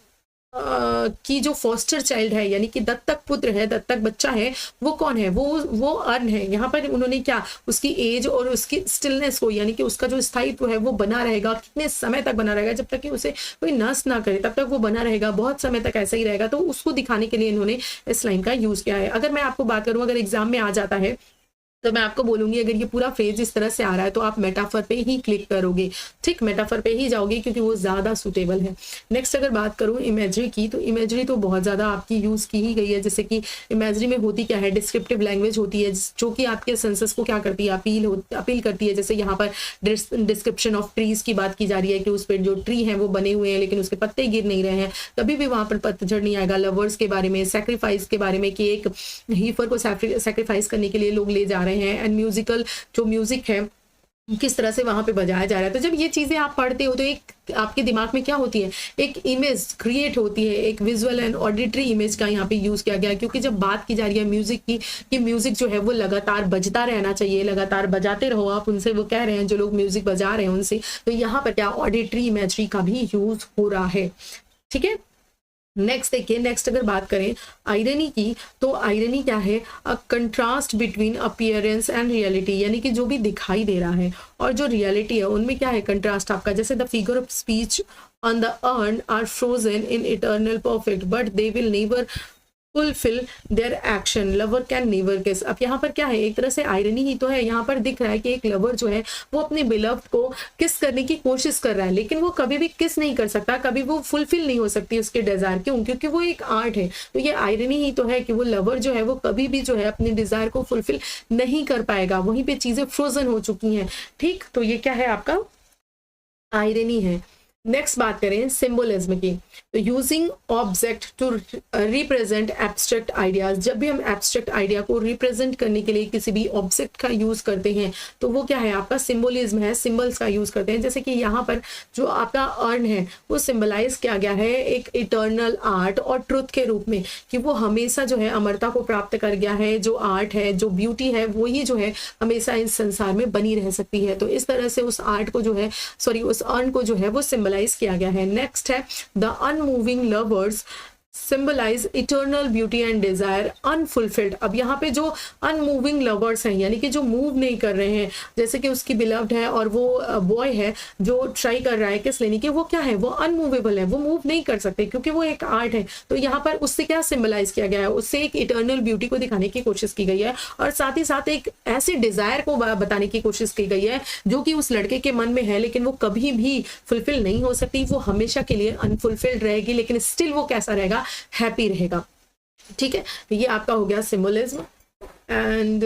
की जो फॉस्टर चाइल्ड है, यानी कि दत्तक पुत्र है, दत्तक बच्चा है, वो कौन है, वो अर्न है। यहाँ पर उन्होंने क्या, उसकी एज और उसकी स्टिलनेस को, यानी कि उसका जो स्थायित्व है वो बना रहेगा। कितने समय तक बना रहेगा, जब तक कि उसे कोई नष्ट ना करे तब तक वो बना रहेगा, बहुत समय तक ऐसा ही रहेगा। तो उसको दिखाने के लिए इन्होंने इस लाइन का यूज किया है। अगर मैं आपको बात करूं, अगर एग्जाम में आ जाता है तो मैं आपको बोलूंगी अगर ये पूरा फ्रेज इस तरह से आ रहा है तो आप मेटाफर पे ही क्लिक करोगे, ठीक, मेटाफर पे ही जाओगे क्योंकि वो ज़्यादा सूटेबल है। नेक्स्ट अगर बात करूँ इमेजरी की, तो इमेजरी तो बहुत ज़्यादा आपकी यूज़ की ही गई है। जैसे कि इमेजरी में होती क्या है, डिस्क्रिप्टिव लैंग्वेज होती है जो कि आपके सेंसेस को क्या करती है, अपील करती है। जैसे यहाँ पर डिस्क्रिप्शन ऑफ ट्रीज की बात की जा रही है कि उस पर जो ट्री हैं वो बने हुए हैं लेकिन उसके पत्ते गिर नहीं रहे हैं, कभी भी वहाँ पर पतझड़ नहीं आएगा। लवर्स के बारे में, सेक्रीफाइस के बारे में कि एक हीफर को सेक्रीफाइस करने के लिए लोग ले जा रहे हैं, एंड म्यूजिकल जो म्यूजिक है किस तरह से वहां पे बजाया जा रहा है। तो जब ये चीजें आप पढ़ते हो तो एक आपके दिमाग में क्या होती है, एक इमेज क्रिएट होती है, एक विजुअल एंड ऑडिटरी इमेज का यहाँ पे यूज किया गया है। क्योंकि जब बात की जा रही है म्यूजिक की कि म्यूजिक जो है वो लगातार बजता रहना चाहिए, लगातार बजाते रहो आप, उनसे वो कह रहे हैं जो लोग म्यूजिक बजा रहे हैं उनसे, तो यहाँ पर क्या ऑडिटरी इमेजरी का भी यूज हो रहा है, ठीक है। नेक्स्ट देखिए, नेक्स्ट अगर बात करें आयरनी की, तो आयरनी क्या है, a contrast between appearance and reality, यानी कि जो भी दिखाई दे रहा है और जो रियलिटी है उनमें क्या है कंट्रास्ट आपका। जैसे the figure of speech on the urn are frozen in eternal perfect but they will never fulfil their action, lover can never kiss. अब यहाँ पर क्या है, एक तरह से आयरनी ही तो है। यहाँ पर दिख रहा है कि एक लवर जो है वो अपने बिलव्ड को किस करने की कोशिश कर रहा है लेकिन वो कभी भी किस नहीं कर सकता, कभी वो फुलफिल नहीं हो सकती उसके डिजायर। क्यों? क्योंकि वो एक आर्ट है। तो ये आयरनी ही तो है कि वो लवर जो है वो कभी भी जो है अपने डिजायर को फुलफिल नहीं कर पाएगा, वहीं पे चीजें फ्रोजन हो चुकी हैं, ठीक। तो ये क्या है आपका आयरनी है। नेक्स्ट बात करें सिंबोलिज्म की, तो using object to represent abstract ideas. जब भी हम एब्स्ट्रैक्ट आइडिया को रिप्रेजेंट करने के लिए किसी भी ऑब्जेक्ट का यूज करते हैं तो वो क्या है आपका सिंबोलिज्म है, सिंबल्स का यूज करते हैं। जैसे कि यहाँ पर जो आपका अर्न है वो सिंबलाइज किया गया है एक इटर्नल आर्ट और ट्रुथ के रूप में, कि वो हमेशा जो है अमरता को प्राप्त कर गया है। जो आर्ट है, जो ब्यूटी है, वो ही जो है हमेशा इस संसार में बनी रह सकती है। तो इस तरह से उस आर्ट को जो है उस अर्न को जो है वो सिंबलाइज किया गया है। नेक्स्ट है the unmoving lovers symbolise eternal beauty and desire unfulfilled. अब यहाँ पे जो अनमूविंग लवर्स हैं यानी कि जो मूव नहीं कर रहे हैं, जैसे कि उसकी बिलव्ड है और वो बॉय है जो ट्राई कर रहा है किस लेने की, वो क्या है, वो अनमूवेबल है, वो मूव नहीं कर सकते क्योंकि वो एक आर्ट है। तो यहाँ पर उससे क्या सिंबलाइज किया गया है, उससे एक इटर्नल ब्यूटी को दिखाने की कोशिश की गई है और साथ ही साथ एक ऐसे डिजायर को बताने की कोशिश की गई है जो कि उस लड़के के मन में है लेकिन वो कभी भी फुलफिल नहीं हो सकती, वो हमेशा के लिए अनफुलफिल्ड रहेगी, लेकिन स्टिल वो कैसा रहेगा, हैप्पी रहेगा, ठीक है। ये आपका हो गया सिंबोलिज्म। एंड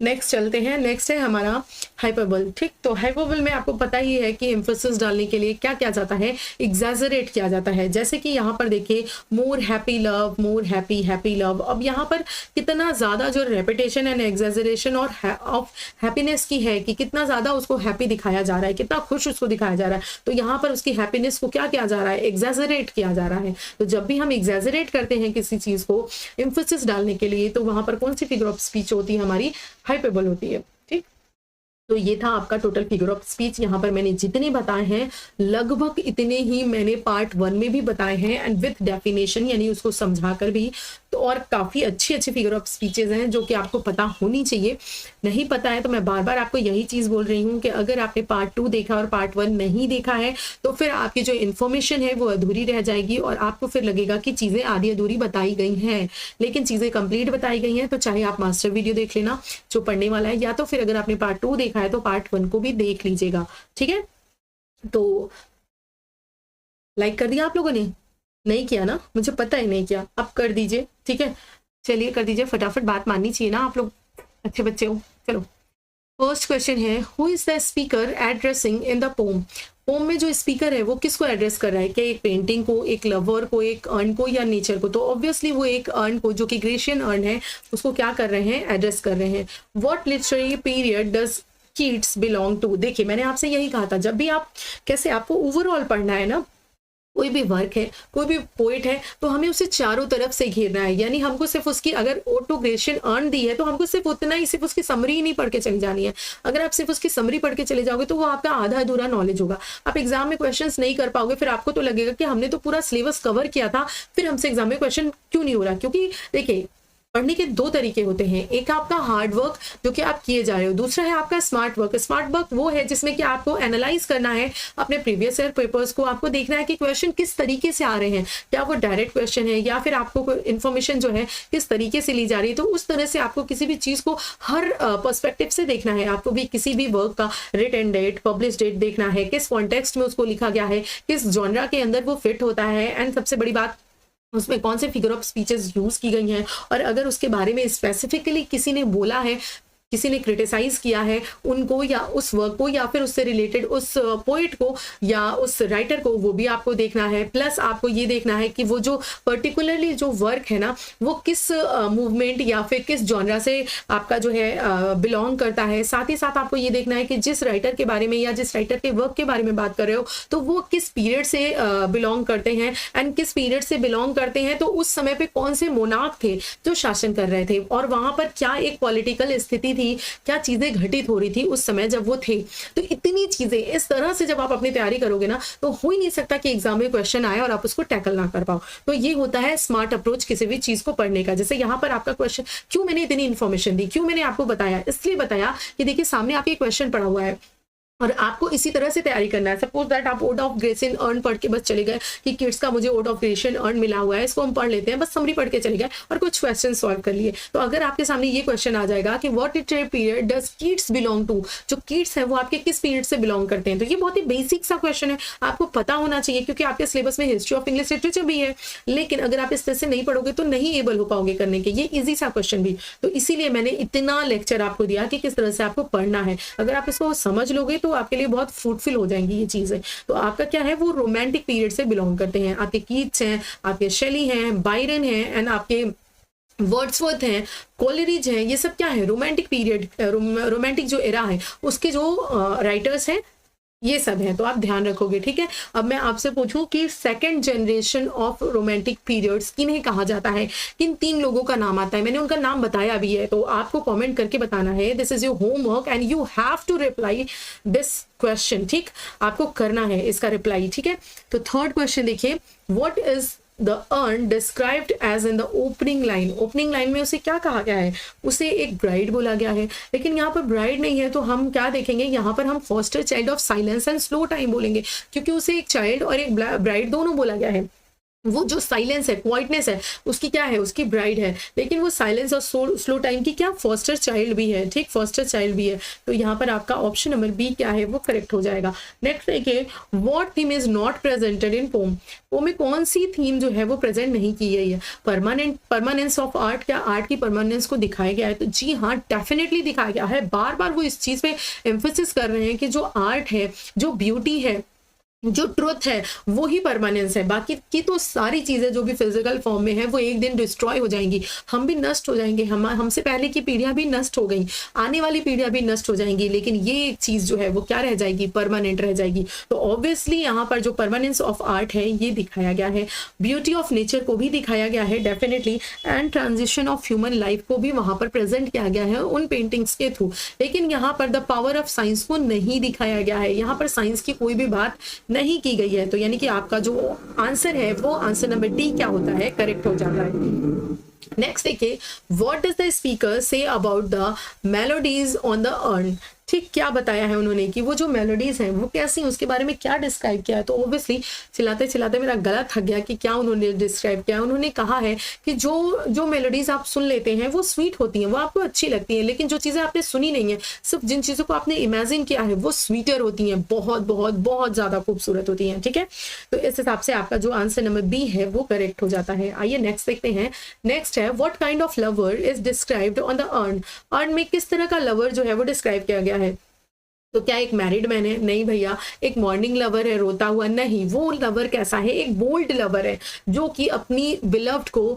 नेक्स्ट चलते हैं, नेक्स्ट है हमारा हाइपरबल, ठीक। तो हाइपरबल में आपको पता ही है कि एम्फेसिस डालने के लिए क्या किया जाता है, एग्जैजरेट किया जाता है। जैसे कि यहाँ पर देखिए more happy love, more happy happy love. अब यहाँ पर कितना ज्यादा जो रेपिटेशन एंड एग्जैजरेशन और ऑफ हैप्पीनेस की है कि कितना ज्यादा उसको हैप्पी दिखाया जा रहा है, कितना खुश उसको दिखाया जा रहा है। तो यहाँ पर उसकी हैप्पीनेस को क्या किया जा रहा है, एग्जैजरेट किया जा रहा है। तो जब भी हम एग्जैजरेट करते हैं किसी चीज को एम्फेसिस डालने के लिए तो वहां पर कौन सी फिगर ऑफ स्पीच होती है, हमारी हाइपरबल होती है, ठीक। तो ये था आपका टोटल फिगर ऑफ स्पीच। यहाँ पर मैंने जितने बताए हैं लगभग इतने ही मैंने पार्ट 1 में भी बताए हैं एंड विथ डेफिनेशन, यानी उसको समझाकर भी। तो और काफी अच्छी अच्छी फिगर ऑफ स्पीचेज हैं जो कि आपको पता होनी चाहिए। नहीं पता है तो मैं बार बार आपको यही चीज बोल रही हूँ कि अगर आपने पार्ट 2 देखा और पार्ट 1 नहीं देखा है तो फिर आपकी जो इन्फॉर्मेशन है वो अधूरी रह जाएगी और आपको फिर लगेगा कि चीजें आधी अधूरी बताई गई हैं, लेकिन चीजें कंप्लीट बताई गई हैं। तो चाहे आप मास्टर वीडियो देख लेना जो पढ़ने वाला है, या तो फिर अगर आपने पार्ट 2 देखा है तो पार्ट 1 को भी देख लीजिएगा, ठीक है। तो लाइक कर दिया आप लोगों ने? नहीं किया ना, मुझे पता है नहीं किया, अब कर दीजिए, ठीक है। चलिए कर दीजिए फटाफट, बात माननी चाहिए ना आप लोग, अच्छे बच्चे हो। चलो फर्स्ट क्वेश्चन है, who is the speaker addressing in the poem. Poem में जो स्पीकर है वो किसको एड्रेस कर रहा है, क्या एक पेंटिंग को, एक लवर को, एक अर्न को, या नेचर को। तो ऑब्वियसली वो एक अर्न को, जो कि ग्रेशियन अर्न है, उसको क्या कर रहे हैं, एड्रेस कर रहे हैं। What literary period does Keats belong to. देखिए मैंने आपसे यही कहा था, जब भी आप कैसे आपको ओवरऑल पढ़ना है ना, कोई भी वर्क है, कोई भी पोइट है, तो हमें उसे चारों तरफ से घेरना है। यानी हमको सिर्फ उसकी अगर ऑटोग्रेशन अर्न दी है तो हमको सिर्फ उतना ही, सिर्फ उसकी समरी ही नहीं पढ़ के चली जानी है। अगर आप सिर्फ उसकी समरी पढ़ के चले जाओगे तो वो आपका आधा अधूरा नॉलेज होगा, आप एग्जाम में क्वेश्चंस नहीं कर पाओगे। फिर आपको तो लगेगा कि हमने तो पूरा सिलेबस कवर किया था, फिर हमसे एग्जाम में क्वेश्चन क्यों नहीं हो रहा। क्योंकि देखिए पढ़ने के दो तरीके होते हैं, एक आपका हार्ड वर्क जो कि आप किए जा रहे हो, दूसरा है आपका स्मार्ट वर्क। स्मार्ट वर्क वो है जिसमें कि आपको एनालाइज करना है अपने प्रीवियस ईयर पेपर्स को, आपको देखना है कि क्वेश्चन किस तरीके से आ रहे हैं, क्या वो डायरेक्ट क्वेश्चन है या फिर आपको कोई इन्फॉर्मेशन जो है किस तरीके से ली जा रही है। तो उस तरह से आपको किसी भी चीज को हर पर्सपेक्टिव से देखना है। आपको भी किसी भी वर्क का रिटन डेट, पब्लिश डेट देखना है, किस कॉन्टेक्स्ट में उसको लिखा गया है, किस जॉनरा के अंदर वो फिट होता है, एंड सबसे बड़ी बात उसमें कौन से फिगर ऑफ स्पीचेस यूज की गई हैं, और अगर उसके बारे में स्पेसिफिकली किसी ने बोला है, किसी ने क्रिटिसाइज किया है उनको या उस वर्क को या फिर उससे रिलेटेड उस पोइट को या उस राइटर को, वो भी आपको देखना है। प्लस आपको ये देखना है कि वो जो पर्टिकुलरली जो वर्क है ना वो किस मूवमेंट या फिर किस जॉनरा से आपका जो है बिलोंग करता है। साथ ही साथ आपको ये देखना है कि जिस राइटर के बारे में या जिस राइटर के वर्क के बारे में बात कर रहे हो तो वो किस पीरियड से बिलोंग करते हैं, एंड किस पीरियड से बिलोंग करते हैं तो उस समय पे कौन से मोनार्क थे जो शासन कर रहे थे, और वहां पर क्या एक पॉलिटिकल स्थिति थी, क्या चीजें घटित हो रही थी उस समय जब वो थे। तो इतनी चीजें इस तरह से जब आप अपनी तैयारी करोगे ना तो हो ही नहीं सकता कि एग्जाम में क्वेश्चन आए और आप उसको टैकल ना कर पाओ। तो ये होता है स्मार्ट अप्रोच किसी भी चीज को पढ़ने का। जैसे यहाँ पर आपका क्वेश्चन, क्यों मैंने इतनी इन्फॉर्मेशन दी, क्यों मैंने आपको बताया, इसलिए बताया कि देखिए सामने आपके क्वेश्चन पड़ा हुआ है और आपको इसी तरह से तैयारी करना है। सपोज दैट आप ओड ऑफ ग्रेसियन अर्न पढ़ के बस चले गए कि किड्स का मुझे ओड ऑफ ग्रेसियन अर्न मिला हुआ है, इसको हम पढ़ लेते हैं, बस समरी पढ़ के चले गए और कुछ क्वेश्चन सॉल्व कर लिए। तो अगर आपके सामने ये क्वेश्चन आ जाएगा कि what literary period does Keats belong to, जो किड्स है वो आपके किस पीरियड से बिलोंग करते हैं, तो ये बहुत ही बेसिक सा क्वेश्चन है, आपको पता होना चाहिए क्योंकि आपके सिलेबस में हिस्ट्री ऑफ इंग्लिश लिटरेचर भी है। लेकिन अगर आप इस तरह से नहीं पढ़ोगे तो नहीं एबल हो पाओगे करने के, ये इजी सा क्वेश्चन भी। तो इसीलिए मैंने इतना लेक्चर आपको दिया कि किस तरह से आपको पढ़ना है। अगर आप इसको समझ लोगे तो आपके लिए बहुत फ्रूटफुल हो जाएंगी ये चीजें। तो आपका क्या है, वो रोमांटिक पीरियड से बिलोंग करते हैं। आपके कीट्स हैं, आपके शेली हैं, बायरन हैं, एंड आपके वर्ड्सवर्थ हैं, कोलेरिज हैं, ये सब क्या है, रोमांटिक पीरियड, रोमांटिक जो एरा है उसके जो राइटर्स हैं ये सब है। तो आप ध्यान रखोगे, ठीक है। अब मैं आपसे पूछूं कि second generation of romantic periods किन्हें कहा जाता है, किन तीन लोगों का नाम आता है, मैंने उनका नाम बताया भी है, तो आपको कमेंट करके बताना है। This is your homework and you have to reply this question, ठीक, आपको करना है इसका रिप्लाई, ठीक है। तो थर्ड क्वेश्चन देखिए, what is the urn described as in the opening line. Opening line में उसे क्या कहा गया है, उसे एक ब्राइड बोला गया है, लेकिन यहाँ पर ब्राइड नहीं है तो हम क्या देखेंगे, यहाँ पर हम foster child of silence and slow time बोलेंगे, क्योंकि उसे एक चाइल्ड और एक ब्राइड दोनों बोला गया है। वो जो साइलेंस है, क्वाइटनेस है, उसकी क्या है, उसकी ब्राइड है, लेकिन वो साइलेंस और स्लो टाइम की क्या, फॉस्टर चाइल्ड भी है, ठीक, फॉस्टर चाइल्ड भी है। तो यहाँ पर आपका ऑप्शन नंबर बी क्या है, वो करेक्ट हो जाएगा। नेक्स्ट देखिए, what theme is not presented in poem. Poem में कौन सी थीम जो है वो प्रेजेंट नहीं की गई है। परमानेंस ऑफ आर्ट, क्या आर्ट की परमानेंस को दिखाया गया है, तो जी हाँ, डेफिनेटली दिखाया गया है। बार बार वो इस चीज पे एम्फेसिस कर रहे हैं कि जो आर्ट है, जो ब्यूटी है, जो ट्रुथ है वो ही परमानेंस है। बाकी की तो सारी चीजें जो भी फिजिकल फॉर्म में है वो एक दिन डिस्ट्रॉय हो जाएंगी, हम भी नष्ट हो जाएंगे, हमसे पहले की पीढ़ियां भी नष्ट हो गई, आने वाली पीढ़ियां भी नष्ट हो जाएंगी, लेकिन ये एक चीज जो है वो क्या रह जाएगी, परमानेंट रह जाएगी। तो ऑब्वियसली यहाँ पर जो परमानेंस ऑफ आर्ट है ये दिखाया गया है, ब्यूटी ऑफ नेचर को भी दिखाया गया है definitely, and transition of human life को भी वहां पर प्रेजेंट किया गया है उन पेंटिंग्स के थ्रू। लेकिन यहाँ पर द पावर ऑफ साइंस को नहीं दिखाया गया है, यहाँ पर साइंस की कोई भी बात नहीं की गई है। तो यानी कि आपका जो आंसर है वो आंसर नंबर डी क्या होता है, करेक्ट हो जाता है। नेक्स्ट देखिए, what does the speaker say about the melodies on the earn. ठीक, क्या बताया है उन्होंने कि वो जो मेलोडीज हैं वो कैसी हैं, उसके बारे में क्या डिस्क्राइब किया है। तो ऑब्वियसली चिल्लाते चिल्लाते मेरा गला थक गया कि क्या उन्होंने डिस्क्राइब किया। उन्होंने कहा है कि जो मेलोडीज आप सुन लेते हैं वो स्वीट होती हैं, वो आपको अच्छी लगती हैं, लेकिन जो चीज़ें आपने सुनी नहीं है, सिर्फ जिन चीज़ों को आपने इमेजिन किया है वो स्वीटर होती हैं, बहुत बहुत बहुत ज़्यादा खूबसूरत होती हैं, ठीक है। तो इस हिसाब से आपका जो आंसर नंबर बी है वो करेक्ट हो जाता है। आइए नेक्स्ट देखते हैं। नेक्स्ट है, what kind of lover is described on the earn. Earn में किस तरह का लवर जो है वो डिस्क्राइब किया गया है। तो क्या एक मैरिड मैन है, नहीं भैया। एक मॉर्निंग लवर है, रोता हुआ, नहीं। वो लवर कैसा है, एक बोल्ड लवर है जो कि अपनी बिलव्ड को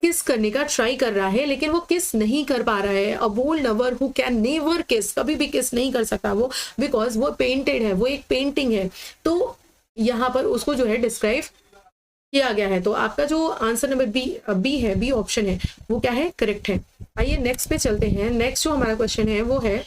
किस करने का ट्राई कर रहा है, लेकिन वो किस नहीं कर पा रहा है। A bold lover who can never kiss, कभी भी किस नहीं कर सकता वो, बिकॉज वो पेंटेड है, वो एक पेंटिंग है। तो यहाँ पर उसको जो है डिस्क्राइब किया गया है। तो आपका जो आंसर नंबर बी है, बी ऑप्शन है, वो क्या है, करेक्ट है। आइए नेक्स्ट पे चलते हैं। नेक्स्ट जो हमारा क्वेश्चन है वो है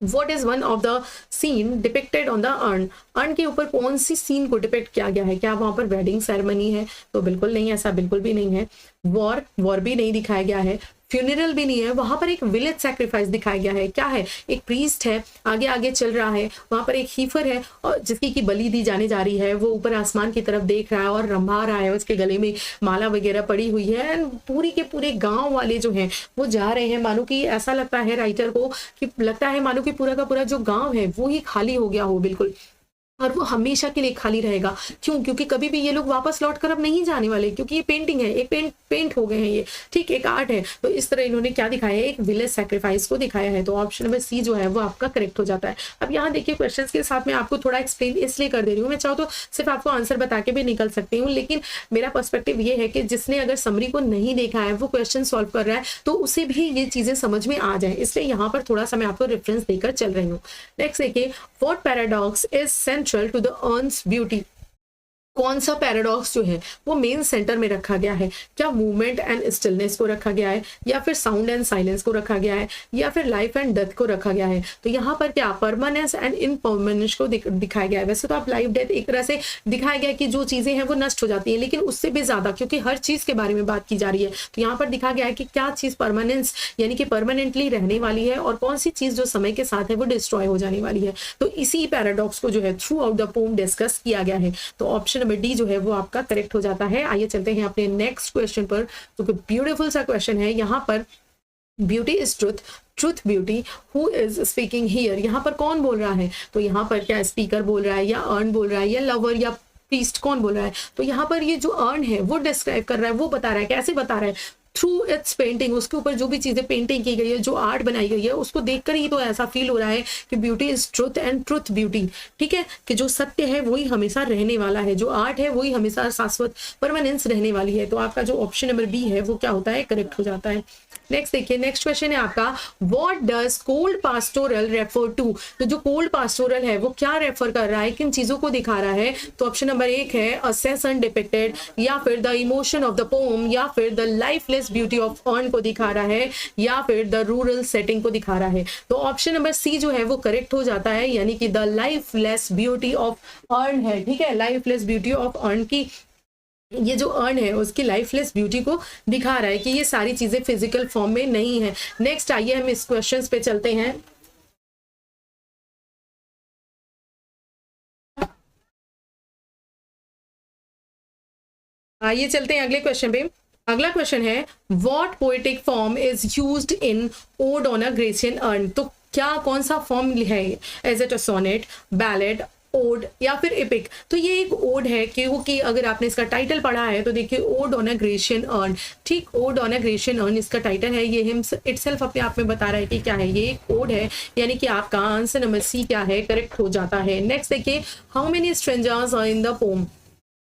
What is one of the scene depicted on the urn? Earn के ऊपर कौन सी सीन को डिपेक्ट किया गया है? क्या वहां पर वेडिंग सेरेमनी है? तो बिल्कुल नहीं, ऐसा बिल्कुल भी नहीं है। वॉर भी नहीं दिखाया गया है, फ्यूनरल भी नहीं है, वहां पर एक विलेज सैक्रिफाइस दिखाया गया है। क्या है? एक प्रीस्ट है, आगे आगे चल रहा है, वहां पर एक हीफर है और जिसकी की बलि दी जाने जा रही है, वो ऊपर आसमान की तरफ देख रहा है और रंभा रहा है, उसके गले में माला वगैरह पड़ी हुई है एंड पूरी के पूरे गांव वाले जो हैं वो जा रहे हैं, मानो कि ऐसा लगता है राइटर को कि लगता है मानो कि पूरा का पूरा जो गांव है वो ही खाली हो गया हो बिल्कुल, और वो हमेशा के लिए खाली रहेगा। क्यों? क्योंकि कभी भी ये लोग वापस लौट कर अब नहीं जाने वाले, क्योंकि ये पेंटिंग है, एक पेंट हो गए हैं ये, ठीक, एक आर्ट है। तो इस तरह इन्होंने क्या दिखाया है? एक विलेज सैक्रिफाइस को दिखाया है। तो ऑप्शन नंबर सी जो है वो आपका करेक्ट हो जाता है। अब यहाँ देखिए क्वेश्चन के साथ मैं आपको थोड़ा एक्सप्लेन इसलिए कर दे रही हूँ, मैं चाहूँ तो सिर्फ आपको आंसर बता के भी निकल सकती हूँ, लेकिन मेरा पर्सपेक्टिव ये है कि जिसने अगर समरी को नहीं देखा है, वो क्वेश्चन सॉल्व कर रहा है, तो उसे भी ये चीजें समझ में आ जाए, इसलिए यहाँ पर थोड़ा सा मैं आपको रेफरेंस देकर चल रही हूँ। नेक्स्ट देखिए, what paradox is central to the urn's beauty? कौन सा पैराडॉक्स जो है वो मेन सेंटर में रखा गया है? क्या मूवमेंट एंड स्टिलनेस को रखा गया है, या फिर साउंड एंड साइलेंस को रखा गया है, या फिर लाइफ एंड डेथ को रखा गया है? तो यहाँ पर क्या परमानेंस एंड इनपरमानेंस को दिखाया गया है। वैसे तो आप लाइफ डेथ एक तरह से दिखाया गया कि जो चीजें हैं वो नष्ट हो जाती है, लेकिन उससे भी ज्यादा, क्योंकि हर चीज के बारे में बात की जा रही है, तो यहाँ पर दिखा गया है कि क्या चीज परमानेंस यानी कि परमानेंटली रहने वाली है और कौन सी चीज जो समय के साथ है वो डिस्ट्रॉय हो जाने वाली है। तो इसी पैराडॉक्स को जो है through out the pome discuss किया गया है। तो ऑप्शन नंबर डी जो है वो आपका करेक्ट हो जाता है। आइए चलते हैं अपने नेक्स्ट क्वेश्चन पर, तो ब्यूटीफुल सा क्वेश्चन है यहाँ पर। Beauty is truth, truth beauty, who is speaking here? यहाँ पर कौन बोल रहा है? तो यहाँ पर क्या स्पीकर बोल रहा है, या अर्न बोल रहा है, या लवर, या प्रीस्ट, कौन बोल रहा है? तो यहाँ पर ये जो अर्न है वो डिस्क्राइब कर रहा है, वो बता रहा है, कैसे बता रहा है? थ्रू इट्स पेंटिंग, उसके ऊपर जो भी चीजें पेंटिंग की गई है, जो आर्ट बनाई गई है, उसको देखकर ही तो ऐसा फील हो रहा है कि beauty is truth and truth beauty, ठीक है, कि जो सत्य है वही हमेशा रहने वाला है, जो आर्ट है वही हमेशा शाश्वत परमानेंस रहने वाली है। तो आपका जो ऑप्शन नंबर बी है वो क्या होता है? करेक्ट हो जाता है। नेक्स्ट देखिए, नेक्स्ट क्वेश्चन है आपका, what does cold pastoral refer to? तो जो कोल्ड पास्टोरल है वो क्या रेफर कर रहा है, किन चीजों को दिखा रहा है? तो ऑप्शन नंबर एक है अ सेशन डिपिक्टेड, या फिर the emotion of the pome, या फिर the lifeless beauty of earn को दिखा रहा है, या फिर द रूरल सेटिंग को दिखा रहा है। तो ऑप्शन नंबर सी जो है वो करेक्ट हो जाता है, यानी कि the lifeless beauty of earn है, ठीक है, लाइफलेस ब्यूटी ऑफ अर्न की ये जो अर्न है उसकी लाइफलेस ब्यूटी को दिखा रहा है कि ये सारी चीजें फिजिकल फॉर्म में नहीं है। नेक्स्ट आइए हम इस क्वेश्चंस पे चलते हैं। आइए चलते हैं अगले क्वेश्चन पे। अगला क्वेश्चन है, what poetic form is used in ode on a Grecian urn? तो क्या कौन सा फॉर्म है? As it a sonnet, ballad, ode, या फिर एपिक? तो ये एक ओड है, क्योंकि अगर आपने इसका टाइटल पढ़ा है तो देखिए ode on a Grecian urn, ठीक, ode on a Grecian urn इसका टाइटल है। ये हिम इटसेल्फ अपने आप में बता रहा है कि क्या है, ये एक ओड है, यानी कि आपका आंसर नंबर सी क्या है? करेक्ट हो जाता है। नेक्स्ट देखिए, how many stanzas are in the poem?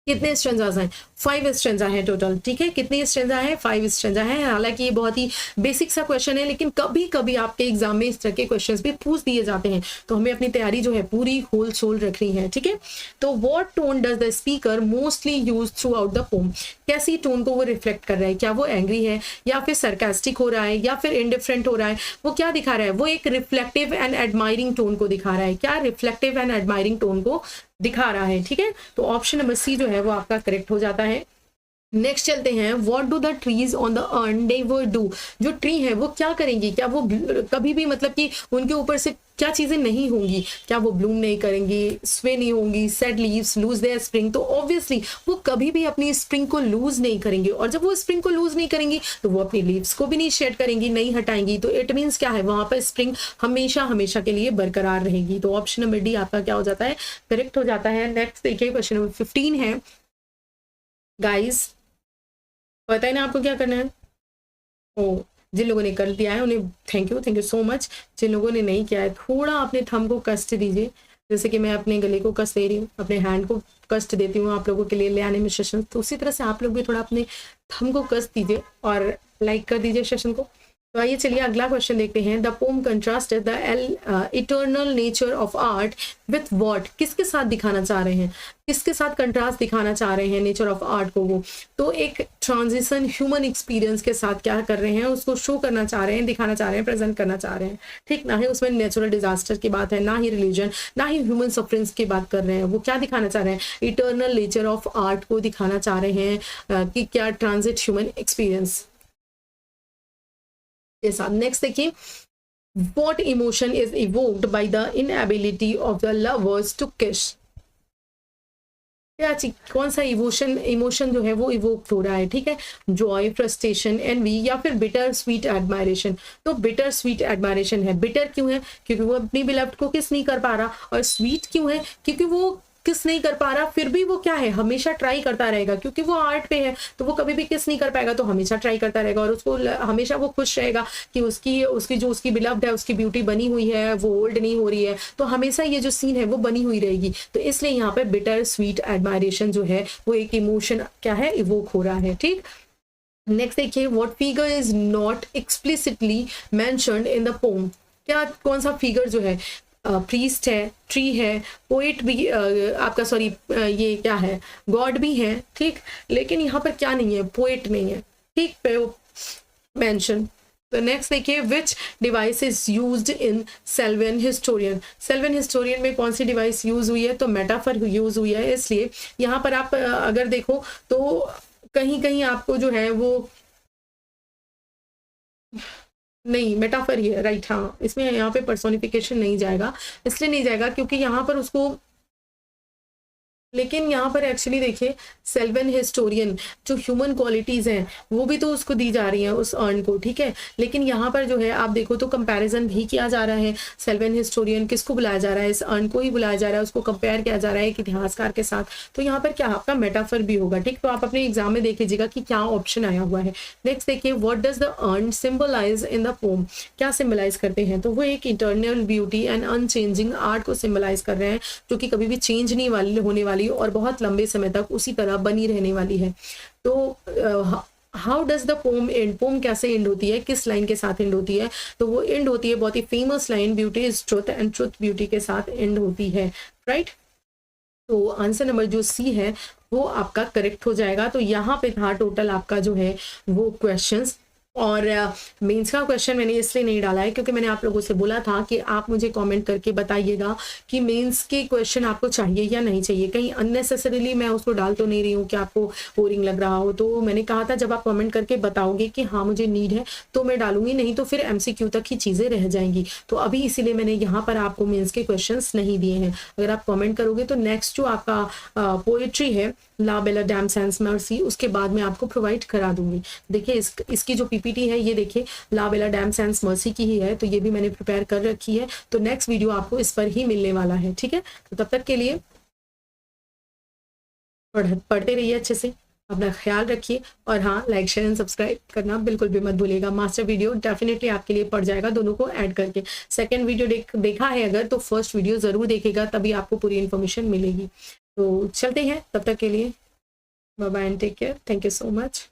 कितने स्ट्रेंजाज हैं? 5 स्ट्रेंजा है टोटल, ठीक है, कितने स्ट्रेंजा है? 5 स्ट्रेंजा है। हालांकि ये बहुत ही बेसिक सा क्वेश्चन है, लेकिन कभी कभी आपके एग्जाम में इस तरह के क्वेश्चंस भी पूछ दिए जाते हैं, तो हमें अपनी तैयारी जो है पूरी होल सोल रखनी है, ठीक है। तो what tone does the speaker mostly use through out the pome? कैसी टोन को वो रिफ्लेक्ट कर रहा है? क्या वो एंग्री है, या फिर सरकास्टिक हो रहा है, या फिर इंडिफरेंट हो रहा है? वो क्या दिखा रहा है? वो एक रिफ्लेक्टिव एंड एडमायरिंग टोन को दिखा रहा है। क्या? रिफ्लेक्टिव एंड एडमायरिंग टोन को दिखा रहा है, ठीक है। तो ऑप्शन नंबर सी जो है वो आपका करेक्ट हो जाता है। नेक्स्ट चलते हैं, what do the trees on the earn never do? जो ट्री है वो क्या करेंगी? क्या वो कभी भी मतलब कि उनके ऊपर से क्या चीजें नहीं होंगी? क्या वो ब्लूम नहीं करेंगी, स्वे नहीं होंगी, said leaves lose their spring? तो ऑब्वियसली वो कभी भी अपनी स्प्रिंग को लूज नहीं करेंगी, और जब वो स्प्रिंग को लूज नहीं करेंगी तो वो अपनी लीव्स को भी नहीं शेड करेंगी, नहीं हटाएंगी। तो इट मीन्स क्या है, वहां पर स्प्रिंग हमेशा हमेशा के लिए बरकरार रहेगी। तो ऑप्शन नंबर डी आपका क्या हो जाता है? करेक्ट हो जाता है। नेक्स्ट देखिए, क्वेश्चन नंबर 15 है। गाइस पता है ना आपको क्या करना है? ओ, जिन लोगों ने कर दिया है उन्हें थैंक यू सो मच। जिन लोगों ने नहीं किया है, थोड़ा अपने थंब को कष्ट दीजिए, जैसे कि मैं अपने गले को कष्ट दे रही हूँ, अपने हैंड को कष्ट देती हूँ आप लोगों के लिए ले आने में सेशन, तो उसी तरह से आप लोग भी थोड़ा अपने थंब को कष्ट दीजिए और लाइक कर दीजिए सेशन को। तो आइए चलिए अगला क्वेश्चन देखते हैं। The pome contrast the eternal nature of art with what, किसके साथ दिखाना चाह रहे हैं, किसके साथ कंट्रास्ट दिखाना चाह रहे हैं नेचर ऑफ आर्ट को वो, तो एक ट्रांजिशन ह्यूमन एक्सपीरियंस के साथ क्या कर रहे हैं, उसको शो करना चाह रहे हैं, दिखाना चाह रहे हैं, प्रेजेंट करना चाह रहे हैं। ठीक, ना ही उसमें नेचुरल डिजास्टर की बात है, ना ही रिलीजन, ना ही ह्यूमन सफरिंग्स की बात कर रहे हैं। वो क्या दिखाना चाह रहे हैं, इटर्नल नेचर ऑफ आर्ट को दिखाना चाह रहे हैं कि क्या ट्रांजिट ह्यूमन एक्सपीरियंस के साथ। नेक्स्ट देखिए, what emotion is evoked by the inability of the lovers to kiss, क्या चीज, कौन सा इमोशन जो है वो इवोक हो रहा है। ठीक है, जॉय, फ्रस्ट्रेशन, एनवी या फिर बिटर स्वीट एडमायरेशन। तो बिटर स्वीट एडमायरेशन है। बिटर क्यों है, क्योंकि वो अपनी बिलव्ड को किस नहीं कर पा रहा, और स्वीट क्यों है, क्योंकि वो किस नहीं कर पा रहा, फिर भी वो क्या है, हमेशा ट्राई करता रहेगा, क्योंकि वो आर्ट पे है तो वो कभी भी किस नहीं कर पाएगा, तो हमेशा ट्राई करता रहेगा, और उसको हमेशा वो खुश रहेगा कि उसकी जो उसकी बिलव्ड है, उसकी ब्यूटी बनी हुई है, वो ओल्ड नहीं हो रही है, तो हमेशा ये जो सीन है वो बनी हुई रहेगी। तो इसलिए यहाँ पे बिटर स्वीट एडमायरेशन जो है वो एक इमोशन क्या है, इवोक हो रहा है। ठीक, नेक्स्ट देखिए, what figure is not explicitly mentioned in the poem, क्या कौन सा फिगर जो है, प्रीस्ट है, ट्री है, पोइट भी आपका सॉरी ये क्या है, गॉड भी है। ठीक, लेकिन यहाँ पर क्या नहीं है, पोइट नहीं है। ठीक, पे मेंशन। तो नेक्स्ट देखिए, which device is used in sylvan historian, sylvan historian में कौन सी डिवाइस यूज हुई है, तो मेटाफर यूज हुई है। इसलिए यहाँ पर आप अगर देखो तो कहीं कहीं आपको जो है वो नहीं, मेटाफर ही है, राइट। हाँ, इसमें यहाँ पे पर्सोनिफिकेशन नहीं जाएगा, इसलिए नहीं जाएगा क्योंकि यहाँ पर उसको, लेकिन यहाँ पर एक्चुअली देखिए सेल्वियन हिस्टोरियन जो ह्यूमन क्वालिटीज हैं वो भी तो उसको दी जा रही हैं उस अर्न को। ठीक है, लेकिन यहाँ पर जो है आप देखो तो कंपैरिजन भी किया जा रहा है। सेल्वियन हिस्टोरियन किसको बुलाया जा रहा है, इस अर्न को ही बुलाया जा रहा है, उसको कंपेयर किया जा रहा है एक इतिहासकार के साथ। तो यहाँ पर क्या आपका मेटाफर भी होगा। ठीक, तो आप अपने एग्जाम में देख लीजिएगा कि क्या ऑप्शन आया हुआ है। नेक्स्ट देखिए, what does the urn symbolise in the poem, क्या सिंबलाइज करते हैं, तो वो एक eternal beauty and unchanging art को सिंबलाइज कर रहे हैं, जो कि कभी भी चेंज नहीं होने वाली और बहुत लंबे समय तक उसी तरह बनी रहने वाली है। तो how does the poem end, poem कैसे एंड होती है, किस लाइन के साथ एंड होती है, तो वो एंड होती है बहुत ही famous line, beauty is truth and truth beauty के साथ एंड होती है। राइट, तो आंसर नंबर जो सी है वो आपका करेक्ट हो जाएगा। तो यहाँ पे था टोटल आपका जो है वो क्वेश्चंस, और मेंस का क्वेश्चन मैंने इसलिए नहीं डाला है क्योंकि मैंने आप लोगों से बोला था कि आप मुझे कमेंट करके बताइएगा कि मेंस के क्वेश्चन आपको चाहिए या नहीं चाहिए। कहीं अननेसेसरीली मैं उसको डाल तो नहीं रही हूँ कि आपको बोरिंग लग रहा हो। तो मैंने कहा था जब आप कमेंट करके बताओगे कि हाँ मुझे नीड है तो मैं डालूंगी, नहीं तो फिर MCQ तक ही चीज़ें रह जाएंगी। तो अभी इसीलिए मैंने यहाँ पर आपको मेंस के क्वेश्चन नहीं दिए हैं। अगर आप कॉमेंट करोगे तो नेक्स्ट जो आपका पोएट्री है ला बेला डैम सैंस मर्सी, उसके बाद मैं आपको प्रोवाइड करा दूंगी। देखिए इसकी जो PPT है ये देखिए ला बेला डैम सैंस मर्सी की ही है, तो ये भी मैंने प्रिपेयर कर रखी है। तो नेक्स्ट वीडियो आपको इस पर ही मिलने वाला है। ठीक है, तो तब तक के लिए पढ़ते रहिए अच्छे से, अपना ख्याल रखिए, और हाँ लाइक शेयर एंड सब्सक्राइब करना बिल्कुल भी मत भूलिएगा। मास्टर वीडियो डेफिनेटली आपके लिए पड़ जाएगा दोनों को ऐड करके। सेकंड वीडियो देखा है अगर तो फर्स्ट वीडियो ज़रूर देखेगा, तभी आपको पूरी इन्फॉर्मेशन मिलेगी। तो चलते हैं, तब तक के लिए bye bye and take care. Thank you so much.